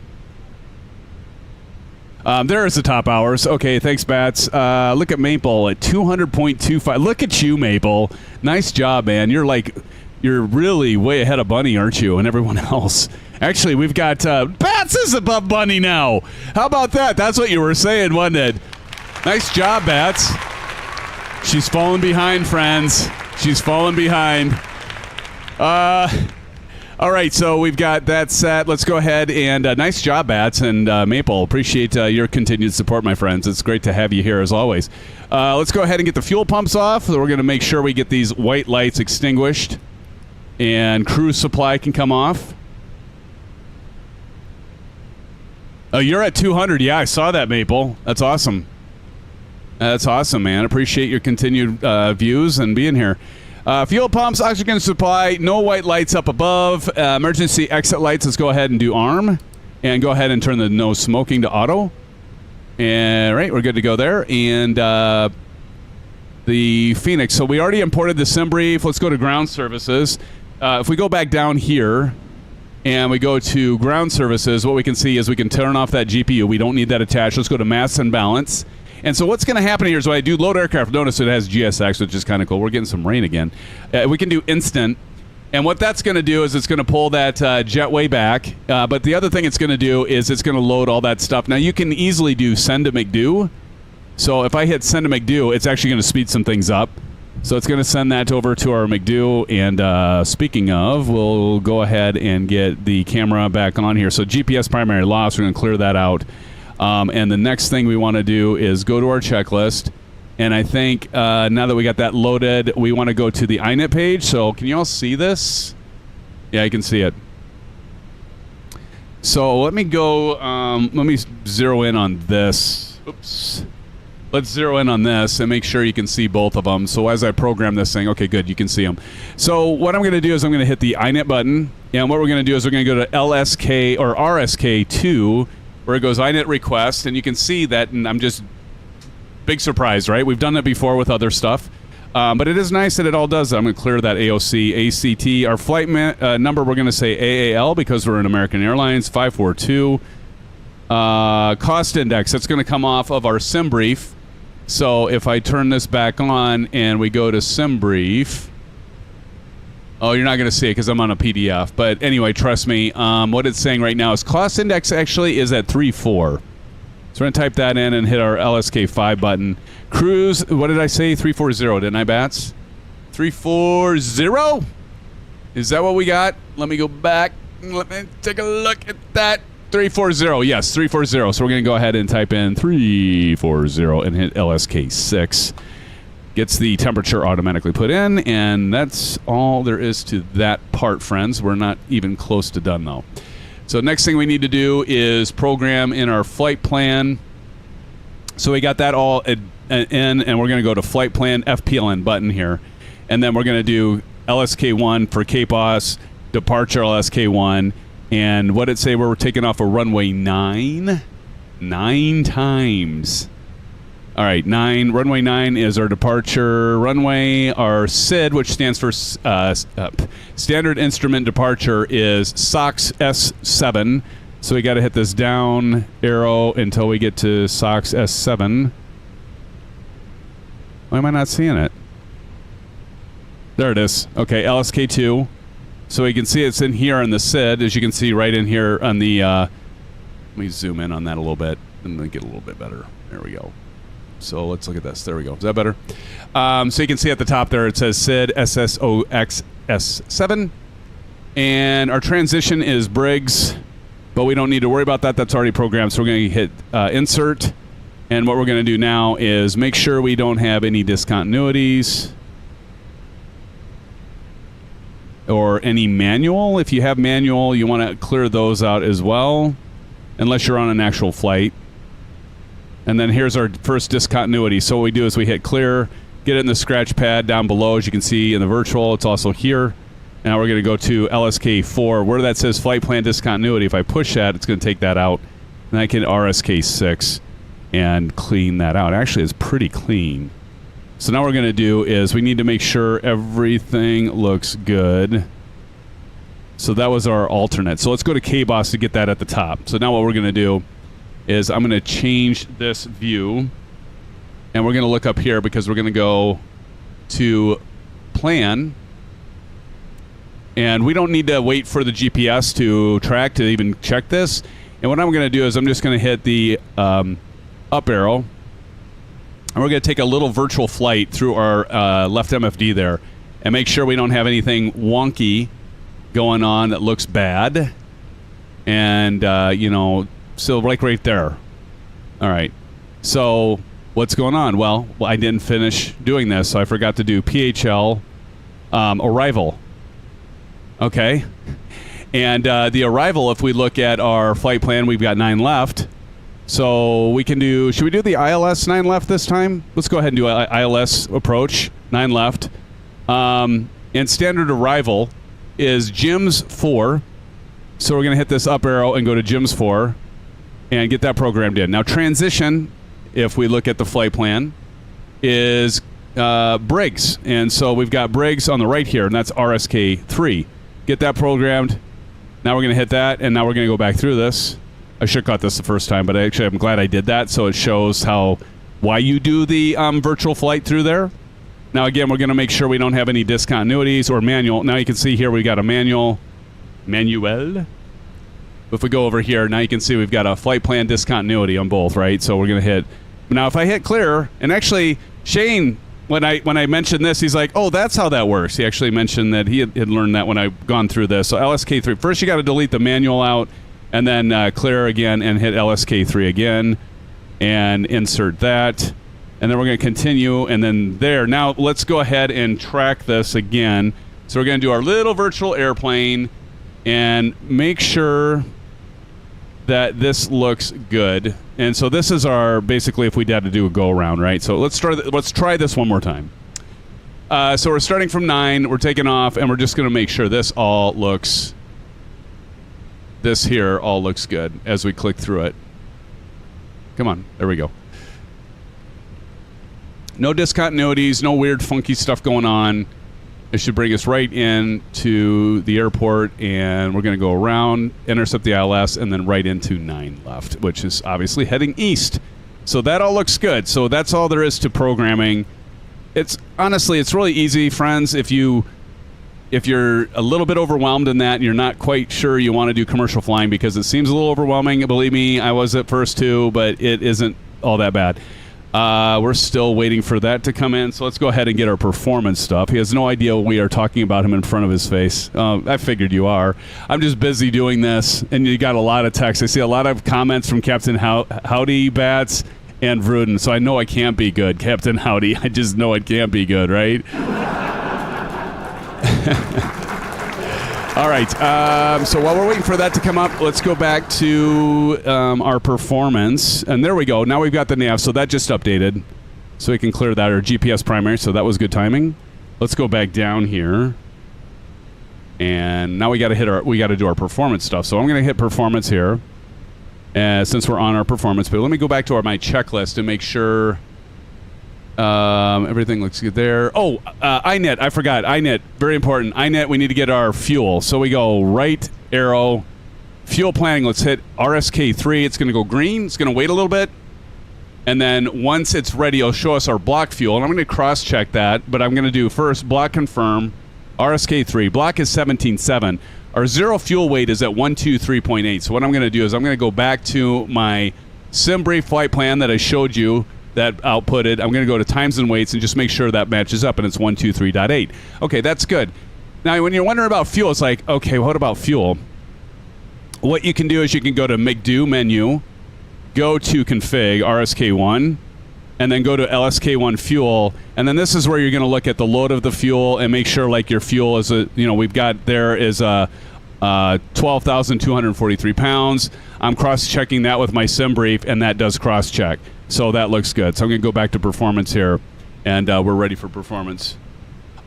There is the top hours. Okay, thanks, Bats. Look at Maple at 200.25. Look at you, Maple. Nice job, man. You're really way ahead of Bunny, aren't you, and everyone else. Actually, we've got Bats is above Bunny now. How about that? That's what you were saying, wasn't it? Nice job, Bats. She's falling behind, friends. She's falling behind. All right, so we've got that set. Let's go ahead and nice job, Bats and Maple. Appreciate your continued support, my friends. It's great to have you here as always. Let's go ahead and get the fuel pumps off. So we're going to make sure we get these white lights extinguished, and cruise supply can come off. Oh, you're at 200. Yeah, I saw that, Maple. That's awesome. That's awesome, man. Appreciate your continued views and being here. Fuel pumps, oxygen supply, no white lights up above. Emergency exit lights, let's go ahead and do arm. And go ahead and turn the no smoking to auto. And right, we're good to go there. And the Fenix. So we already imported the sim brief. Let's go to ground services. If we go back down here and we go to ground services, what we can see is we can turn off that GPU. We don't need that attached. Let's go to mass and balance. And so what's going to happen here is when I do load aircraft, notice it has GSX, which is kind of cool. We're getting some rain again. We can do instant. And what that's going to do is it's going to pull that jet way back. But the other thing it's going to do is it's going to load all that stuff. Now, you can easily do send to McDo. So if I hit send to McDo, it's actually going to speed some things up. So it's going to send that over to our McDo. And speaking of, we'll go ahead and get the camera back on here. So GPS primary loss, we're going to clear that out. And the next thing we want to do is go to our checklist. And I think now that we got that loaded, we want to go to the INET page. So can you all see this? Yeah, I can see it. So let me go, let me zero in on this. Oops. Let's zero in on this and make sure you can see both of them. So as I program this thing, okay, good, you can see them. So what I'm going to do is I'm going to hit the INET button. And what we're going to do is we're going to go to LSK or RSK2, where it goes INET request, and you can see that, and I'm just, big surprise, right? We've done that before with other stuff, but it is nice that it all does that. I'm going to clear that AOC, ACT. Our flight number, we're going to say AAL because we're in American Airlines, 542. Cost index, that's going to come off of our sim brief. So if I turn this back on and we go to sim brief, oh, you're not going to see it because I'm on a PDF. But anyway, trust me, what it's saying right now is cost index actually is at 3.4. So we're going to type that in and hit our LSK5 button. Cruise, what did I say? 340, didn't I, Bats? 340? Is that what we got? Let me go back. Let me take a look at that. 340. Yes, 340. So we're going to go ahead and type in 340 and hit LSK6. Gets the temperature automatically put in, and that's all there is to that part, friends. We're not even close to done, though. So next thing we need to do is program in our flight plan. So we got that all in, and we're going to go to flight plan FPLN button here. And then we're going to do LSK1 for KBOS, departure LSK1. And what it say? We're taking off a runway 9 times. All right, 9. Runway 9 is our departure runway. Our SID, which stands for Standard Instrument Departure, is SOX S7. So we got to hit this down arrow until we get to SOX S7. Why am I not seeing it? There it is. Okay, LSK2. So we can see it's in here on the SID, as you can see right in here on the... let me zoom in on that a little bit and make it a little bit better. There we go. So let's look at this. There we go. Is that better? So you can see at the top there it says SID SSOX S7. And our transition is Briggs, but we don't need to worry about that. That's already programmed. So we're going to hit Insert. And what we're going to do now is make sure we don't have any discontinuities or any manual. If you have manual, you want to clear those out as well, unless you're on an actual flight. And then here's our first discontinuity. So what we do is we hit clear, get it in the scratch pad down below, as you can see in the virtual. It's also here. Now we're going to go to LSK4, where that says flight plan discontinuity. If I push that, it's going to take that out. And I can RSK6 and clean that out. Actually, it's pretty clean. So now what we're going to do is we need to make sure everything looks good. So that was our alternate. So let's go to KBOS to get that at the top. So now what we're going to do is I'm going to change this view. And we're going to look up here because we're going to go to plan. And we don't need to wait for the GPS to track to even check this. And what I'm going to do is I'm just going to hit the up arrow. And we're going to take a little virtual flight through our left MFD there and make sure we don't have anything wonky going on that looks bad. And, you know, so like right there. All right. So what's going on? Well, I didn't finish doing this, so I forgot to do PHL arrival. Okay. And the arrival, if we look at our flight plan, we've got 9 left. So we can do, should we do the ILS 9 left this time? Let's go ahead and do ILS approach, 9 left. And standard arrival is GIMS 4. So we're going to hit this up arrow and go to GIMS 4 and get that programmed in. Now transition, if we look at the flight plan, is Briggs. And so we've got Briggs on the right here, and that's RSK3. Get that programmed. Now we're going to hit that, and now we're going to go back through this. I should have caught this the first time, but actually I'm glad I did that, so it shows why you do the virtual flight through there. Now again, we're going to make sure we don't have any discontinuities or manual. Now you can see here we got a manual. If we go over here, now you can see we've got a flight plan discontinuity on both, right? So we're going to hit. Now if I hit clear, and actually Shane, when I mentioned this, he's like, oh, that's how that works. He actually mentioned that he had learned that when I've gone through this. So LSK3, first you got to delete the manual out, and then clear again and hit LSK3 again and insert that. And then we're going to continue, and then there. Now let's go ahead and track this again. So we're going to do our little virtual airplane and make sure that this looks good. And so this is our, basically, if we had to do a go around, right? So let's try this one more time. So we're starting from 9, we're taking off, and we're just going to make sure this here all looks good as we click through it. Come on, there we go. No discontinuities, no weird funky stuff going on. It should bring us right into the airport, and we're going to go around, intercept the ILS, and then right into 9 left, which is obviously heading east. So that all looks good. So that's all there is to programming. Honestly, it's really easy, friends. If you're a little bit overwhelmed in that and you're not quite sure you want to do commercial flying because it seems a little overwhelming, believe me, I was at first too, but it isn't all that bad. We're still waiting for that to come in, so let's go ahead and get our performance stuff. He has no idea we are talking about him in front of his face. I figured you are. I'm just busy doing this, and you got a lot of text. I see a lot of comments from Captain Howdy Bats and Vruden, so I know I can't be good, Captain Howdy. I just know it can't be good, right? All right, so while we're waiting for that to come up, let's go back to our performance. And there we go. Now we've got the nav, so that just updated. So we can clear that, our GPS primary, so that was good timing. Let's go back down here. And now we got to do our performance stuff. So I'm going to hit performance here, since we're on our performance. But let me go back to my checklist and make sure everything looks good there. Oh, iNet. I forgot. iNet. Very important. iNet, we need to get our fuel. So we go right arrow, fuel planning. Let's hit RSK3. It's going to go green. It's going to wait a little bit. And then once it's ready, it'll show us our block fuel. And I'm going to cross-check that. But I'm going to do first block confirm, RSK3. Block is 17.7. Our zero fuel weight is at 123.8. So what I'm going to do is I'm going to go back to my SimBrief flight plan that I showed you that outputted. I'm going to go to times and weights and just make sure that matches up, and it's 123.8. Okay, that's good. Now, when you're wondering about fuel, it's like, okay, what about fuel? What you can do is you can go to MCDU menu, go to config, RSK1, and then go to LSK1 fuel, and then this is where you're going to look at the load of the fuel and make sure like your fuel is we've got there is a 12,243 pounds. I'm cross-checking that with my SimBrief, and that does cross-check. So that looks good. So I'm going to go back to performance here, and we're ready for performance.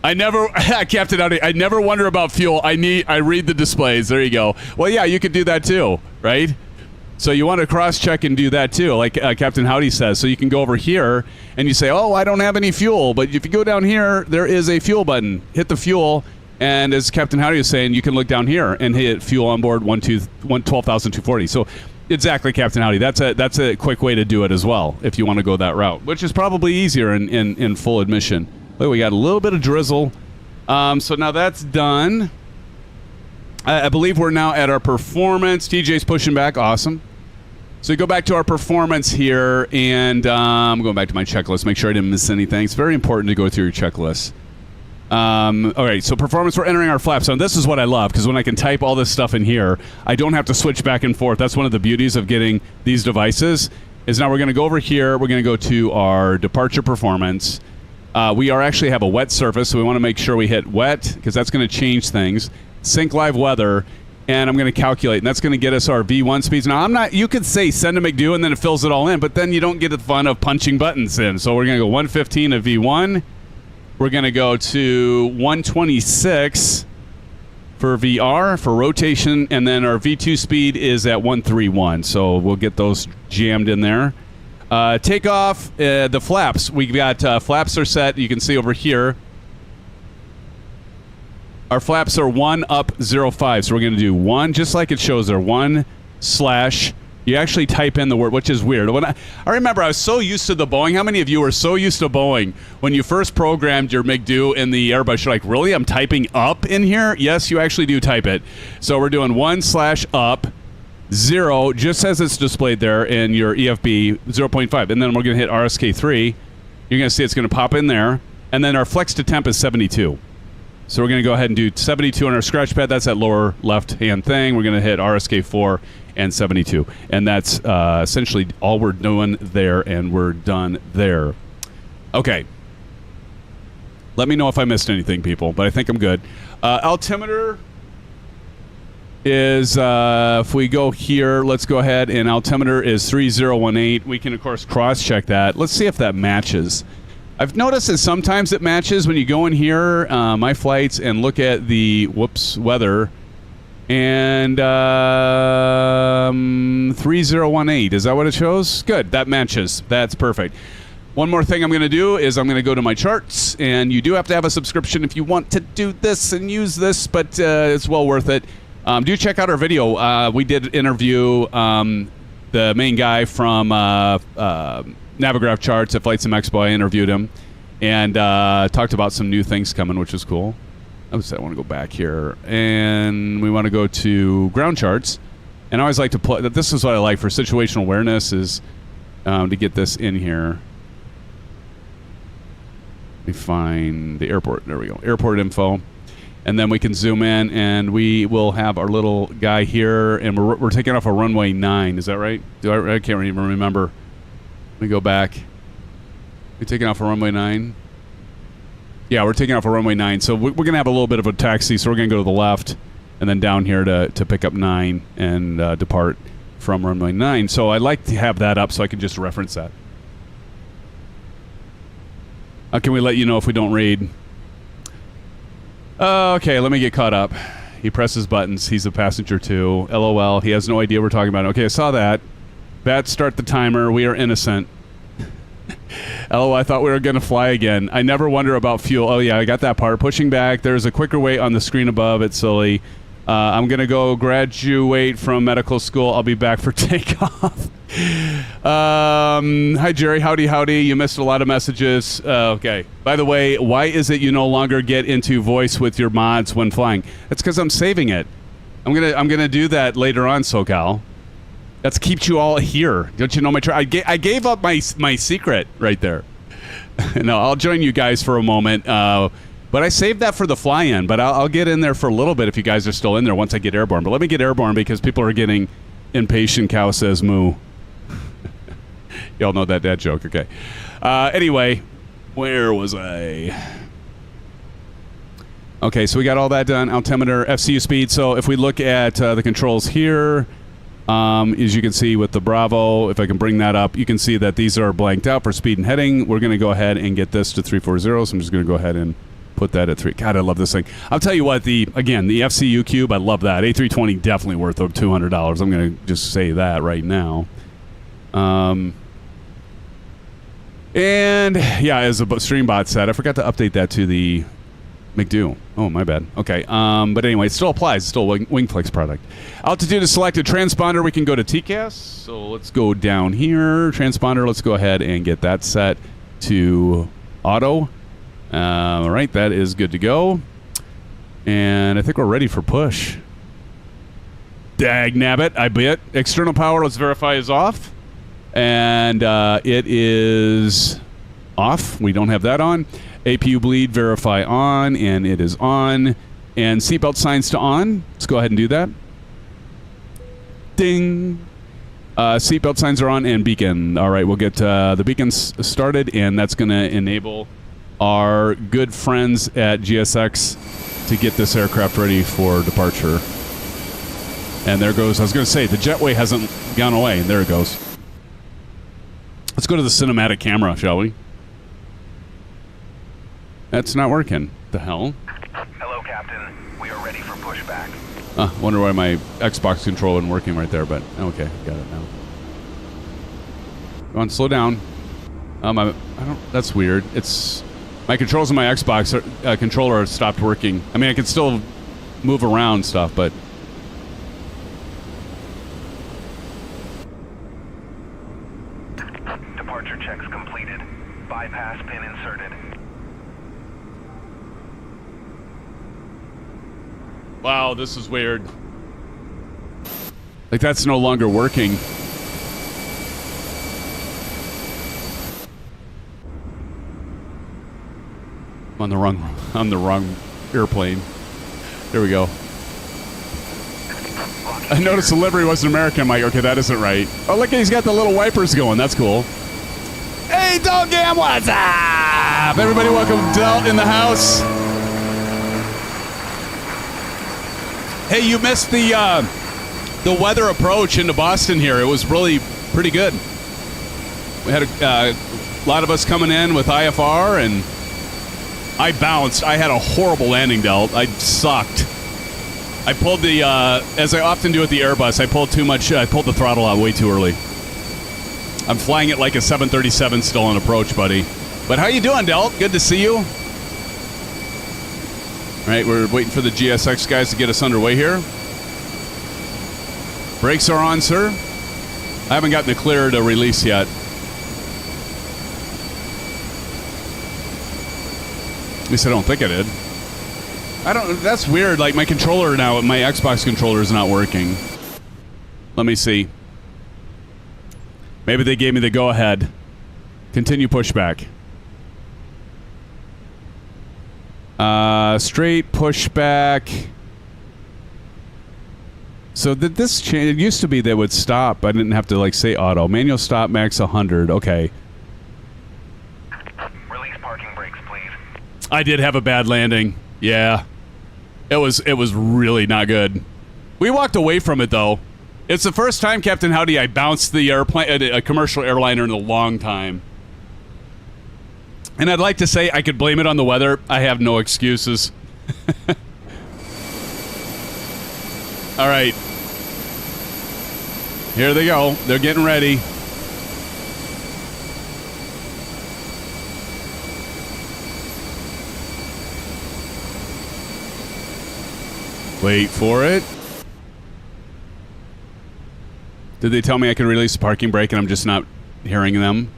Captain Howdy, I never wonder about fuel. I read the displays. There you go. Well, yeah, you could do that too, right? So you want to cross-check and do that too, like Captain Howdy says. So you can go over here, and you say, oh, I don't have any fuel. But if you go down here, there is a fuel button. Hit the fuel, and as Captain Howdy was saying, you can look down here and hit fuel on board 12,240. So exactly, Captain Howdy. That's a quick way to do it as well if you want to go that route, which is probably easier in full admission. Look, we got a little bit of drizzle. So now that's done. I believe we're now at our performance. TJ's pushing back. Awesome. So we go back to our performance here, and I'm going back to my checklist. Make sure I didn't miss anything. It's very important to go through your checklist. All right, so performance, we're entering our flaps. So this is what I love, because when I can type all this stuff in here, I don't have to switch back and forth. That's one of the beauties of getting these devices, is now we're going to go over here. We're going to go to our departure performance. We actually have a wet surface, so we want to make sure we hit wet, because that's going to change things. Sync live weather, and I'm going to calculate, and that's going to get us our V1 speeds. Now, you could say send a MCDU, and then it fills it all in, but then you don't get the fun of punching buttons in. So we're going to go 115 of V1. We're going to go to 126 for VR, for rotation, and then our V2 speed is at 131. So we'll get those jammed in there. Takeoff, the flaps. We've got flaps are set. You can see over here. Our flaps are 1 up 05. So we're going to do 1, just like it shows there, 1 / You actually type in the word, which is weird. When I remember I was so used to the Boeing. How many of you were so used to Boeing when you first programmed your MCDU in the Airbus? You're like, really? I'm typing up in here? Yes, you actually do type it. So we're doing 1 / up 0, just as it's displayed there in your EFB 0.5. And then we're going to hit RSK3. You're going to see it's going to pop in there. And then our flex to temp is 72. So we're going to go ahead and do 72 on our scratch pad. That's that lower left-hand thing. We're going to hit RSK4 and 72. And that's essentially all we're doing there, and we're done there. Okay. Let me know if I missed anything, people, but I think I'm good. Altimeter is, if we go here, let's go ahead, and altimeter is 3018. We can, of course, cross-check that. Let's see if that matches. I've noticed that sometimes it matches when you go in here, my flights, and look at the, weather, and 3018. Is that what it shows? Good. That matches. That's perfect. One more thing I'm going to do is I'm going to go to my charts, and you do have to have a subscription if you want to do this and use this, but it's well worth it. Do check out our video. We did interview the main guy from Navigraph Charts at Flight Sim Expo. I interviewed him and talked about some new things coming, which was cool. I want to go back here, and we want to go to ground charts. And I always like to play. This is what I like for situational awareness, is to get this in here. Let me find the airport. There we go. Airport info. And then we can zoom in, and we will have our little guy here, and we're taking off a runway 9. Is that right? I can't even remember. Let me go back. We're taking off a runway 9. Yeah, we're taking off a runway 9. So we're going to have a little bit of a taxi, so we're going to go to the left and then down here to pick up 9 and depart from runway 9. So I like to have that up so I can just reference that. How can we let you know if we don't read? Okay, let me get caught up. He presses buttons. He's a passenger too. LOL. He has no idea we're talking about it. Okay, I saw that. Bat, start the timer. We are innocent. LOL, I thought we were going to fly again. I never wonder about fuel. Oh, yeah, I got that part. Pushing back. There's a quicker way on the screen above. It's silly. I'm going to go graduate from medical school. I'll be back for takeoff. Hi, Jerry. Howdy, howdy. You missed a lot of messages. Okay. By the way, why is it you no longer get into voice with your mods when flying? That's because I'm saving it. I'm gonna do that later on, SoCal. That's keeps you all here. Don't you know my I gave up my secret right there. No, I'll join you guys for a moment. But I saved that for the fly-in. But I'll get in there for a little bit if you guys are still in there once I get airborne. But let me get airborne because people are getting impatient. Cow says moo. Y'all know that dad joke. Okay. Anyway, where was I? Okay, so we got all that done. Altimeter, FCU speed. So if we look at the controls here, as you can see with the Bravo, if I can bring that up, you can see that these are blanked out for speed and heading. We're going to go ahead and get this to 340. So I'm just going to go ahead and put that at 3. God, I love this thing. I'll tell you what, the FCU cube, I love that. A320 definitely worth of $200. I'm going to just say that right now. And yeah, as a StreamBot said, I forgot to update that to the McDo. Oh, my bad. Okay. But anyway, it still applies. It's still a WINGFLEX product. Altitude is selected. Transponder, we can go to TCAS. So let's go down here. Transponder, let's go ahead and get that set to auto. All right, that is good to go. And I think we're ready for push. Dag nabbit, I bet. External power, let's verify, is off. And it is off. We don't have that on. APU bleed, verify on, and it is on. And seatbelt signs to on. Let's go ahead and do that. Ding. Seatbelt signs are on and beacon. All right, we'll get the beacons started, and that's going to enable our good friends at GSX to get this aircraft ready for departure. And there goes, I was going to say, the jetway hasn't gone away, and there it goes. Let's go to the cinematic camera, shall we? That's not working. The hell? Hello, Captain. We are ready for pushback. Wonder why my Xbox controller isn't working right there, but okay, got it now. Go on, slow down. I don't. That's weird. It's my controls on my Xbox controller stopped working. I mean, I can still move around stuff, but. Departure checks completed. Bypass pin inserted. Wow, this is weird. Like, that's no longer working. I'm on the wrong airplane. There we go. I noticed the livery wasn't American. I'm like, okay, that isn't right. Oh, look, he's got the little wipers going. That's cool. Hey, Dogam, what's up? Everybody, welcome Delt in the house. Hey, you missed the weather approach into Boston here. It was really pretty good. We had a lot of us coming in with IFR, and I bounced. I had a horrible landing, Delt. I sucked. I pulled the, as I often do with the Airbus, I pulled too much. I pulled the throttle out way too early. I'm flying it like a 737 still on approach, buddy. But how you doing, Delt? Good to see you. All right, we're waiting for the GSX guys to get us underway here. Brakes are on, sir. I haven't gotten the clear to release yet. At least I don't think I did. That's weird. Like, my controller now, my Xbox controller is not working. Let me see. Maybe they gave me the go-ahead. Continue pushback. Straight pushback. So did this change? It used to be they would stop. I didn't have to like say auto. Manual stop, max 100. Okay. Release parking brakes, please. I did have a bad landing. Yeah. It was really not good. We walked away from it though. It's the first time, Captain Howdy, I bounced the airplane, a commercial airliner in a long time. And I'd like to say I could blame it on the weather. I have no excuses. All right. Here they go. They're getting ready. Wait for it. Did they tell me I could release the parking brake and I'm just not hearing them?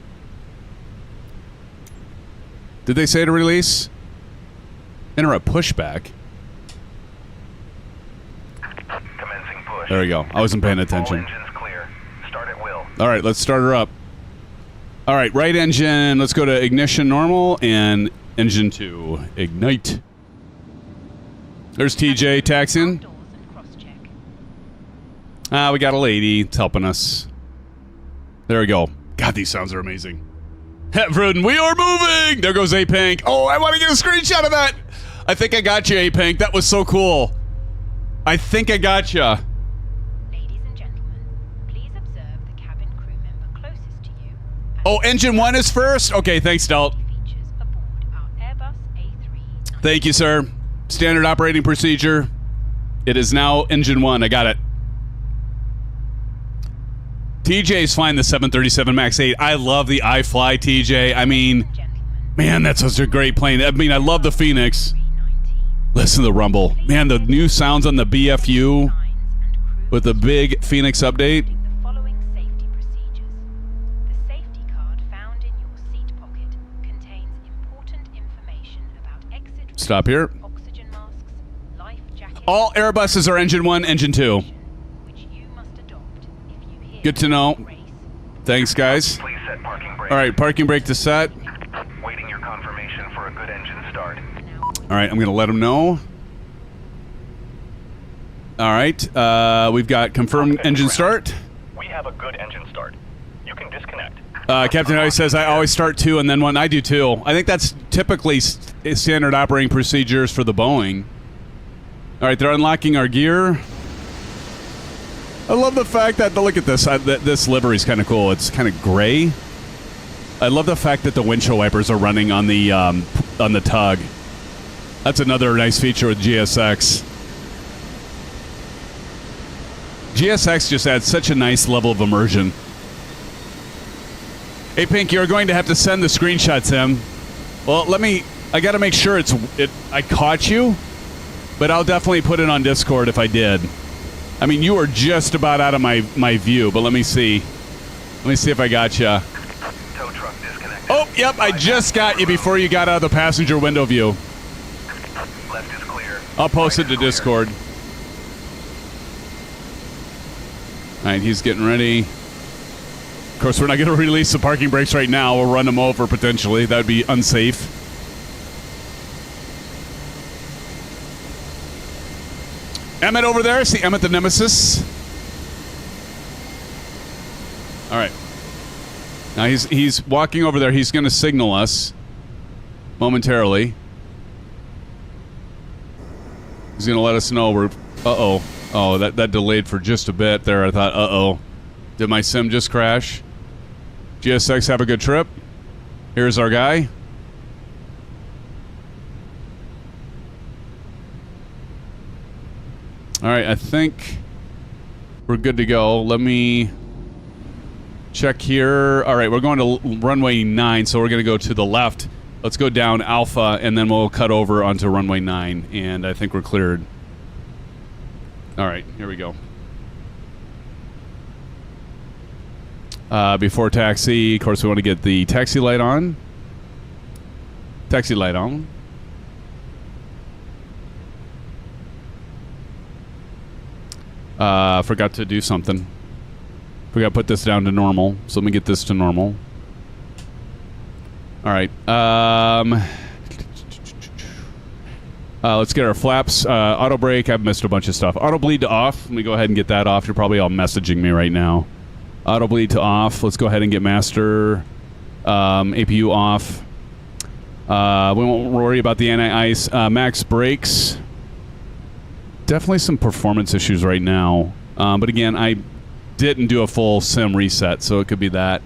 Did they say to release? Enter a pushback. Commencing push. There we go. I wasn't paying All attention. engines clear. Start at will. All right, let's start her up. All right, right engine. Let's go to ignition normal and engine 2. Ignite. There's TJ taxiing. Doors and cross-check. We got a lady. It's helping us. There we go. God, these sounds are amazing. Vroden, we are moving! There goes A-Pank. Oh, I want to get a screenshot of that! I think I got you, A-Pank. That was so cool. I think I got you. Ladies and gentlemen, please observe the cabin crew member closest to you. Oh, engine 1 is first? Okay, thanks, Delt. Features aboard our Airbus A319. Thank you, sir. Standard operating procedure. It is now engine 1. I got it. TJ's flying the 737 MAX 8. I love the iFly, TJ. I mean, man, that's such a great plane. I mean, I love the Fenix. Listen to the rumble. Man, the new sounds on the BFU with the big Fenix update. The following safety procedures. The safety card found in your seat pocket contains important information about exit Stop here. oxygen masks, life jackets. All Airbuses are engine 1, engine 2. Which you must adopt if you hear Good to know. race. Thanks, guys. Please set parking brake. All right, parking brake to set. Waiting your confirmation for a good engine start. All right, I'm going to let them know. All right, we've got confirmed engine start. We have a good engine start. You can disconnect. Captain Harry says I always start 2 and then 1. I do too. I think that's typically standard operating procedures for the Boeing. All right, they're unlocking our gear. I love the fact that, look at this. This livery is kind of cool. It's kind of gray. I love the fact that the windshield wipers are running on the tug. That's another nice feature with GSX. GSX just adds such a nice level of immersion. Hey, Pink, you're going to have to send the screenshots, Tim. Well, I got to make sure I caught you, but I'll definitely put it on Discord if I did. I mean, you were just about out of my view, but let me see. Let me see if I got you. Tow truck disconnected. Oh, yep, I just got you before you got out of the passenger window view. Left is clear. I'll post it Right to is clear. Discord. All right, he's getting ready. Of course, we're not going to release the parking brakes right now. We'll run them over, potentially. That would be unsafe. Emmett over there. See Emmett the Nemesis. All right. Now he's walking over there. He's going to signal us momentarily. He's going to let us know we're... Uh-oh. Oh, that delayed for just a bit there. I thought, uh-oh. Did my sim just crash? GSX, have a good trip. Here's our guy. All right, I think we're good to go. Let me check here. All right, we're going to runway 9, so we're going to go to the left. Let's go down Alpha, and then we'll cut over onto runway 9, and I think we're cleared. All right, here we go. Before taxi, of course, we want to get the taxi light on. Taxi light on. Forgot to do something. Forgot to put this down to normal. So let me get this to normal. All right. Let's get our flaps. Auto brake. I've missed a bunch of stuff. Auto bleed to off. Let me go ahead and get that off. You're probably all messaging me right now. Auto bleed to off. Let's go ahead and get master APU off. We won't worry about the anti-ice. Max brakes. Definitely some performance issues right now. But again, I didn't do a full sim reset, so it could be that.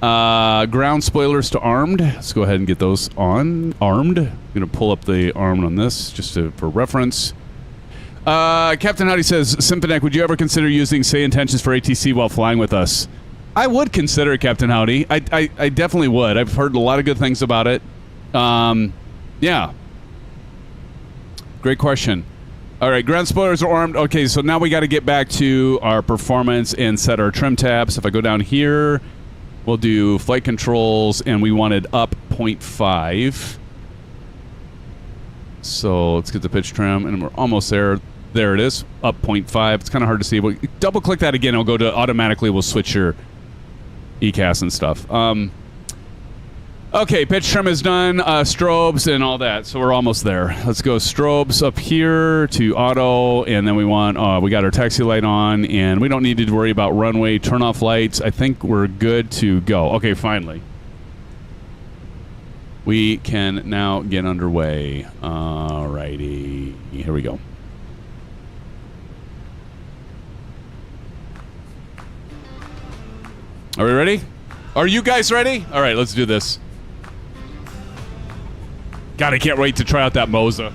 Ground spoilers to armed. Let's go ahead and get those on. Armed. I'm going to pull up the armed on this just for reference. Captain Howdy says, Symphonic, would you ever consider using say intentions for ATC while flying with us? I would consider it, Captain Howdy. I definitely would. I've heard a lot of good things about it. Yeah. Great question. All right, ground spoilers are armed. Okay, so now we got to get back to our performance and set our trim tabs. If I go down here, we'll do flight controls, and we wanted up 0.5. So let's get the pitch trim, and we're almost there. There it is, up 0.5. It's kind of hard to see. But double click that again. It'll go to automatically. We'll switch your ECAS and stuff. Okay, pitch trim is done. Strobes and all that. So we're almost there. Let's go strobes up here to auto, and then we want. We got our taxi light on, and we don't need to worry about runway turn off lights. I think we're good to go. Okay, finally. We can now get underway. Alrighty. Here we go. Are we ready? Are you guys ready? All right, let's do this. God, I can't wait to try out that Moza.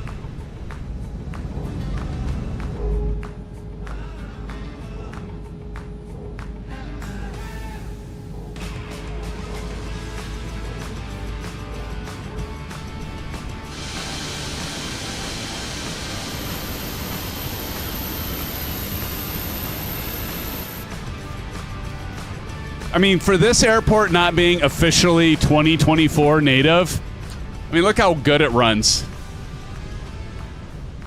I mean, for this airport not being officially 2024 native, I mean, look how good it runs.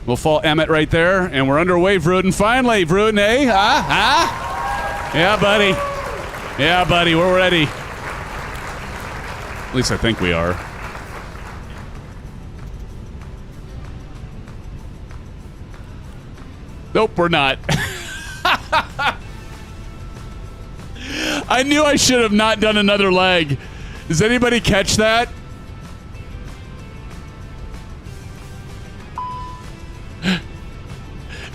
We'll fall Emmett right there, and we're underway, Vruden. Finally, Vruden, eh? Yeah, buddy. Yeah, buddy, we're ready. At least I think we are. Nope, we're not. I knew I should have not done another leg. Does anybody catch that?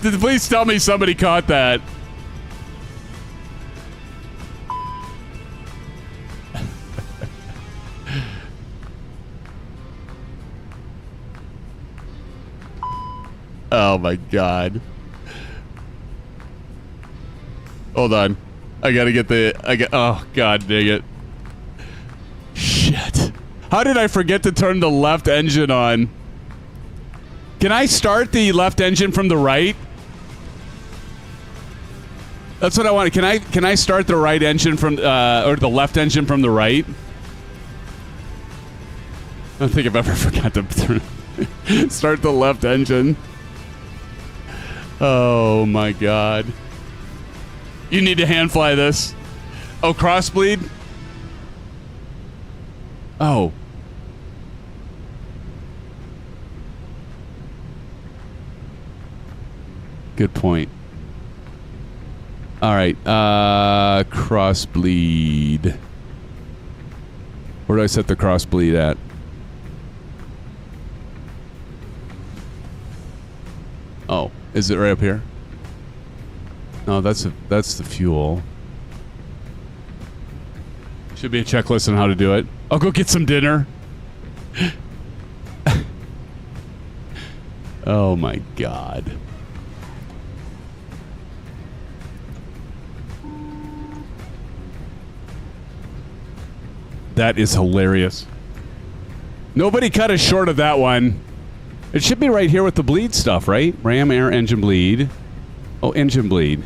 Please tell me somebody caught that. Oh my God. Hold on. I gotta get oh God dang it. Shit. How did I forget to turn the left engine on? Can I start the left engine from the right? That's what I want. Can I start the right engine from or the left engine from the right? I don't think I've ever forgot to start the left engine. Oh my God. You need to hand fly this. Oh, cross bleed? Oh. Good point. All right. Cross bleed. Where do I set the cross bleed at? Oh, is it right up here? No, that's the fuel. Should be a checklist on how to do it. I'll go get some dinner. Oh my God. That is hilarious. Nobody cut us short of that one. It should be right here with the bleed stuff, right? Ram air engine bleed. Oh, engine bleed.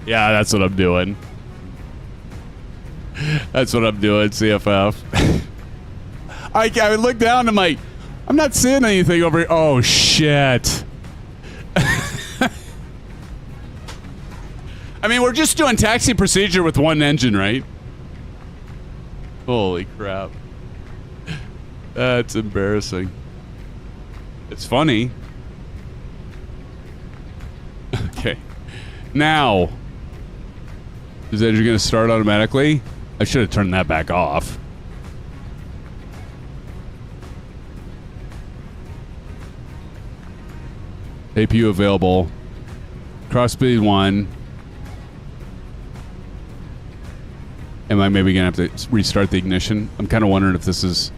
Yeah, that's what I'm doing. That's what I'm doing, CFF. I look down, I'm like, I'm not seeing anything over here. Oh, shit. I mean, we're just doing taxi procedure with one engine, right? Holy crap. That's embarrassing. It's funny. Okay. Now, is the engine going to start automatically? I should have turned that back off. APU available. Cross speed 1. Am I maybe going to have to restart the ignition? I'm kind of wondering if this is...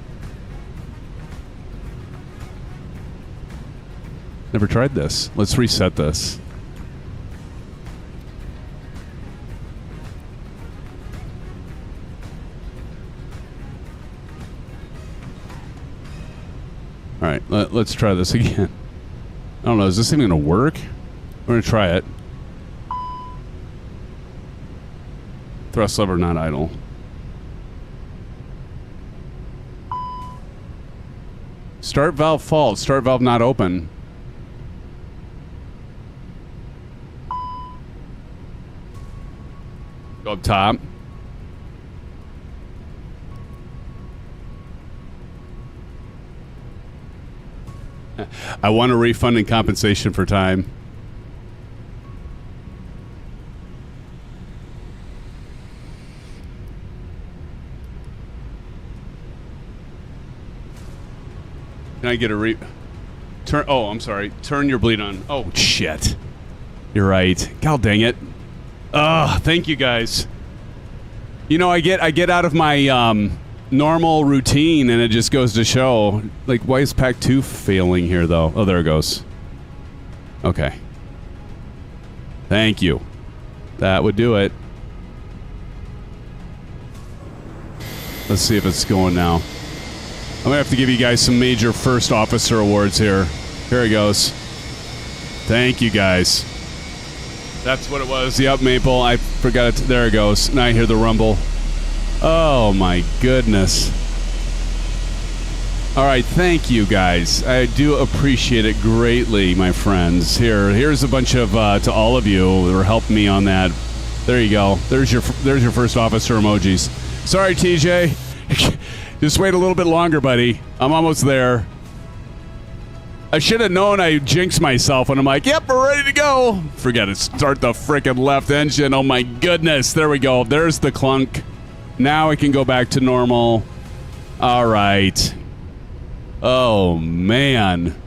Never tried this. Let's reset this. All right, let's try this again. I don't know, is this thing going to work? We're going to try it. Thrust lever not idle. Start valve fault. Start valve not open. Go up top. I want a refund and compensation for time. Can I get a turn? Oh, I'm sorry. Turn your bleed on. Oh, shit. You're right. God dang it. Thank you guys. You know, I get out of my normal routine, and it just goes to show. Like, why is Pack 2 failing here, though? Oh, there it goes. Okay. Thank you. That would do it. Let's see if it's going now. I'm going to have to give you guys some major first officer awards here. Here it goes. Thank you, guys. That's what it was. Yep, Maple. I forgot it. There it goes. Now I hear the rumble. Oh, my goodness. All right, thank you, guys. I do appreciate it greatly, my friends. Here's a bunch of, to all of you who are helping me on that. There you go. There's your first officer emojis. Sorry, TJ. Just wait a little bit longer, buddy. I'm almost there. I should have known I jinxed myself when I'm like, yep, we're ready to go. Forget it. Start the frickin' left engine. Oh, my goodness. There we go. There's the clunk. Now I can go back to normal. All right. Oh, man.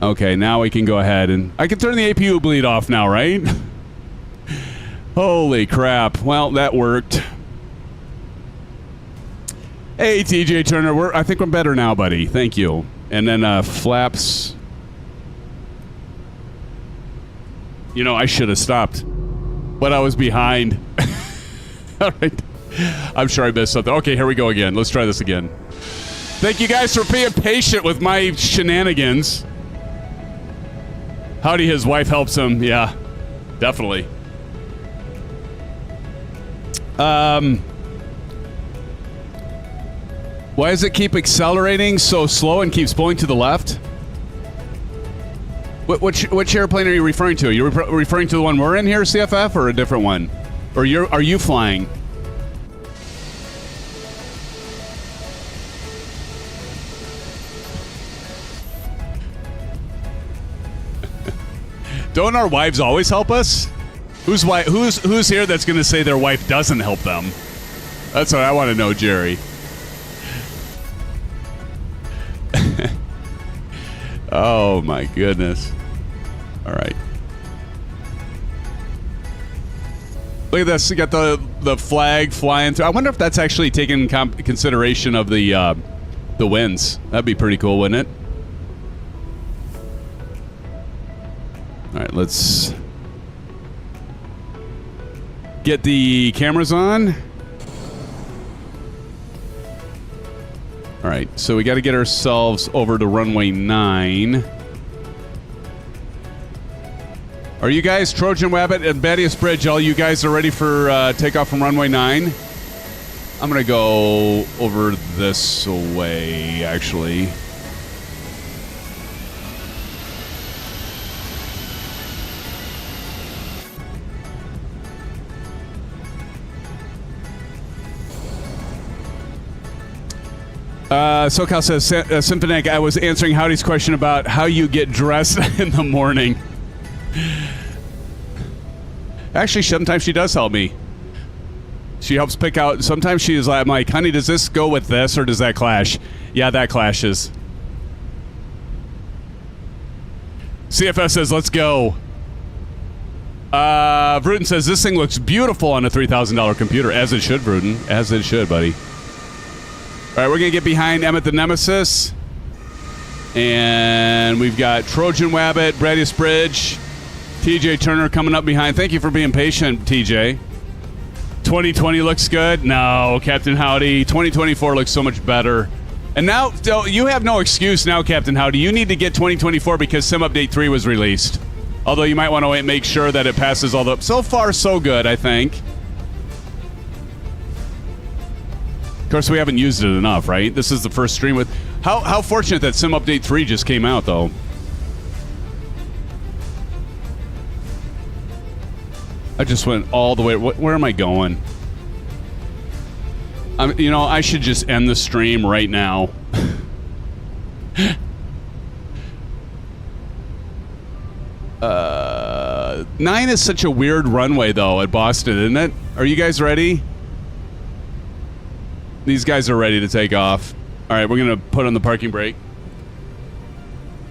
Okay, now we can go ahead and... I can turn the APU bleed off now, right? Holy crap. Well, that worked. Hey, TJ Turner. I think I'm better now, buddy. Thank you. And then flaps. You know, I should have stopped. But I was behind. All right. I'm sure I missed something. Okay, here we go again. Let's try this again. Thank you guys for being patient with my shenanigans. Howdy, his wife helps him. Yeah, definitely. Why does it keep accelerating so slow and keeps pulling to the left? Which airplane are you referring to? Are you referring to the one we're in here, CFF, or a different one? Or are you flying? Don't our wives always help us? Who's here that's going to say their wife doesn't help them? That's what I want to know, Jerry. Oh my goodness. All right. Look at this. You got the flag flying through. I wonder if that's actually taken consideration of the winds. That'd be pretty cool, wouldn't it? All right, let's get the cameras on. All right, so we got to get ourselves over to runway 9. Are you guys, Trojan Wabbit and Badius Bridge, all you guys are ready for takeoff from runway 9? I'm going to go over this way, actually. SoCal says, Symphonic, I was answering Howdy's question about how you get dressed in the morning. Actually, sometimes she does help me. She helps pick out. Sometimes she is like, Mike, honey, does this go with this or does that clash? Yeah, that clashes. CFS says, let's go. Vruden says, this thing looks beautiful on a $3,000 computer. As it should, Vruden. As it should, buddy. All right, we're going to get behind Emmett the Nemesis. And we've got Trojan Wabbit, Bradius Bridge, TJ Turner coming up behind. Thank you for being patient, TJ. 2020 looks good. No, Captain Howdy. 2024 looks so much better. And now, so you have no excuse now, Captain Howdy. You need to get 2024 because Sim Update 3 was released. Although you might want to make sure that it passes all the... So far, so good, I think. Of course, we haven't used it enough, right? This is the first stream with... How fortunate that Sim Update 3 just came out, though. I just went all the way... Where am I going? You know, I should just end the stream right now. 9 is such a weird runway, though, at Boston, isn't it? Are you guys ready? These guys are ready to take off. All right, we're going to put on the parking brake.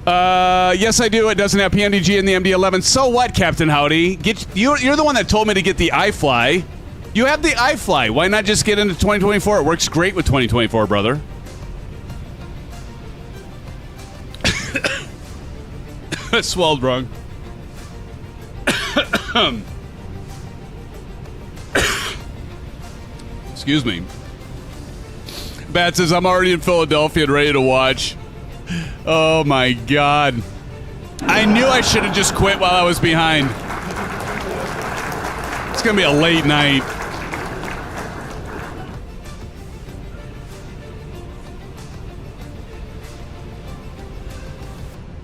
Yes, I do. It doesn't have PMDG in the MD-11. So what, Captain Howdy? You're the one that told me to get the iFly. You have the iFly. Why not just get into 2024? It works great with 2024, brother. I swelled wrong. Excuse me. Bat says, I'm already in Philadelphia and ready to watch. Oh my God. I knew I should have just quit while I was behind. It's going to be a late night.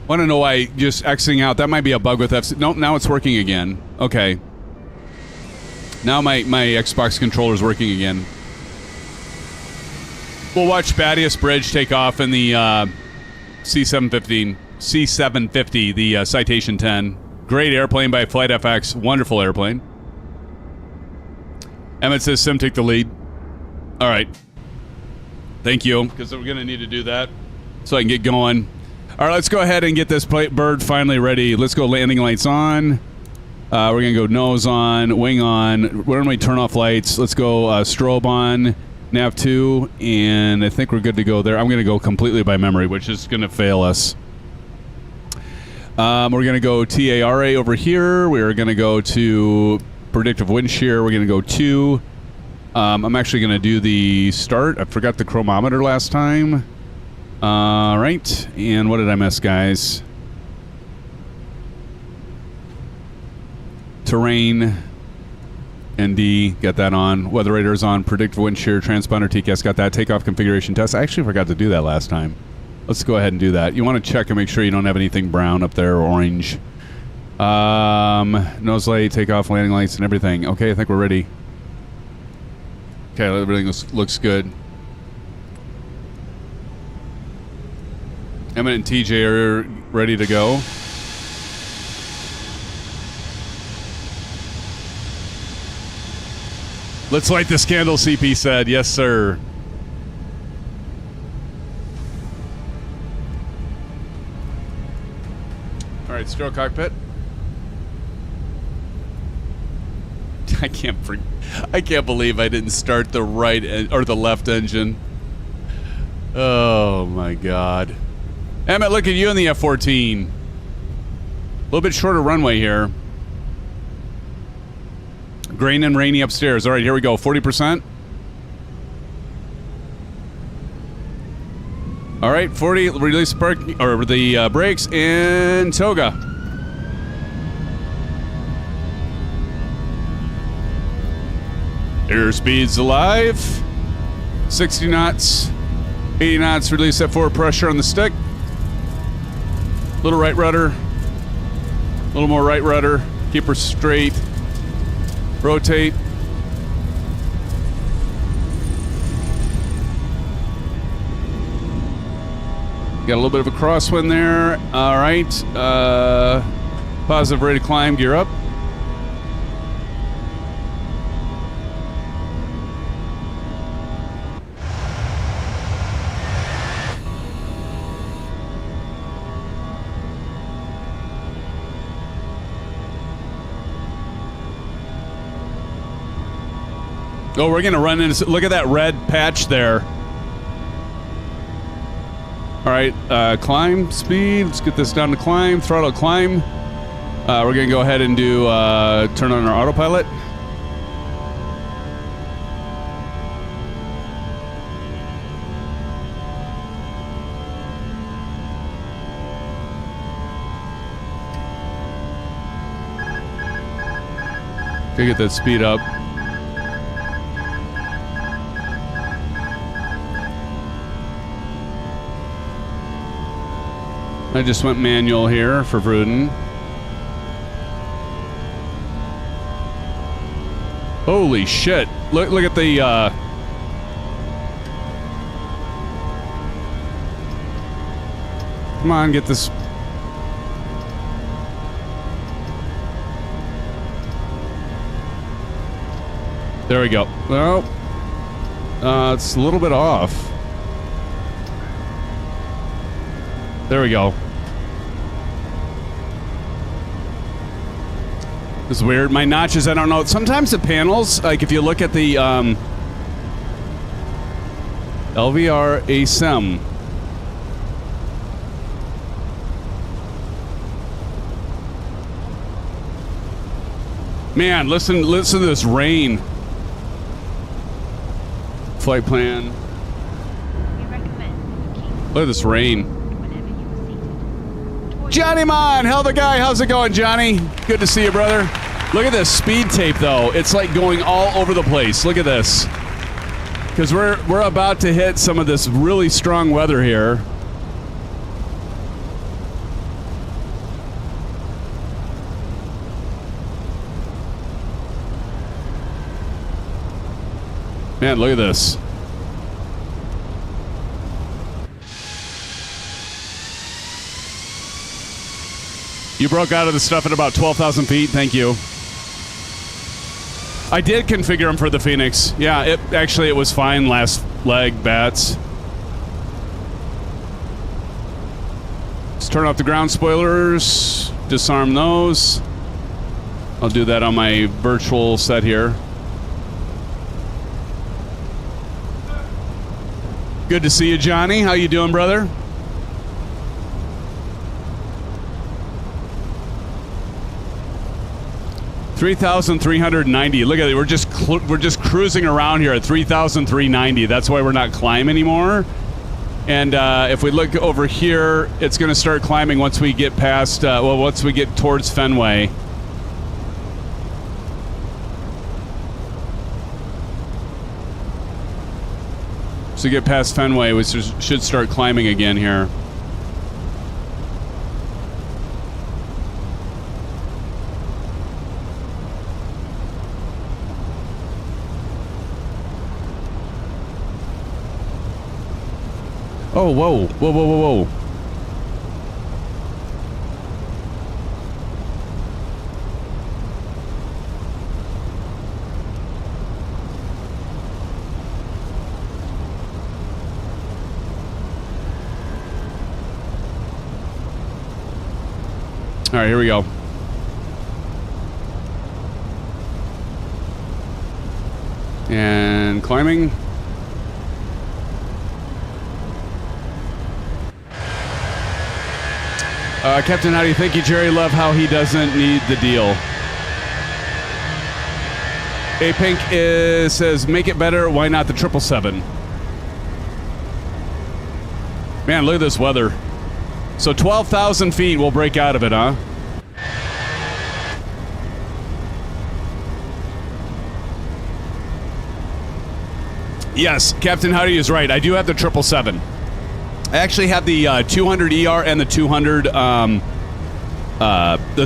Want to know why just Xing out? That might be a bug with FC. Nope, now it's working again. Okay. Now my Xbox controller is working again. We'll watch Badius Bridge take off in the C750, the Citation 10. Great airplane by Flight FX. Wonderful airplane. Emmett says, Sim, take the lead. All right. Thank you, because we're going to need to do that so I can get going. All right, let's go ahead and get this bird finally ready. Let's go landing lights on. We're going to go nose on, wing on. We're going to turn off lights. Let's go strobe on, nav 2, and I think we're good to go there. I'm going to go completely by memory, which is going to fail us. We're going to go TARA over here. We're going to go to predictive wind shear. We're going to go 2. I'm actually going to do the start. I forgot the chronometer last time. All right, and what did I miss, guys? Terrain, ND, got that on. Weather radar is on. Predictive wind shear, transponder, TCAS, got that. Takeoff configuration test. I actually forgot to do that last time. Let's go ahead and do that. You want to check and make sure you don't have anything brown up there or orange. Nose light, takeoff, landing lights, and everything. Okay, I think we're ready. Okay, everything looks good. Emmett and TJ are ready to go. Let's light this candle, CP said. Yes, sir. All right, stroke cockpit. I can't believe I didn't start the right or the left engine. Oh my God. Emmett, look at you in the F-14. A little bit shorter runway here. Grain and rainy upstairs. All right, here we go. 40%. All right, 40. Release the brakes and toga. Airspeed's alive. 60 knots. 80 knots. Release that forward pressure on the stick. Little right rudder. A little more right rudder. Keep her straight. Rotate. Got a little bit of a crosswind there. All right. Positive rate of climb. Gear up. Oh, we're going to run into... Look at that red patch there. All right, climb speed. Let's get this down to climb. Throttle climb. We're going to go ahead and do turn on our autopilot. Gotta get that speed up. I just went manual here for Vruden. Holy shit. Look at the come on, get this. There we go. Well, it's a little bit off. There we go. This is weird. My notches, I don't know. Sometimes the panels, like if you look at the LVR ASIM. Man, listen to this rain. Flight plan. We recommend keep Look at this rain. whenever you are seated. Towards Johnny Mon, hell the guy. How's it going, Johnny? Good to see you, brother. Look at this speed tape, though. It's like going all over the place. Look at this. Because we're about to hit some of this really strong weather here. Man, look at this. You broke out of the stuff at about 12,000 feet. Thank you. I did configure them for the Fenix. Yeah, it was fine last leg, bats. Let's turn off the ground spoilers. Disarm those. I'll do that on my virtual set here. Good to see you, Johnny. How you doing, brother? $3,390. Look at it. We're just cruising around here at 3,390. That's why we're not climbing anymore. And if we look over here, it's going to start climbing once we get past. Once we get towards Fenway. So get past Fenway, which should start climbing again here. Oh, whoa, whoa, whoa, whoa, whoa. All right, here we go. And climbing. Captain Howdy, thank you, Jerry. Love how he doesn't need the deal. A Pink says, make it better. Why not the 777? Man, look at this weather. So 12,000 feet, we'll break out of it, huh? Yes, Captain Howdy is right. I do have the 777. I actually have the 200 ER and the 200, the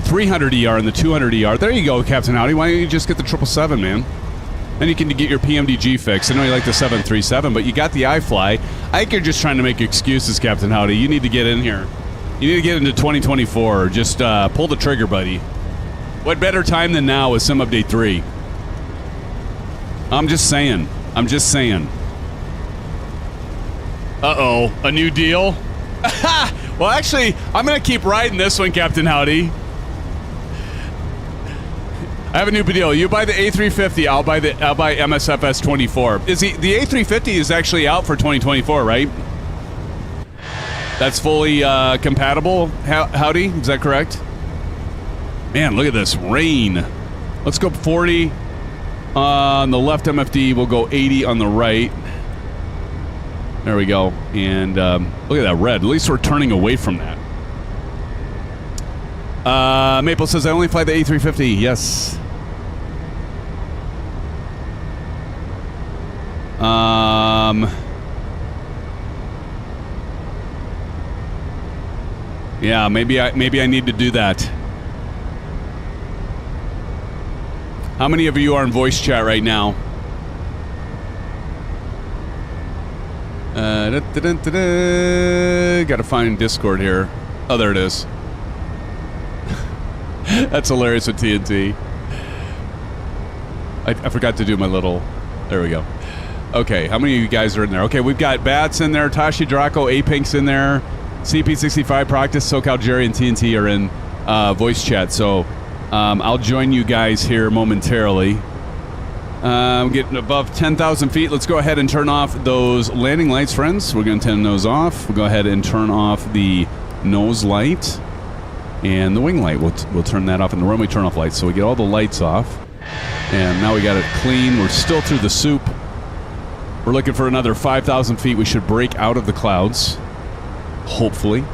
300 ER and the 200 ER. There you go, Captain Howdy. Why don't you just get the 777, man? Then you can get your PMDG fixed. I know you like the 737, but you got the iFly. I think you're just trying to make excuses, Captain Howdy. You need to get in here. You need to get into 2024. Just pull the trigger, buddy. What better time than now with Sim Update 3? I'm just saying. I'm just saying. Uh-oh. A new deal? Well, actually, I'm going to keep riding this one, Captain Howdy. I have a new deal. You buy the A350, I'll buy MSFS 24. Is the A350 is actually out for 2024, right? That's fully compatible, Howdy? Is that correct? Man, look at this rain. Let's go 40 on the left MFD. We'll go 80 on the right. There we go. And look at that red. At least we're turning away from that. Maple says, I only fly the A350. Yes. Yeah, maybe I need to do that. How many of you are in voice chat right now? Gotta find Discord here. Oh, there it is. That's hilarious with TNT. I forgot to do my little... There we go. Okay, how many of you guys are in there? Okay, we've got Bats in there, Tashi Draco, Apink's in there, CP65, Proctus, SoCal Jerry, and TNT are in voice chat. So I'll join you guys here momentarily. I'm getting above 10,000 feet. Let's go ahead and turn off those landing lights, friends. We're going to turn those off. We'll go ahead and turn off the nose light and the wing light. We'll turn that off, and the runway turn-off lights. So we get all the lights off. And now we got it clean. We're still through the soup. We're looking for another 5,000 feet. We should break out of the clouds. Hopefully.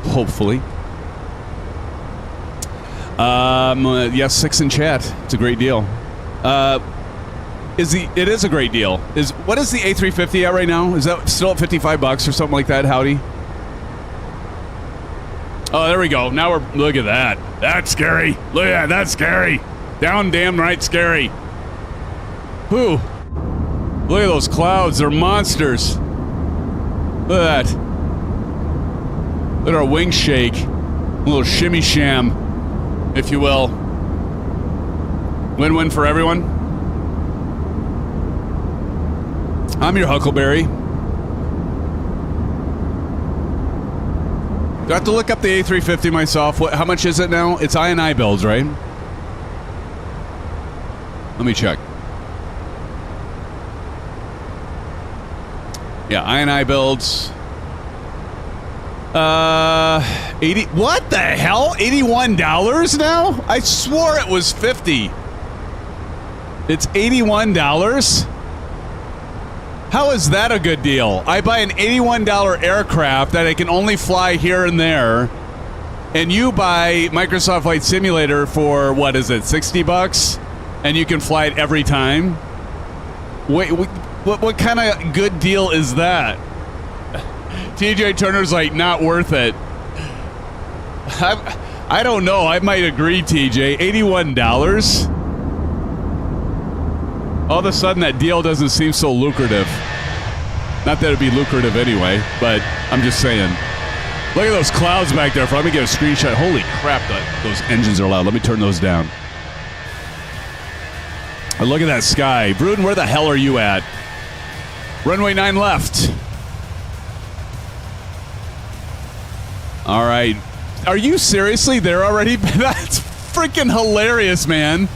Hopefully. Yes, 6 in chat. It's a great deal. It is a great deal. What is the A350 at right now? Is that still at $55 or something like that, Howdy? Oh, there we go. Now look at that. That's scary. Look at that. That's scary. Down damn right scary. Whew. Look at those clouds. They're monsters. Look at that. Look at our wing shake. A little shimmy sham, if you will. Win-win for everyone. I'm your Huckleberry. Do I have to look up the A350 myself? How much is it now? It's I&I builds, right? Let me check. Yeah, I&I builds. 80. What the hell? $81 now? I swore it was 50. It's $81? How is that a good deal? I buy an $81 aircraft that I can only fly here and there, and you buy Microsoft Flight Simulator for, what is it, $60? And you can fly it every time? Wait, what kind of good deal is that? TJ Turner's like, not worth it. I don't know. I might agree, TJ. $81? All of a sudden, that deal doesn't seem so lucrative. Not that it'd be lucrative anyway, but I'm just saying. Look at those clouds back there. Let me get a screenshot. Holy crap, those engines are loud. Let me turn those down. And look at that sky. Bruden, where the hell are you at? Runway 9 left. All right. Are you seriously there already? That's freaking hilarious, man.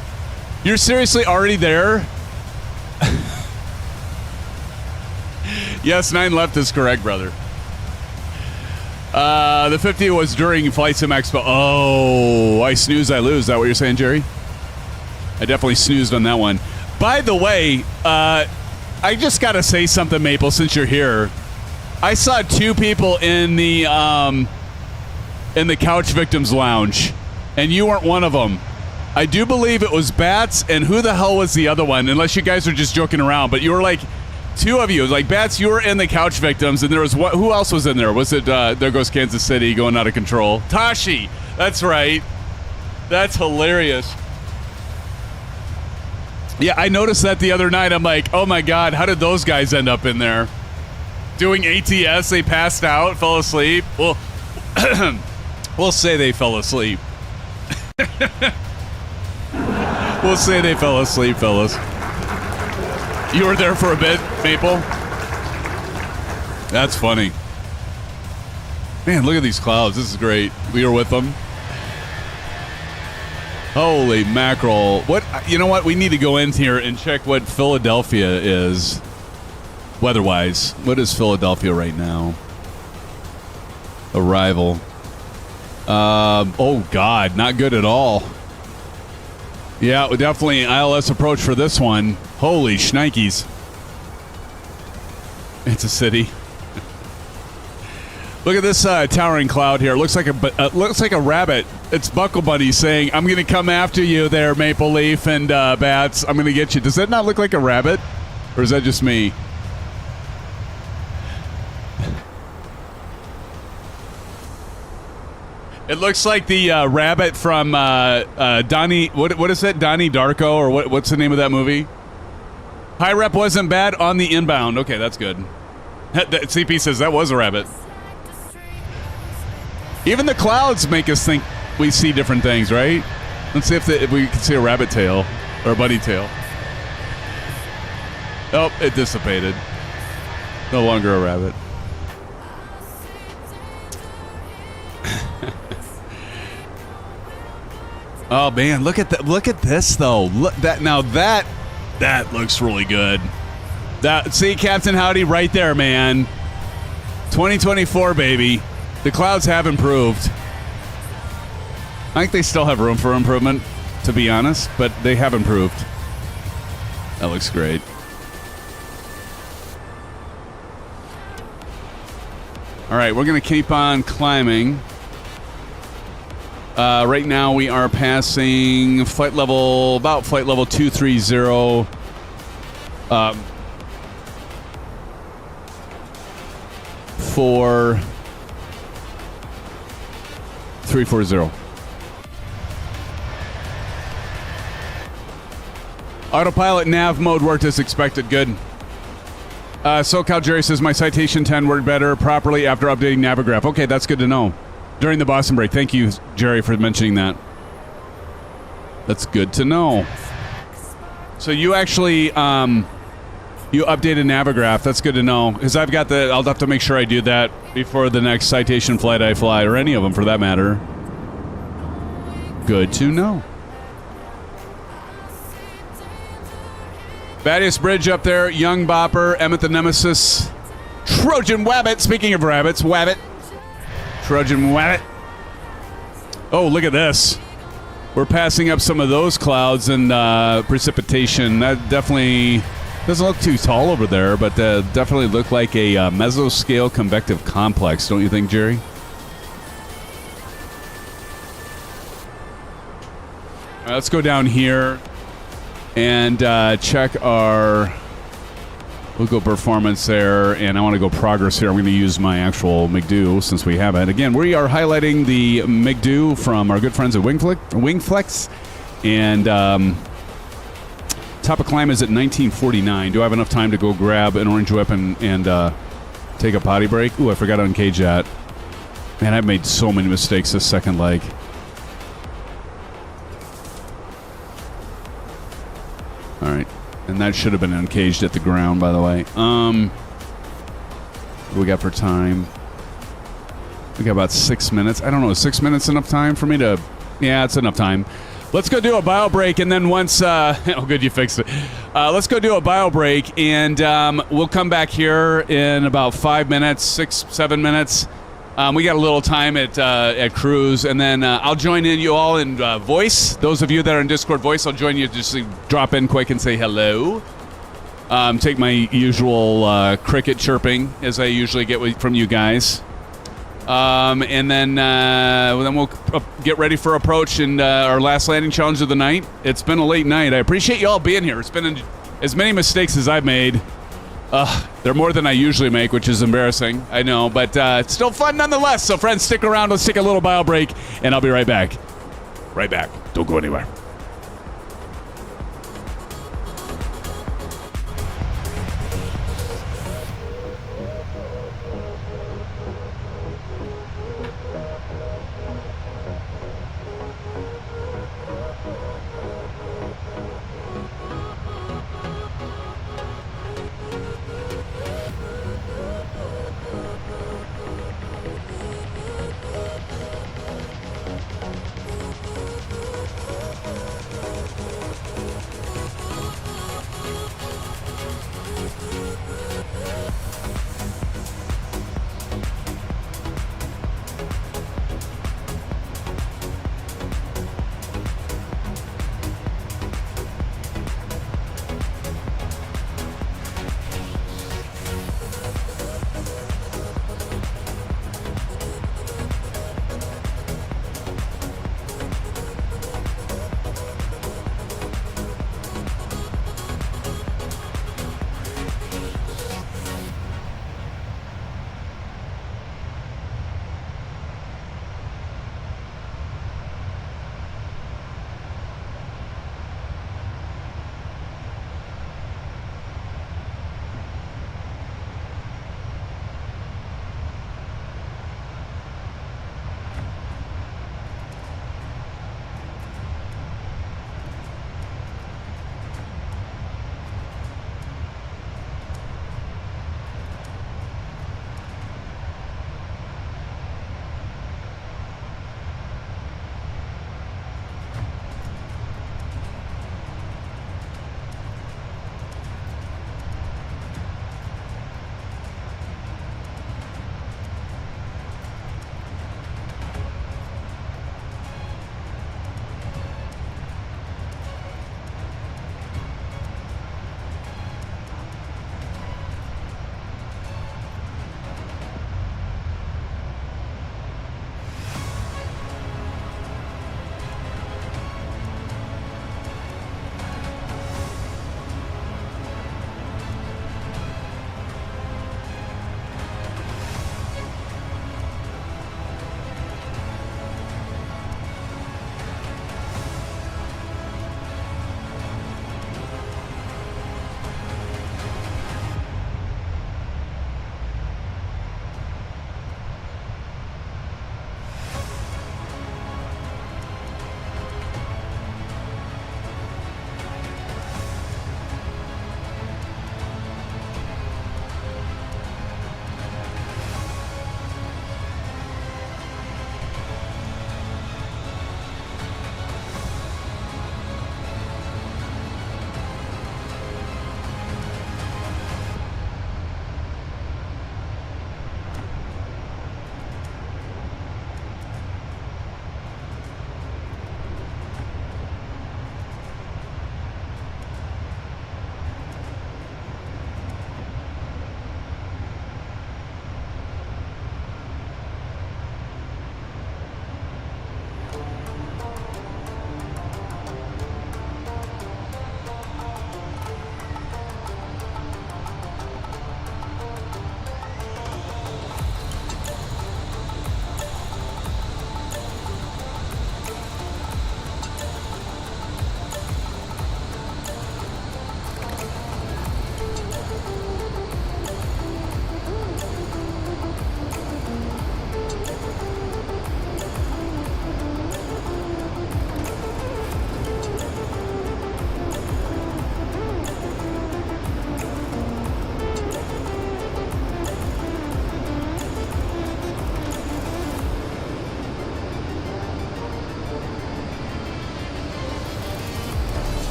You're seriously already there? Yes, 9 left is correct, brother. The 50 was during Flight Sim Expo. Oh, I snooze, I lose. Is that what you're saying, Jerry? I definitely snoozed on that one. By the way, I just got to say something, Maple, since you're here. I saw 2 people in the Couch Victims Lounge, and you weren't one of them. I do believe it was Bats, and who the hell was the other one? Unless you guys were just joking around, but you were like 2 of you. Like Bats, you were in the Couch Victims, and there was what? Who else was in there? Was it There Goes Kansas City going out of control? Tashi. That's right. That's hilarious. Yeah, I noticed that the other night. I'm like, oh my God, how did those guys end up in there? Doing ATS, they passed out, fell asleep. Well, we'll say they fell asleep. We'll say they fell asleep, fellas. You were there for a bit, Maple? That's funny. Man, look at these clouds. This is great. We were with them. Holy mackerel. What? You know what? We need to go in here and check what Philadelphia is weather-wise. What is Philadelphia right now? Arrival. Oh, God. Not good at all. Yeah, definitely ILS approach for this one. Holy shnikes. It's a city. Look at this towering cloud here. It looks like a rabbit. It's Buckle Bunny saying, "I'm going to come after you there, Maple Leaf and Bats. I'm going to get you." Does that not look like a rabbit? Or is that just me? It looks like the rabbit from Donnie. What is it? Donnie Darko, or what's the name of that movie? High rep wasn't bad on the inbound. Okay, that's good. CP says that was a rabbit. Even the clouds make us think we see different things, right? Let's see if we can see a rabbit tail or a bunny tail. Oh, it dissipated. No longer a rabbit. Oh man, look at that! Look at this though. Look that looks really good. See, Captain Howdy, right there, man. 2024, baby. The clouds have improved. I think they still have room for improvement, to be honest, but they have improved. That looks great. All right, we're going to keep on climbing. Right now we are passing flight level 230. 340. Autopilot nav mode worked as expected. Good. SoCal Jerry says my citation 10 worked better properly after updating Navigraph. Okay, that's good to know. During the Boston break. Thank you, Jerry, for mentioning that. That's good to know. So you actually you updated Navigraph. That's good to know, because I've got I'll have to make sure I do that before the next citation flight I fly, or any of them for that matter. Good to know. Thaddeus Bridge up there, Young Bopper, Emmett the Nemesis, Trojan Wabbit. Speaking of rabbits, Wabbit. Trojan Wabbit. Oh, look at this. We're passing up some of those clouds and precipitation. That definitely doesn't look too tall over there, but definitely look like a mesoscale convective complex, don't you think, Jerry? All right, let's go down here and check our Google performance there, and I want to go progress here. I'm going to use my actual MCDU since we have it. Again, we are highlighting the MCDU from our good friends at WINGFLEX, and top of climb is at 1949. Do I have enough time to go grab an orange whip and take a potty break? Ooh, I forgot to uncage that. Man, I've made so many mistakes this second leg. All right. And that should have been uncaged at the ground, by the way. What do we got for time? We got about 6 minutes. I don't know, is 6 minutes enough time for me to... Yeah, it's enough time. Let's go do a bio break, and then once... oh, good, you fixed it. Let's go do a bio break, and we'll come back here in about 5 minutes, 6, 7 minutes. We got a little time at cruise, and then I'll join in you all in voice. Those of you that are in Discord voice, I'll join you. Just drop in quick and say hello. Take my usual cricket chirping, as I usually get from you guys. And then we'll get ready for approach and our last landing challenge of the night. It's been a late night. I appreciate you all being here. It's been as many mistakes as I've made. They're more than I usually make, which is embarrassing, I know, but it's still fun nonetheless. So friends, stick around. Let's take a little bio break, and I'll be right back. Right back. Don't go anywhere.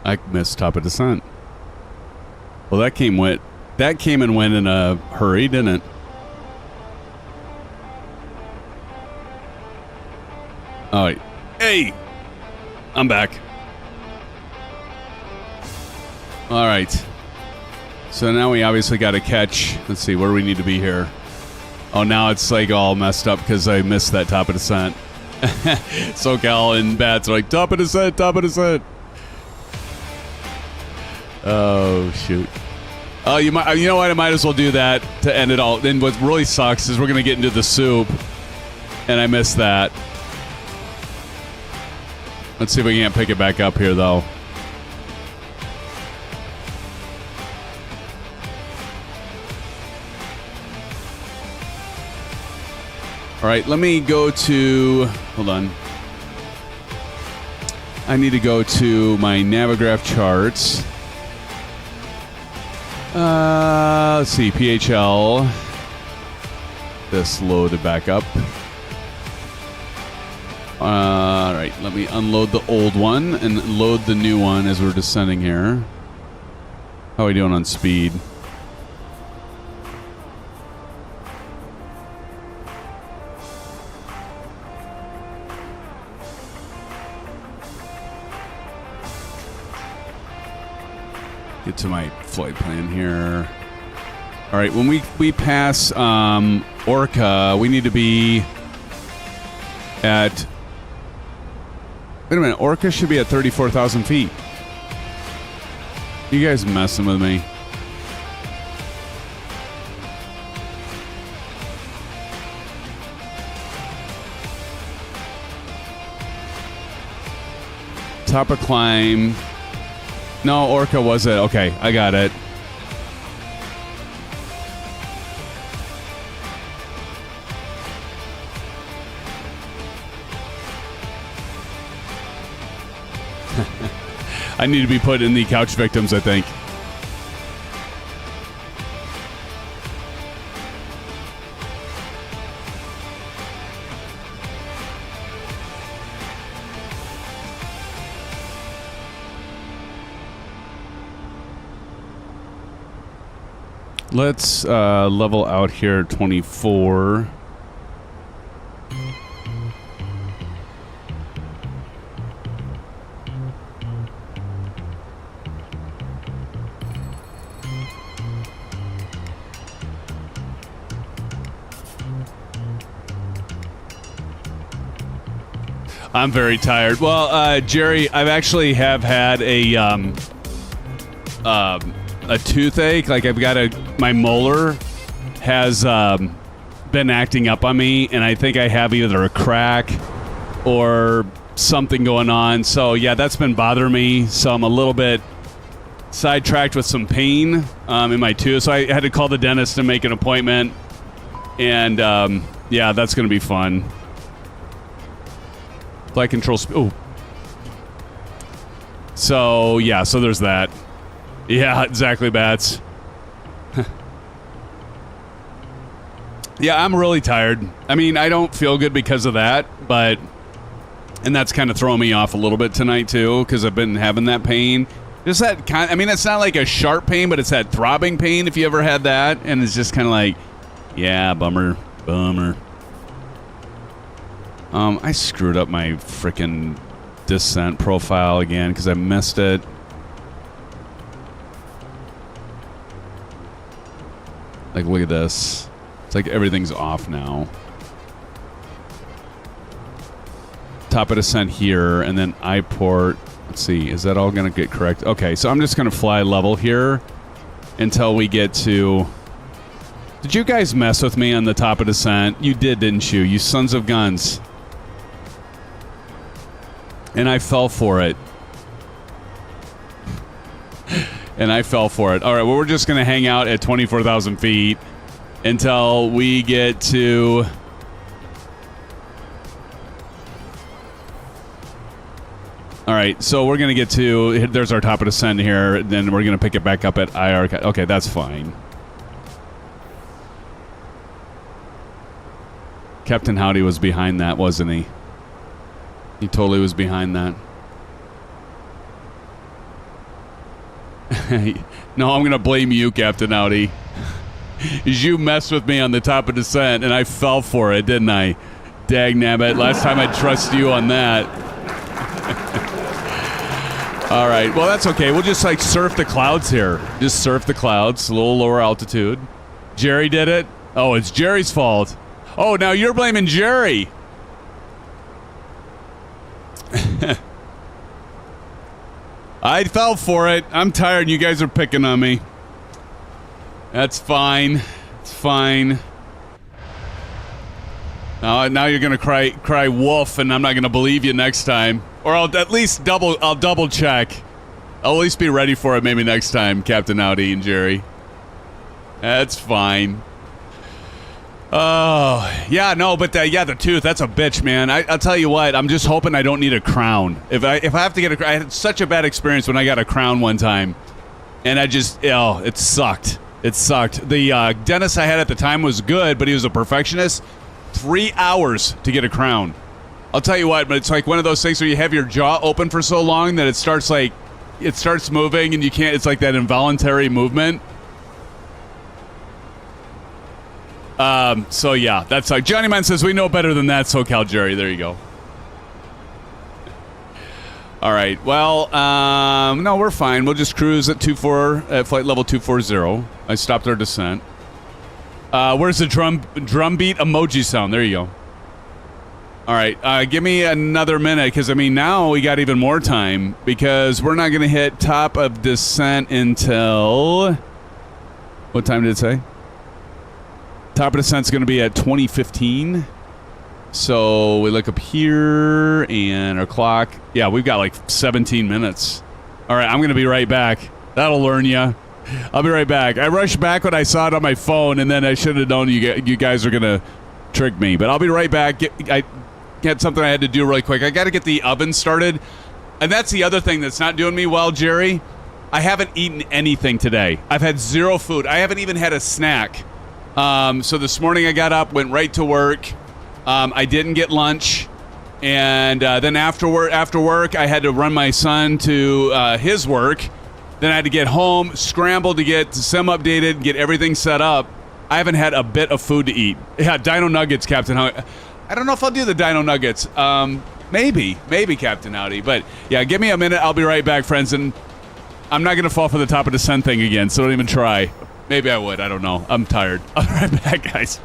I missed top of descent. Well, that came and went in a hurry, didn't it? Oh, hey, I'm back. All right. So now we obviously got to catch. Let's see, where do we need to be here? Oh, now it's like all messed up because I missed that top of descent. SoCal and Bats are like, top of descent, top of descent. Oh, shoot. Oh, you know what? I might as well do that to end it all. Then what really sucks is we're going to get into the soup, and I missed that. Let's see if we can't pick it back up here, though. All right, let me go to... Hold on. I need to go to my Navigraph charts. Let's see, PHL. This loaded back up. All right, let me unload the old one and load the new one as we're descending here. How are we doing on speed? Get to my flight plan here. All right, when we pass Orca, we need to be at... Wait a minute, Orca should be at 34,000 feet. You guys messing with me? Top of climb. No, Orca was it. Okay, I got it. I need to be put in the couch victims, I think. Let's level out here at 24. I'm very tired. Well, Jerry, I've actually have had a toothache. Like I've got my molar has been acting up on me, and I think I have either a crack or something going on. So yeah, that's been bothering me. So I'm a little bit sidetracked with some pain in my tooth. So I had to call the dentist and make an appointment, and yeah, that's going to be fun. Flight control. Oh. So yeah, so there's that. Yeah, exactly, Bats. Yeah, I'm really tired. I mean, I don't feel good because of that, but... And that's kind of throwing me off a little bit tonight, too, because I've been having that pain. Just that kind... I mean, it's not like a sharp pain, but it's that throbbing pain, if you ever had that. And it's just kind of like, yeah, bummer. I screwed up my freaking descent profile again because I missed it. Like, look at this. It's like everything's off now. Top of descent here, and then I-port. Let's see, is that all going to get correct? Okay, so I'm just going to fly level here until we get to... Did you guys mess with me on the top of descent? You did, didn't you? You sons of guns. And I fell for it. And I fell for it. All right, well, we're just going to hang out at 24,000 feet until we get to... All right, so we're going to get to... There's our top of descent here. Then we're going to pick it back up at IR. Okay, that's fine. Captain Howdy was behind that, wasn't he? He totally was behind that. No, I'm going to blame you, Captain Audi. You messed with me on the top of descent, and I fell for it, didn't I? Dagnabbit. Last time I trust you on that. All right. Well, that's okay. We'll just, like, surf the clouds here. Just surf the clouds. A little lower altitude. Jerry did it? Oh, it's Jerry's fault. Oh, now you're blaming Jerry. I fell for it. I'm tired. You guys are picking on me. That's fine. It's fine. Now you're gonna cry wolf, and I'm not gonna believe you next time. Or I'll at least double check. I'll at least be ready for it maybe next time, Captain Audi and Jerry. That's fine. Oh, yeah, no, but the tooth, that's a bitch, man. I'll tell you what, I'm just hoping I don't need a crown. If I have to get a crown, I had such a bad experience when I got a crown one time. And it sucked. It sucked. The dentist I had at the time was good, but he was a perfectionist. 3 hours to get a crown. I'll tell you what, but it's like one of those things where you have your jaw open for so long that it starts moving and you can't, it's like that involuntary movement. So yeah, that's like Johnny Man says we know better than that, SoCal Jerry. There you go. All right. Well, no, we're fine. We'll just cruise at flight level 240. I stopped our descent. Where's the drum beat emoji sound? There you go. All right. Give me another minute because I mean now we got even more time because we're not going to hit top of descent until what time did it say? Top of descent's going to be at 2015. So we look up here and our clock. Yeah, we've got like 17 minutes. All right, I'm going to be right back. That'll learn you. I'll be right back. I rushed back when I saw it on my phone, and then I should have known you guys are going to trick me. But I'll be right back. I had something I had to do really quick. I got to get the oven started. And that's the other thing that's not doing me well, Jerry. I haven't eaten anything today. I've had zero food. I haven't even had a snack. So this morning I got up, went right to work. I didn't get lunch. And then after work, I had to run my son to his work. Then I had to get home, scramble to get Sim updated, get everything set up. I haven't had a bit of food to eat. Yeah, Dino Nuggets, Captain Audi. I don't know if I'll do the Dino Nuggets. Maybe, Captain Audi. But yeah, give me a minute. I'll be right back, friends. And I'm not going to fall for the top of the descent thing again, so don't even try. Maybe I would. I don't know. I'm tired. I'll be right back, guys.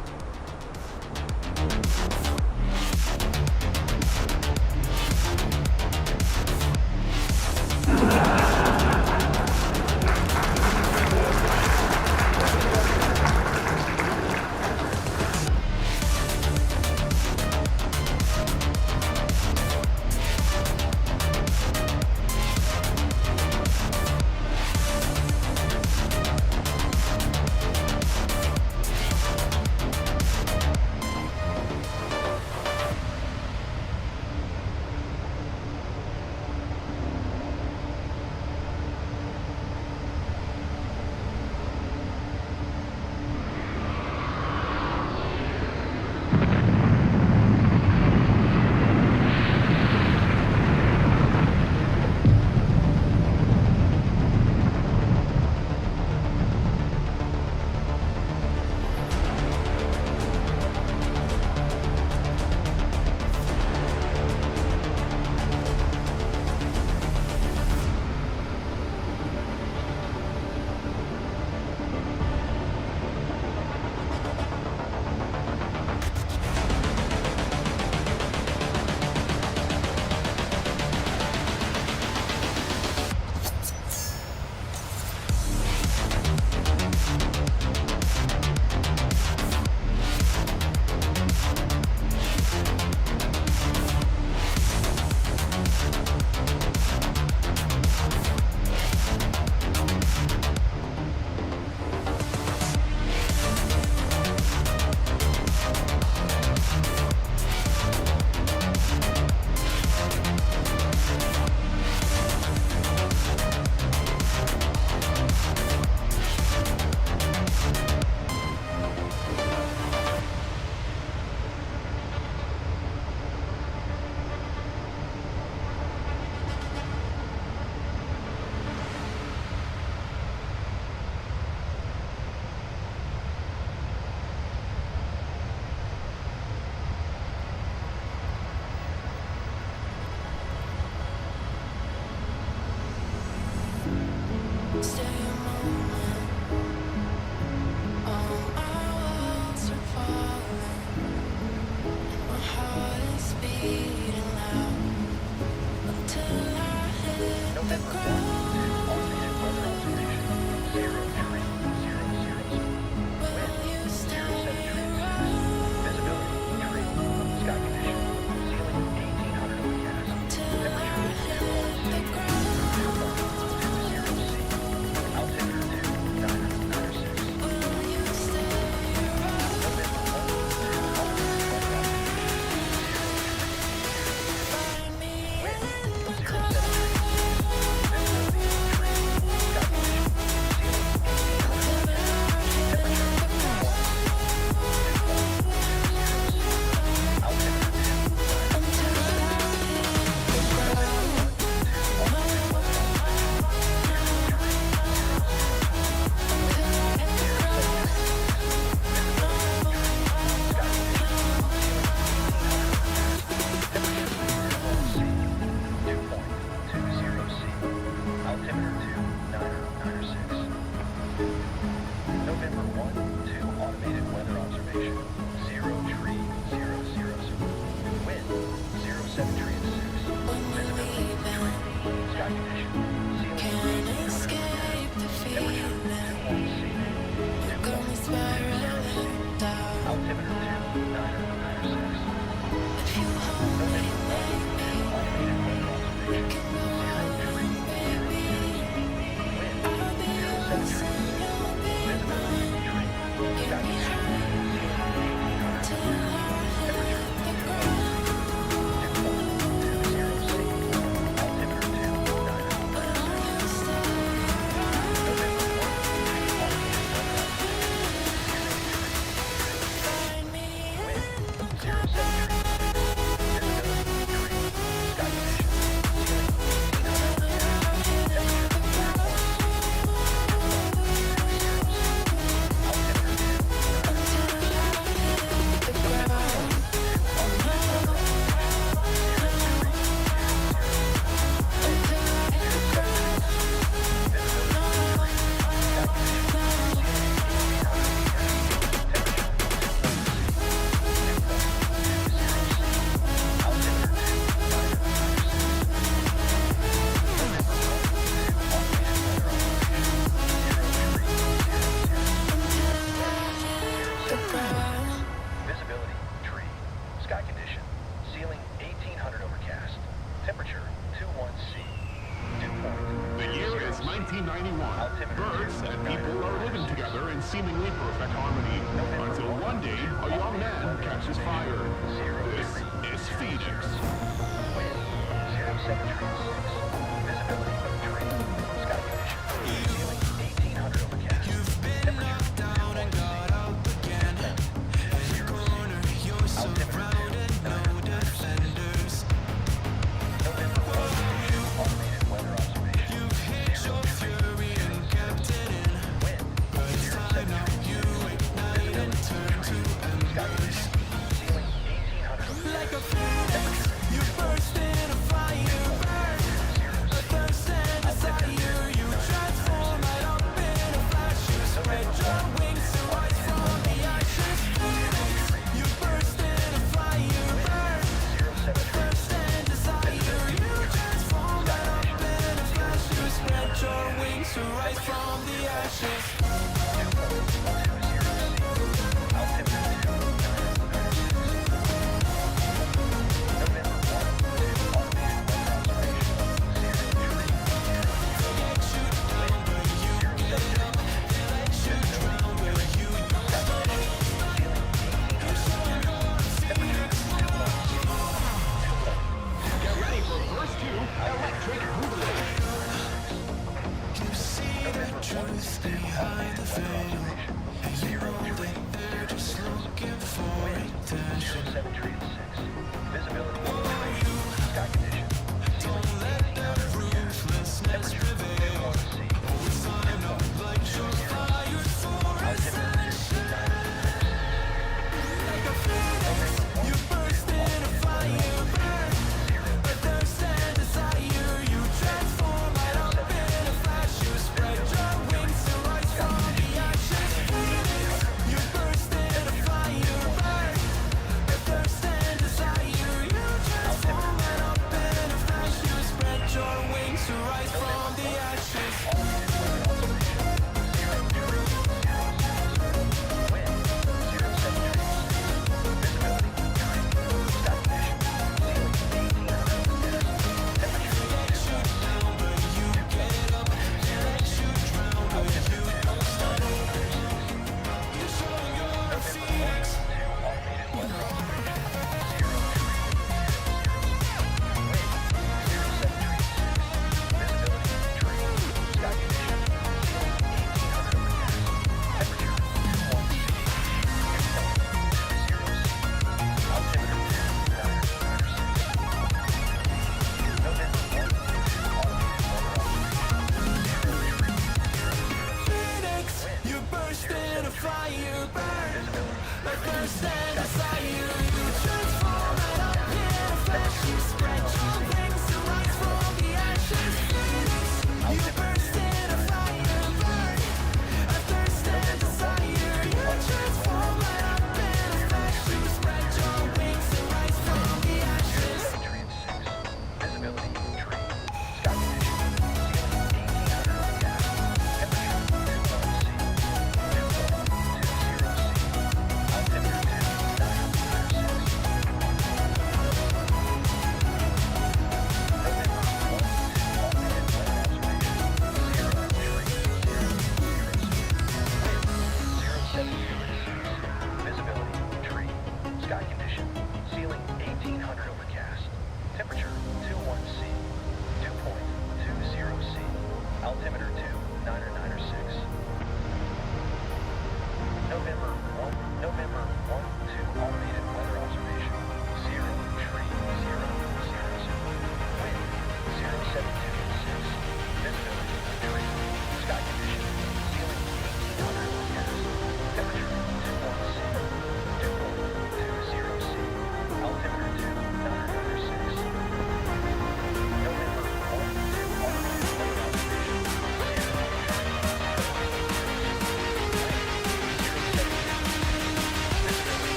Birds and people are living together in seemingly perfect harmony, until one day a young man catches fire. This is Phoenix.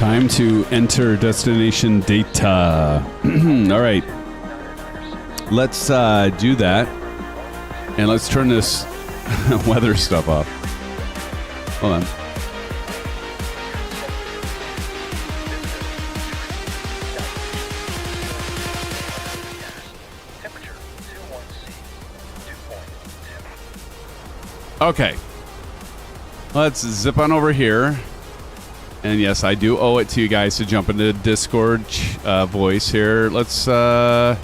Time to enter destination data. All right. Let's do that. And let's turn this weather stuff off. Hold on. Okay. Let's zip on over here. And yes, I do owe it to you guys to jump into Discord voice here. Let's let's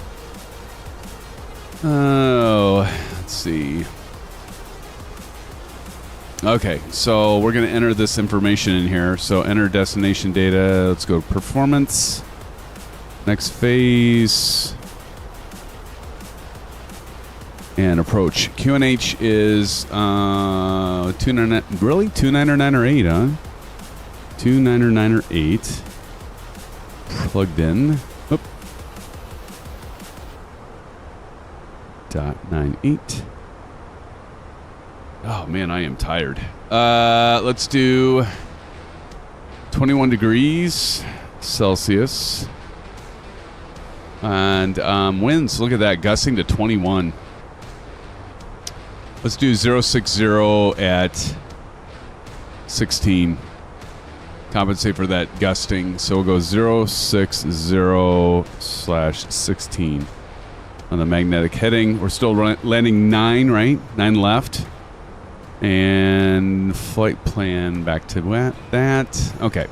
see. Okay, so we're going to enter this information in here. So enter destination data. Let's go to performance. Next phase. And approach. QNH is 299. Really? 299 or 8, huh? 299 or 8. Plugged in. Oop. .98. Oh man, I am tired. Let's do 21 degrees Celsius. And winds, look at that, gusting to 21. Let's do 060 at 16. Compensate for that gusting. So we'll go 060/16 on the magnetic heading. We're still landing 9, right? 9 left. And flight plan back to that. Okay.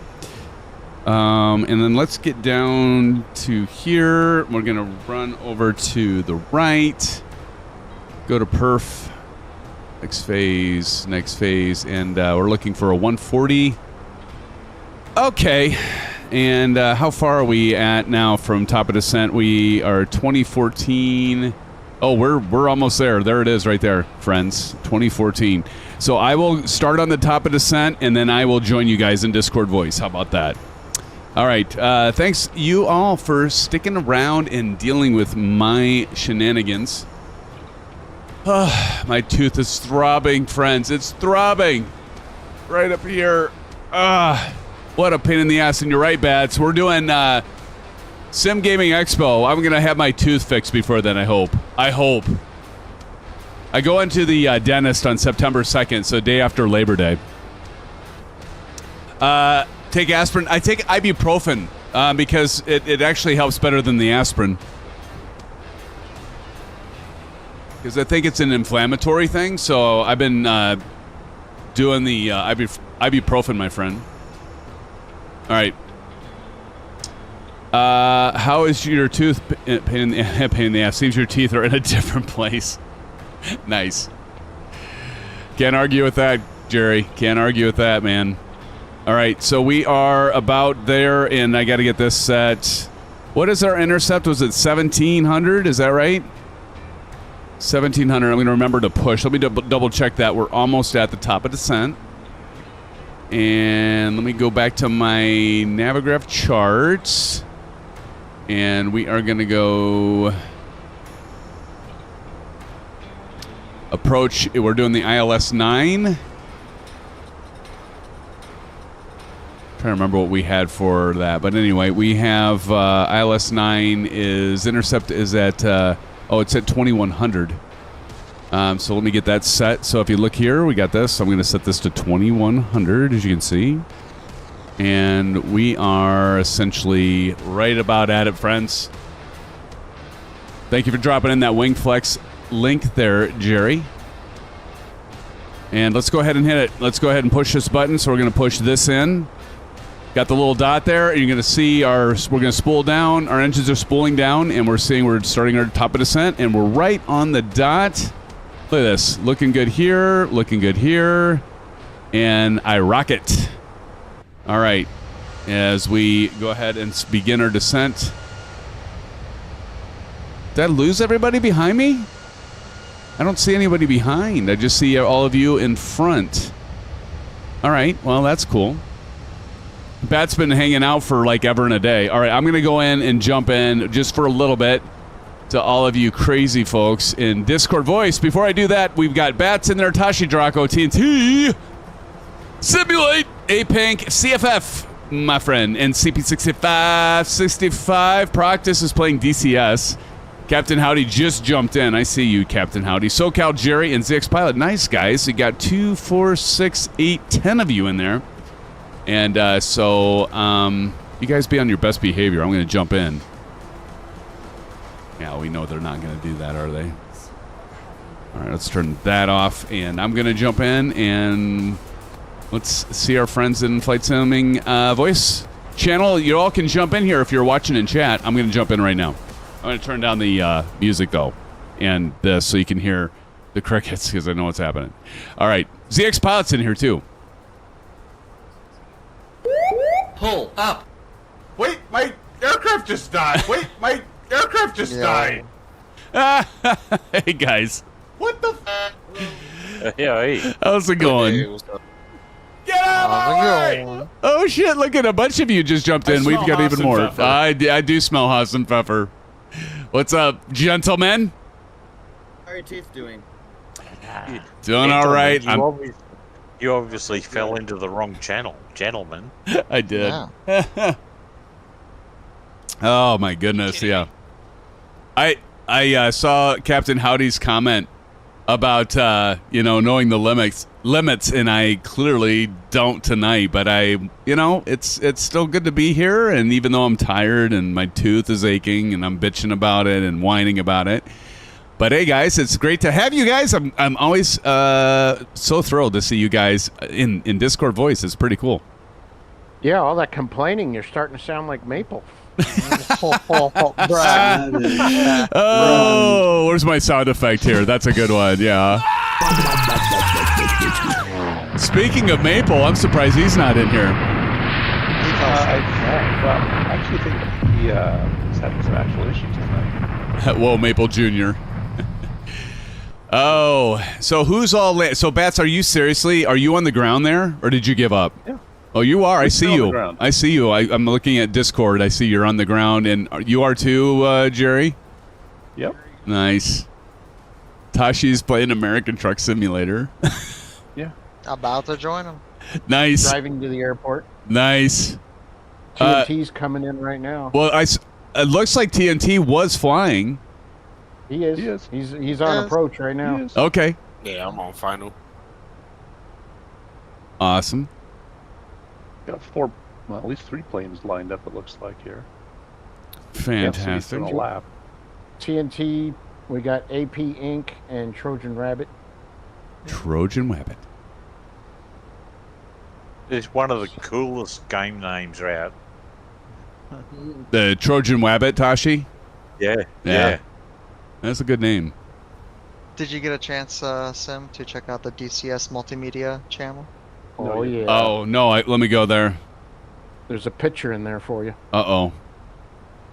And then let's get down to here. We're going to run over to the right. Go to perf. Next phase. And we're looking for a 140. Okay. And how far are we at now from top of descent? We are 2014. Oh, we're almost there. There it is right there, friends. 2014. So I will start on the top of descent, and then I will join you guys in Discord voice. How about that? All right. Thanks, you all, for sticking around and dealing with my shenanigans. My tooth is throbbing, friends. It's throbbing. Right up here. What a pain in the ass. And you're right, Bats. We're doing Sim Gaming Expo. I'm going to have my tooth fixed before then, I hope. I go into the dentist on September 2nd, so day after Labor Day. Take aspirin. I take ibuprofen because it actually helps better than the aspirin. Because I think it's an inflammatory thing, so I've been doing the ibuprofen, my friend. All right. How is your tooth pain in the ass? Seems your teeth are in a different place. Nice. Can't argue with that, Jerry. Can't argue with that, man. All right, so we are about there, and I got to get this set. What is our intercept? Was it 1,700? Is that right? 1,700. I'm going to remember to push. Let me double check that. We're almost at the top of descent. And let me go back to my Navigraph charts. And we are going to go approach. We're doing the ILS 9. Trying to remember what we had for that. But anyway, we have ILS 9 is intercept is at, it's at 2,100. So let me get that set. So if you look here, we got this. I'm going to set this to 2,100, as you can see. And we are essentially right about at it, friends. Thank you for dropping in that WINGFLEX link there, Jerry. And let's go ahead and hit it. Let's go ahead and push this button. So we're going to push this in. Got the little dot there. And you're going to see we're going to spool down. Our engines are spooling down. And we're starting our top of descent. And we're right on the dot. Look at this. Looking good here. Looking good here. And I rocket. All right, as we go ahead and begin our descent. Did I lose everybody behind me? I don't see anybody behind. I just see all of you in front. All right, well, that's cool. Bat's been hanging out for like ever and a day. All right, I'm going to go in and jump in just for a little bit to all of you crazy folks in Discord voice. Before I do that, we've got Bats in there, Tashi Draco, TNT. Simulate A-Pink CFF my friend. And CP6565, Proctus is playing DCS. Captain Howdy just jumped in. I see you, Captain Howdy. SoCal Jerry and ZX Pilot. Nice, guys. You got 2, 4, 6, 8, 10 of you in there. And you guys be on your best behavior. I'm going to jump in. Yeah, we know they're not going to do that, are they? All right, let's turn that off. And I'm going to jump in and let's see our friends in Flight Simming voice channel. You all can jump in here if you're watching in chat. I'm going to jump in right now. I'm going to turn down the music, though, and this so you can hear the crickets because I know what's happening. All right, ZX Pilot's in here, too. Pull up. Wait, my aircraft just died. Wait, my aircraft just died. Hey, guys. What the f? Yeah, hey. How's it going? Hey, what's up? Get out of my way! Oh, shit, look at a bunch of you just jumped in. We've got even more. I do smell Haas and Pfeffer. What's up, gentlemen? How are your teeth doing? Doing all right. You obviously fell into the wrong channel, gentlemen. I did. Yeah. Oh my goodness, yeah. I saw Captain Howdy's comment about knowing the limits, and I clearly don't tonight. But it's still good to be here, and even though I'm tired and my tooth is aching and I'm bitching about it and whining about it. But hey, guys, it's great to have you guys. I'm always so thrilled to see you guys in Discord voice. It's pretty cool. Yeah, all that complaining, you're starting to sound like Maple. Oh, where's my sound effect here? That's a good one, yeah. Speaking of Maple, I'm surprised he's not in here. I actually think he is having some actual issues tonight. Whoa, Maple Jr. Oh, so who's all... So, Bats, are you on the ground there, or did you give up? Yeah. Oh, you are. I see you. I see you. I'm looking at Discord. I see you're on the ground, and you are too, Jerry? Yep. Nice. Tashi's playing American Truck Simulator. Yeah. About to join him. Nice. Driving to the airport. Nice. TNT's coming in right now. Well, it looks like TNT was flying. He is. He is. He's on approach right now. Okay. Yeah, I'm on final. Awesome. Got at least 3 planes lined up, it looks like here. Fantastic. A lap. TNT, we got AP Inc. and Trojan Rabbit. Trojan Rabbit. It's one of the coolest game names out. The Trojan Rabbit, Tashi? Yeah. That's a good name. Did you get a chance, Sim, to check out the DCS multimedia channel? Oh, yeah. Oh, no. Let me go there. There's a picture in there for you. Uh-oh.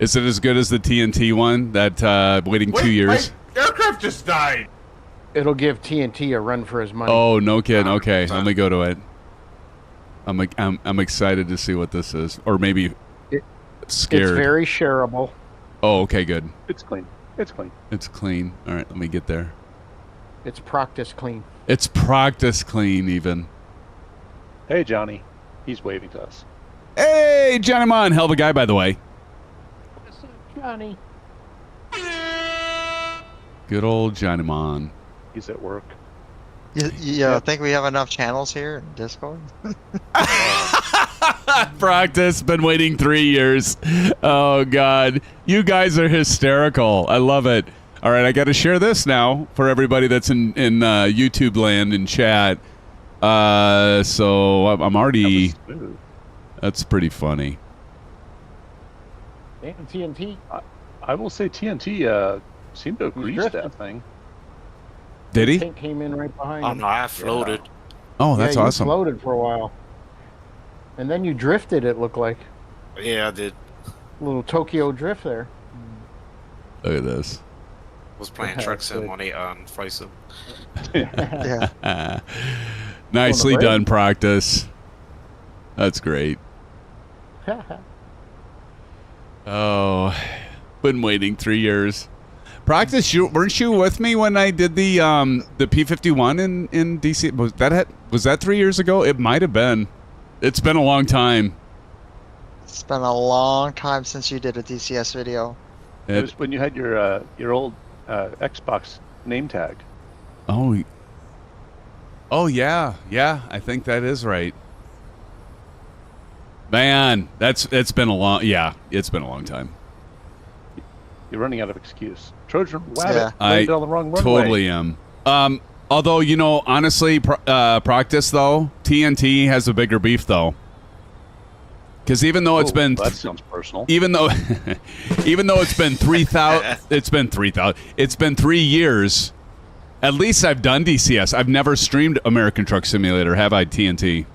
Is it as good as the TNT one that waiting 2 years? My aircraft just died. It'll give TNT a run for his money. Oh, no kidding. Okay, let me go to it. I'm excited to see what this is. Or maybe scared. It's very shareable. Oh, okay, good. It's clean. It's clean. It's clean. All right, let me get there. It's Proctus clean. It's Proctus clean, even. Hey, Johnny. He's waving to us. Hey, Johnny Mon. Hell of a guy, by the way. What's up, Johnny? Good old Johnny Mon. He's at work. You think we have enough channels here in Discord? Proctus, been waiting 3 years. Oh, God. You guys are hysterical. I love it. All right, I got to share this now for everybody that's in YouTube land and chat. So I'm already... That's pretty funny. And TNT. I will say TNT seemed to have greased that thing. Did he? Tank came in right behind Oh, him. no, I floated. Yeah. Oh, that's awesome. You floated for a while. And then you drifted, it looked like. Yeah, I did. A little Tokyo drift there. Look at this. Was playing Truck Sim on Flight Sim. Yeah. Nicely done, Proctus. That's great. Oh, been waiting 3 years. Proctus, weren't you with me when I did the P-51 in DC? Was that 3 years ago? It might have been. It's been a long time. It's been a long time since you did a DCS video. It was when you had your old Xbox name tag. Oh. Oh yeah, yeah. I think that is right. Man, it's been a long. Yeah, it's been a long time. You're running out of excuse. Trojan Wabbit Yeah. landed on the wrong runway. Totally am. Although, you know, honestly, Proctus, though, TNT has a bigger beef, though. Because even though it's been... That sounds personal. Even though it's been 3,000... It's been 3 years. At least I've done DCS. I've never streamed American Truck Simulator, have I, TNT?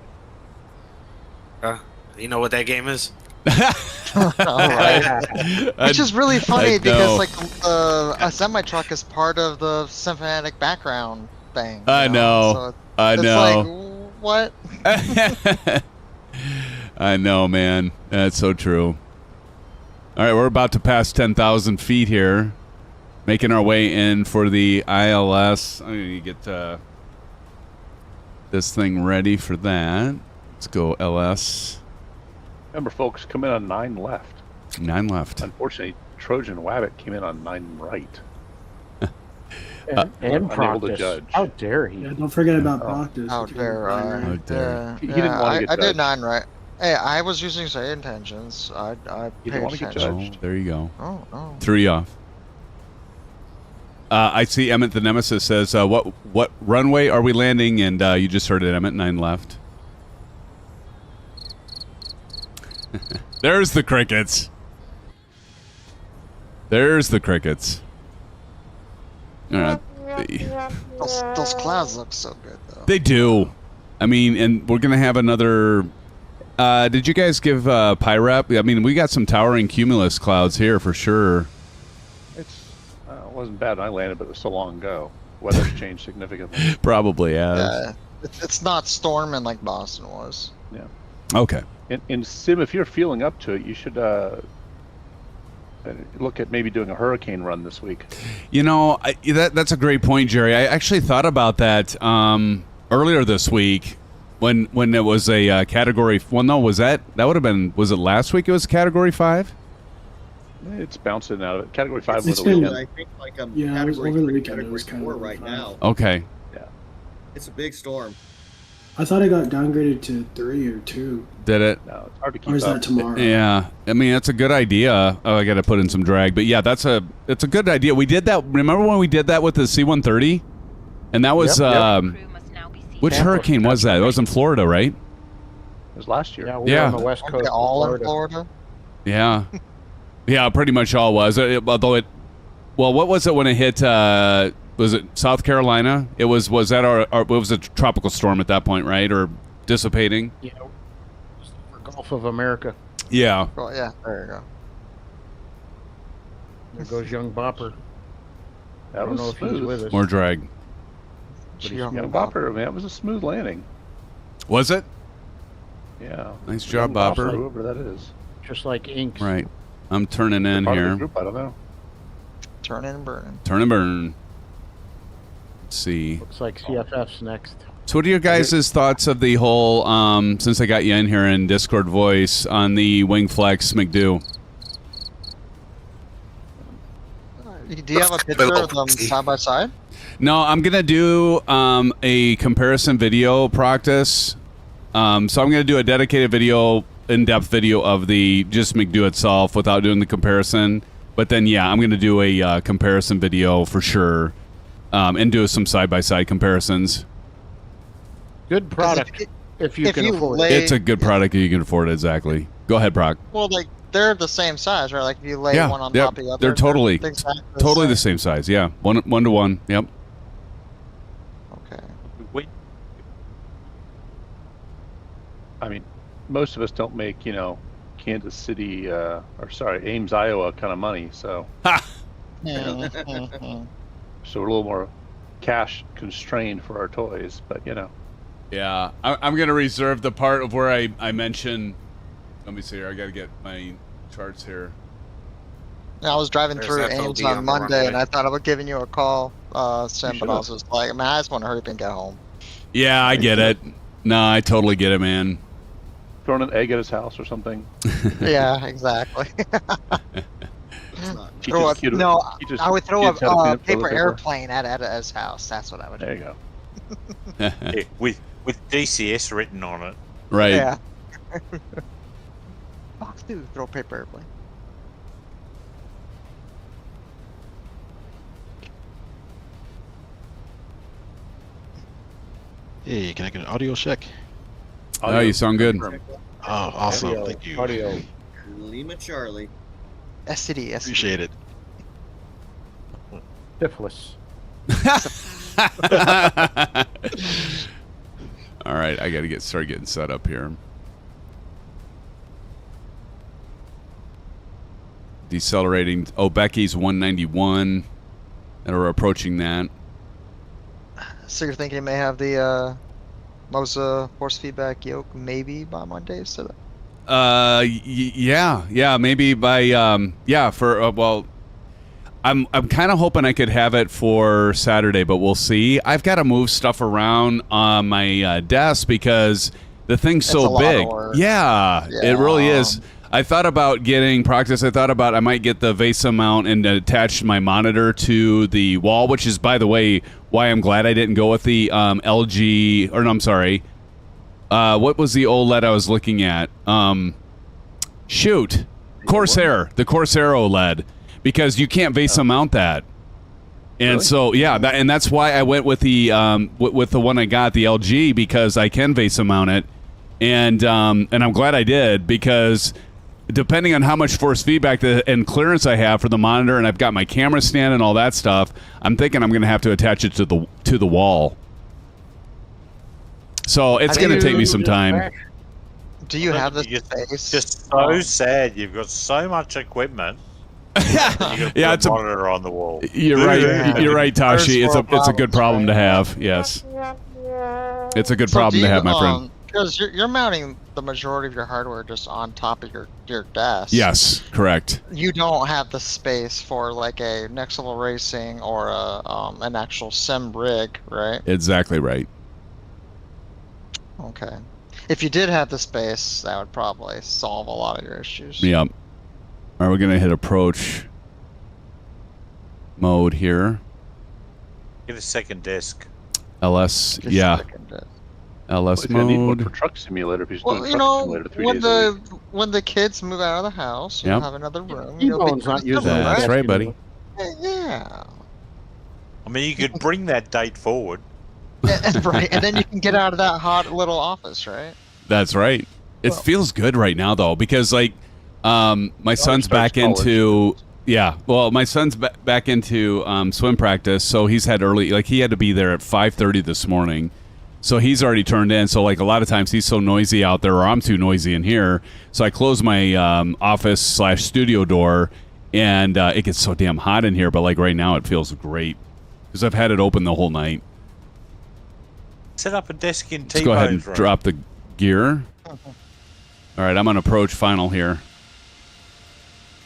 You know what that game is? Which is really funny because like a semi truck is part of the cinematic background thing. I know. So I it's know. Like, what? I know, man. That's so true. All right, we're about to pass 10,000 feet here, making our way in for the ILS. I'm gonna get this thing ready for that. Let's go, LS. Remember, folks, come in on 9 left. 9 left. Unfortunately, Trojan Wabbit came in on 9 right. And unable to Proctus. judge. How dare he? Yeah, don't forget about Proctus. How dare I? How dare. He didn't want to get I judged. did 9 right. Hey, I was using same intentions. I You paid didn't want to get attention. judged. There you go. Oh, no. 3 off. I see Emmett the Nemesis says, what runway are we landing? And you just heard it, Emmett, 9 left. There's the crickets. There's the crickets. All right. Those clouds look so good, though. They do. I mean, and we're going to have another... did you guys give PyRep? I mean, we got some towering cumulus clouds here for sure. It wasn't bad when I landed, but it was so long ago. Weather's changed significantly. Probably, yeah. Yeah, it's not storming like Boston was. Yeah. Okay. In Sim, if you're feeling up to it, you should look at maybe doing a hurricane run this week. You know, that's a great point, Jerry. I actually thought about that earlier this week when it was a category. Well, no, was that would have been? Was it last week? It was category 5. It's bouncing out of it. Category 5 It's was the been, weekend. I think, like a Yeah, it was category over the 3, weekend, it category was 4 right 5. now. Okay. Yeah. It's a big storm. I thought it got downgraded to 3 or 2. Did it? No, it's hard to keep Or is up. that tomorrow? Yeah. I mean, that's a good idea. Oh, I got to put in some drag, but yeah, it's a good idea. We did that. Remember when we did that with the C-130? And that was which hurricane was that? It was in Florida, right? It was last year. Yeah, we were on the west Aren't coast. they all of in Florida? Yeah. Yeah, pretty much all was. Although it, well, what was it when it hit? Was it South Carolina? It was that it was a tropical storm at that point, right? Or dissipating? Yeah, for Gulf of America. Yeah. Oh, yeah, there you go. There goes young Bopper. That I don't was know if he's smooth. with us. More drag. Young Bopper, man, that was a smooth landing. Was it? Yeah. Nice job, Young Bopper. Whoever that is. Just like Inks. Right. I'm turning in Part of the here. group, I don't know. Turn and burn. Turn and burn. Let's see. Looks like CFF's next. So what are your guys' thoughts of the whole, since I got you in here in Discord voice, on the WINGFLEX MCDU? Do you have a picture of them side by side? No, I'm going to do a comparison video practice. So I'm going to do a dedicated video, in-depth video of the just MCDU itself without doing the comparison. But then, yeah, I'm going to do a comparison video for sure and do some side-by-side comparisons. Good product if you can afford it. It's a good product if you can afford it, exactly. Go ahead, Brock. Well, like, they're the same size, right? Like, if you lay one on top of the other. They're totally, exactly the same size, yeah. One to one, yep. Okay. I mean, most of us don't make, you know, Kansas City, Ames, Iowa kind of money, so. Ha! So we're a little more cash constrained for our toys, but, you know. Yeah, I'm going to reserve the part of where I mention. Let me see here. I got to get my charts here. Yeah, I was driving through Ames on Monday, and I thought about giving you a call, Sim, but I was just like, man, I just want to hurry up and get home. Yeah, I get it. No, I totally get it, man. throwing an egg at his house or something. Yeah, exactly. Teach Throw his a, kid- no, teach his I would throw kids how to clean a up toilet paper paper. airplane at his house. That's what I would do. There you go. Yeah, with DCS written on it. Right. Yeah. Fox 2, throw a paper airplane. Hey, can I get an audio check? Oh, you sound good. Oh, awesome. Audio, Thank you. Audio. Lima Charlie. STD. Appreciate it. Syphilis. All right, I got to start getting set up here. Decelerating. Oh, Becky's 191, and we're approaching that. So you're thinking you may have the MOSA force feedback yoke maybe by Monday instead of... Yeah, maybe by well, I'm kind of hoping I could have it for Saturday, but we'll see. I've got to move stuff around on my desk because the thing's It's a so lot of big. work. Yeah, it really is. I thought about getting practice. I thought about I might get the VESA mount and attach my monitor to the wall, which is, by the way, why I'm glad I didn't go with the LG. Or no, I'm sorry. What was the OLED I was looking at? Shoot, Corsair, the Corsair OLED, because you can't VESA mount that. And Really? so yeah, and that's why I went with the with the one I got, the LG, because I can VESA mount it, and I'm glad I did, because depending on how much force feedback and clearance I have for the monitor, and I've got my camera stand and all that stuff, I'm thinking I'm going to have to attach it to the wall. So it's going to take me some time. Do you have the It's space? just so sad. You've got so much equipment. Yeah, it's a monitor on the wall. You're right. You're right, Tashi. First It's a good problem to have. Yes, it's a good problem to have, my friend. Because you're mounting the majority of your hardware just on top of your desk. Yes, correct. You don't have the space for like a next level racing or an actual sim rig, right? Exactly right. Okay. If you did have the space, that would probably solve a lot of your issues. Yep. All right, we're gonna hit approach mode here. Get a second disc. LS, Just yeah. second desk. LS He's gonna need one mode. for Truck Simulator if he's Well, doing you Truck know, Simulator 3 when days a week. when the kids move out of the house, you'll Yep. have another room. T-Bone's not using That's right, buddy. Yeah. I mean, you could bring that date forward. Right, and then you can get out of that hot little office, right? That's right. It feels good right now though, because like my son's starts back college. into my son's back into swim practice, so he's had he had to be there at 5:30 this morning. So he's already turned in. So like a lot of times he's so noisy out there, or I'm too noisy in here. So I close my office/studio door, and it gets so damn hot in here. But like right now, it feels great because I've had it open the whole night. Set up a desk in Let's T-Bone's go ahead and room. drop the gear. All right, I'm on approach final here.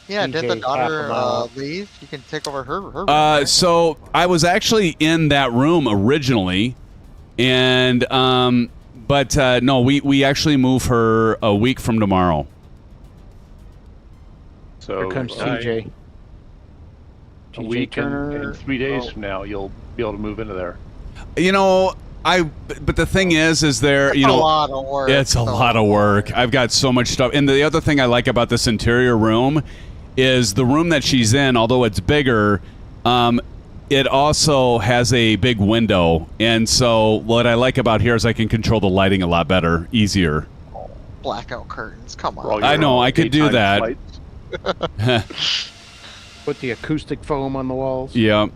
Yeah, did the TJ, daughter half a mile. leave? You can take over her room, right? So I was actually in that room originally, and but no, we actually move her a week from tomorrow. So Here comes TJ. A week and Turner. 3 days Oh. from now, you'll be able to move into there. You know, but the thing is there, It's you know, a lot of work. it's a lot of work. I've got so much stuff. And the other thing I like about this interior room is the room that she's in, although it's bigger, it also has a big window. And so what I like about here is I can control the lighting a lot better, easier. Blackout curtains. Come For all on. I your know, I could do daytime that. flights. Put the acoustic foam on the walls. Yeah.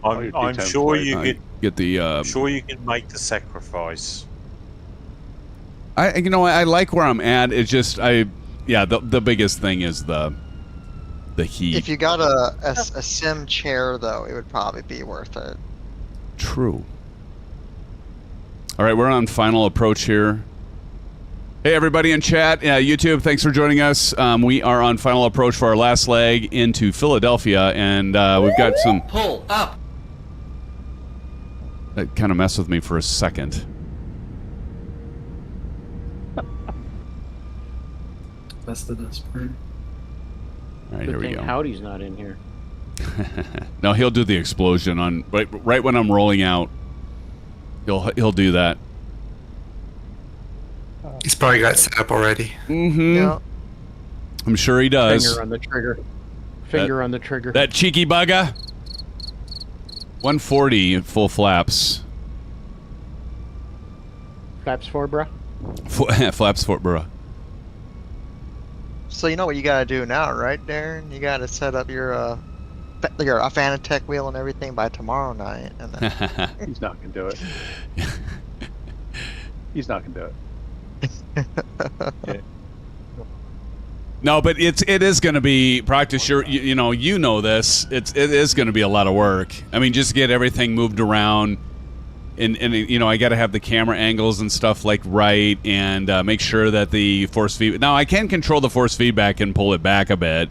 All your I'm daytime sure flights. you I could. get the I'm sure you can make the sacrifice. I like where I'm at. It's just the biggest thing is the heat. If you got a sim chair, though, it would probably be worth it. True. All right, we're on final approach here. Hey, everybody in chat, YouTube, thanks for joining us. We are on final approach for our last leg into Philadelphia, and we've got some... Pull up. That kind of messed with me for a second. That's the best part. All right, here we go. Howdy's not in here. No, he'll do the explosion on right when I'm rolling out. He'll do that. He's probably got it set up already. Mm-hmm. Yeah. I'm sure he does. Finger on the trigger. Finger on the trigger. That cheeky bugger. 140 at full flaps. Flaps for, bruh? Flaps for, bruh. So you know what you gotta do now, right, Darren? You gotta set up your Fanatec wheel and everything by tomorrow night, and then He's not gonna do it. He's not gonna do it. Yeah. No, but it is going to be practice. You know this. It is going to be a lot of work. I mean, just get everything moved around, and I got to have the camera angles and stuff right, and make sure that the force feedback. Now I can control the force feedback and pull it back a bit,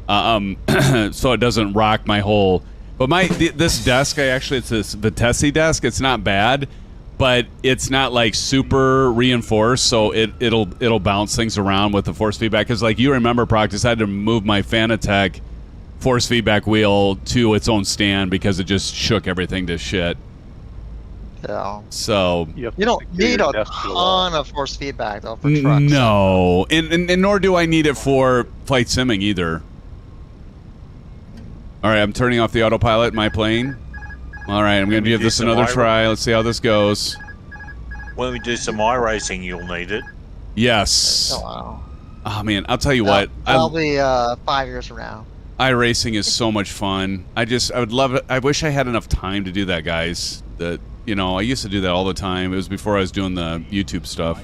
so it doesn't rock my whole. But this desk, it's this Vitesse desk. It's not bad, but it's not like super reinforced, so it'll bounce things around with the force feedback. Because like you remember, practice, I had to move my Fanatec force feedback wheel to its own stand because it just shook everything to shit. yeah. So You don't need a ton of force feedback though for trucks. no, and nor do I need it for flight simming either. All right, I'm turning off the autopilot in my plane. All right, I'm going to give this another try. Let's see how this goes. When we do some iRacing, you'll need it. Yes. Oh, wow. Oh, man, I'll tell you what. Probably 5 years from now. iRacing is so much fun. I would love it. I wish I had enough time to do that, guys. I used to do that all the time. It was before I was doing the YouTube stuff.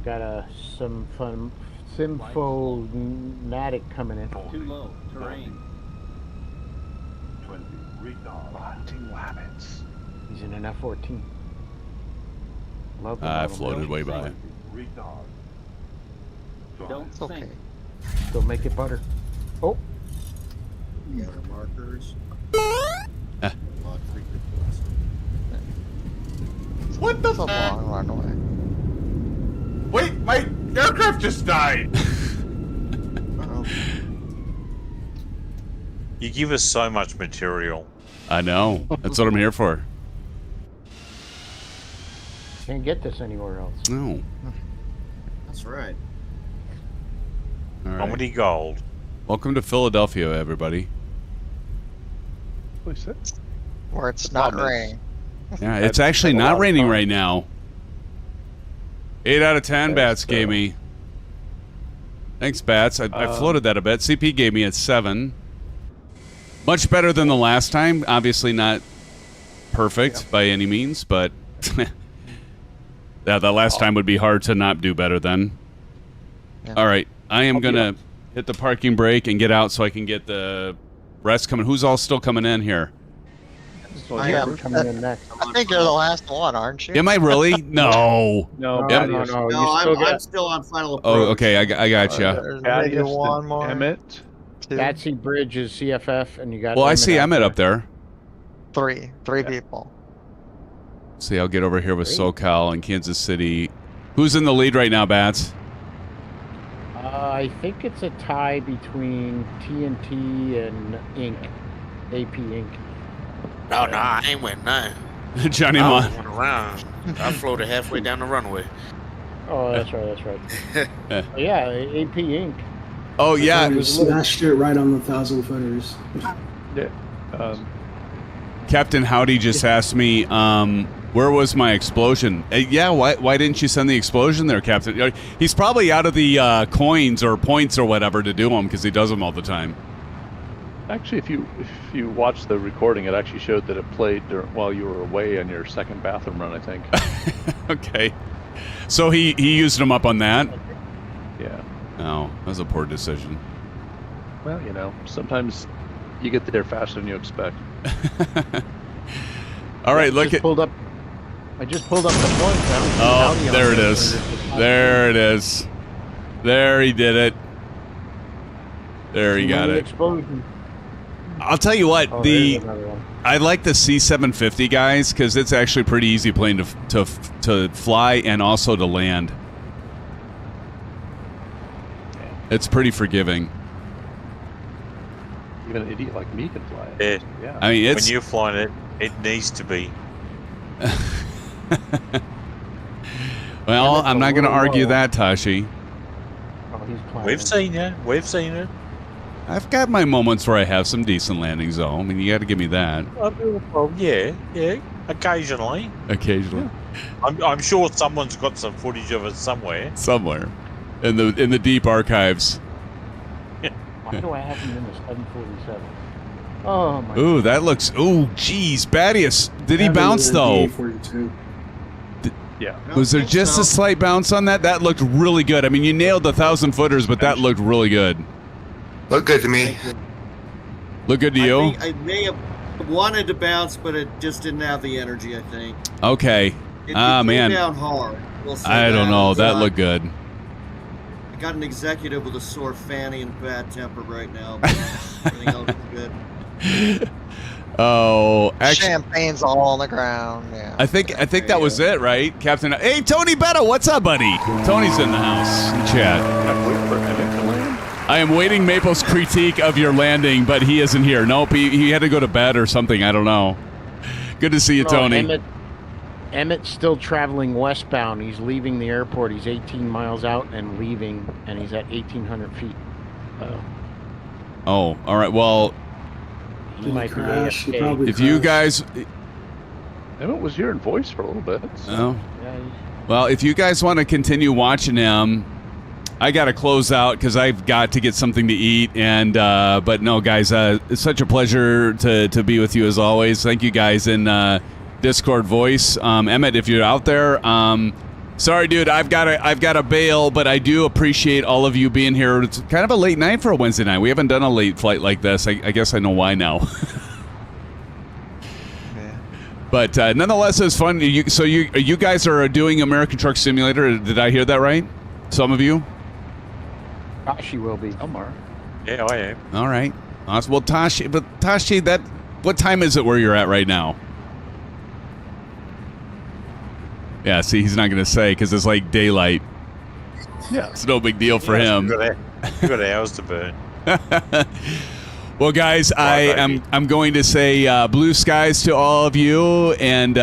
Got a Symphoniatic coming in. Too low. Terrain. 20. Retard. Hunting rabbits. He's in an F-14. Love I floated way by. Retard. It's okay. Still make it butter. Oh. Yeah, markers. What the It's a long runway. Wait, my aircraft just died. You give us so much material. I know. That's what I'm here for. Can't get this anywhere else. No. That's right. All right. Comedy gold. Welcome to Philadelphia, everybody. Where it's not raining. Yeah, it's actually not raining right now. 8 out of 10 Bats gave me. Thanks, Bats. I floated that a bit. CP gave me a 7. Much better than the last time. Obviously not perfect by any means, but the last time would be hard to not do better than. Yeah. All right. I am going to hit the parking brake and get out so I can get the rest coming. Who's all still coming in here? Coming in next. I think you're the last one, aren't you? Am I really? No. No, I'm still on final approach. Oh, okay. I got you. There's maybe one more. Emmett. Batsy Bridge is CFF, and you got. Well, I see Emmett up there. Three people. See, I'll get over here with SoCal and Kansas City. Who's in the lead right now, Bats? I think it's a tie between TNT and Inc. AP Inc. No, I ain't winning nothing. Johnny I Mon. went around. I floated halfway down the runway. Oh, that's right. Yeah, AP Inc. Oh, yeah. You smashed it right on the 1,000 footers. Yeah. Captain Howdy just asked me, where was my explosion? Yeah, why didn't you send the explosion there, Captain? He's probably out of the coins or points or whatever to do them because he does them all the time. Actually, if you watch the recording, it actually showed that it played while you were away on your second bathroom run, I think. Okay. So he used them up on that? Yeah. Oh, that was a poor decision. Well, sometimes you get there faster than you expect. All right, look at. I just pulled up the points. Oh, there it is. There it is. There he did it. There he got it. Explosion. I'll tell you what, there's another one. I like the C750 guys because it's actually a pretty easy plane to fly and also to land. It's pretty forgiving. Even an idiot like me can fly it. Yeah. I mean, it's when you're flying it, it needs to be. Well, I'm not going to argue that, Tashi. Oh, he's playing. We've seen it. We've seen it. I've got my moments where I have some decent landings, though. I mean, you got to give me that. Well, yeah, occasionally. Occasionally. I'm sure someone's got some footage of it somewhere. Somewhere, in the deep archives. Why do I have him in the 747? Oh my. Ooh, that looks. Ooh, geez, Badius. Did he bounce though? Yeah. Was there just a slight bounce on that? That looked really good. I mean, you nailed the 1,000 footers, but that looked really good. Look good to me. Look good to you? I may have wanted to bounce, but it just didn't have the energy, I think. Okay. It Man. came down hard. We'll say I don't know. That looked good. I got an executive with a sore fanny and bad temper right now. But everything else is good. Oh, actually, Champagne's all on the ground. Yeah. I think that was it, right, Captain? Hey, Tony Betta, what's up, buddy? Tony's in the house. In chat. I am waiting Maple's critique of your landing, but he isn't here. Nope, he had to go to bed or something. I don't know. Good to see you, Tony. Emmett's still traveling westbound. He's leaving the airport. He's 18 miles out and leaving, and he's at 1,800 feet. Oh, all right. Well, he might be crash. He AFK. probably if you guys, Emmett was hearing voice for a little bit. So. oh, well, if you guys want to continue watching him, I got to close out because I've got to get something to eat. And but no, guys, it's such a pleasure to be with you as always. Thank you, guys, in Discord voice. Emmett, if you're out there, sorry, dude, I've got to bail, but I do appreciate all of you being here. It's kind of a late night for a Wednesday night. We haven't done a late flight like this. I guess I know why now. But nonetheless, it's fun. So you guys are doing American Truck Simulator. Did I hear that right? Some of you? Tashi will be. Omar. Yeah, I am. All right. Awesome. Well, Tashi, what time is it where you're at right now? Yeah, see, he's not going to say because it's like daylight. Yeah. It's no big deal for him. You've got hours to burn. Well, guys, I'm going to say blue skies to all of you and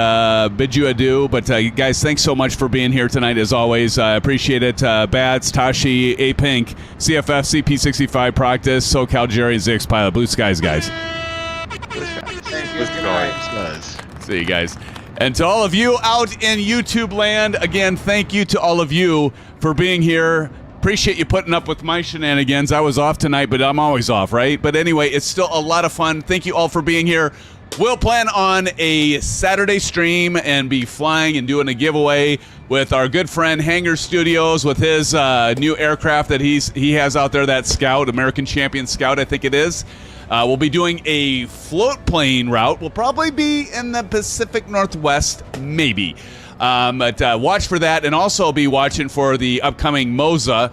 bid you adieu. But, guys, thanks so much for being here tonight, as always. I appreciate it. Bats, Tashi, A-Pink, CFF, CP65, Proctus, SoCal, Jerry, and Zix Pilot. Blue skies, guys. Thank you. Good night. See you guys. And to all of you out in YouTube land, again, thank you to all of you for being here. Appreciate you putting up with my shenanigans. I was off tonight, but I'm always off, right? But anyway, it's still a lot of fun. Thank you all for being here. We'll plan on a Saturday stream and be flying and doing a giveaway with our good friend Hangar Studios with his new aircraft that he has out there, that Scout, American Champion Scout, I think it is. We'll be doing a float plane route. We'll probably be in the Pacific Northwest, maybe. But watch for that, and also be watching for the upcoming Moza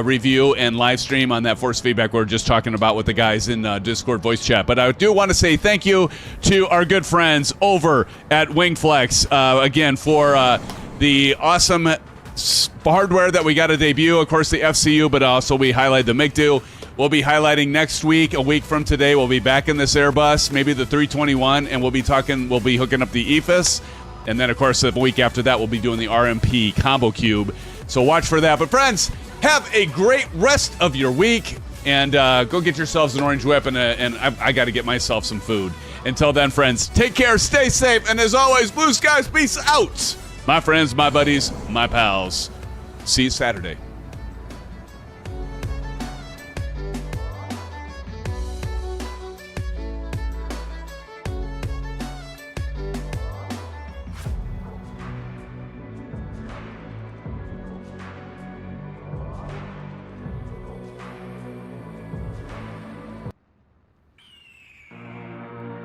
review and live stream on that force feedback we were just talking about with the guys in Discord voice chat. But I do want to say thank you to our good friends over at WINGFLEX, again, for the awesome hardware that we got to debut. Of course, the FCU, but also we highlight the MCDU. We'll be highlighting next week, a week from today. We'll be back in this Airbus, maybe the 321, and we'll be hooking up the EFIS. And then, of course, the week after that, we'll be doing the RMP Combo Cube. So watch for that. But, friends, have a great rest of your week. And go get yourselves an orange whip. And I got to get myself some food. Until then, friends, take care, stay safe. And as always, blue skies, peace out. My friends, my buddies, my pals. See you Saturday.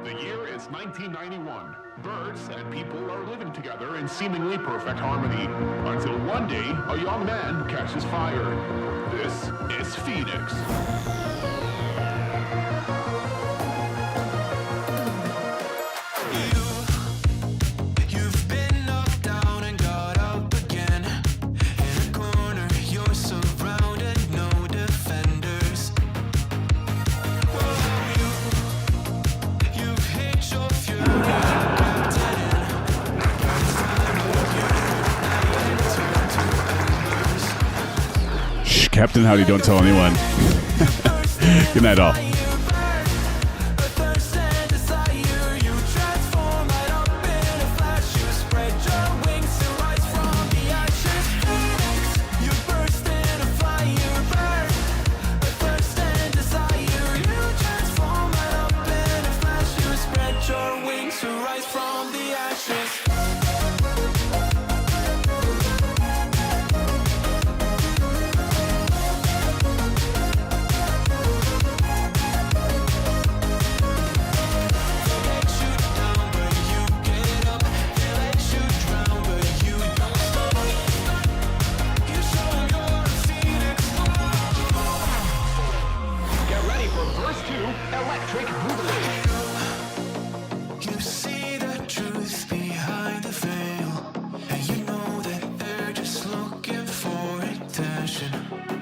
The year is 1991. Birds and people are living together in seemingly perfect harmony, until one day a young man catches fire. This is Fenix. Captain Howdy, don't tell anyone. Good night, all. Attention.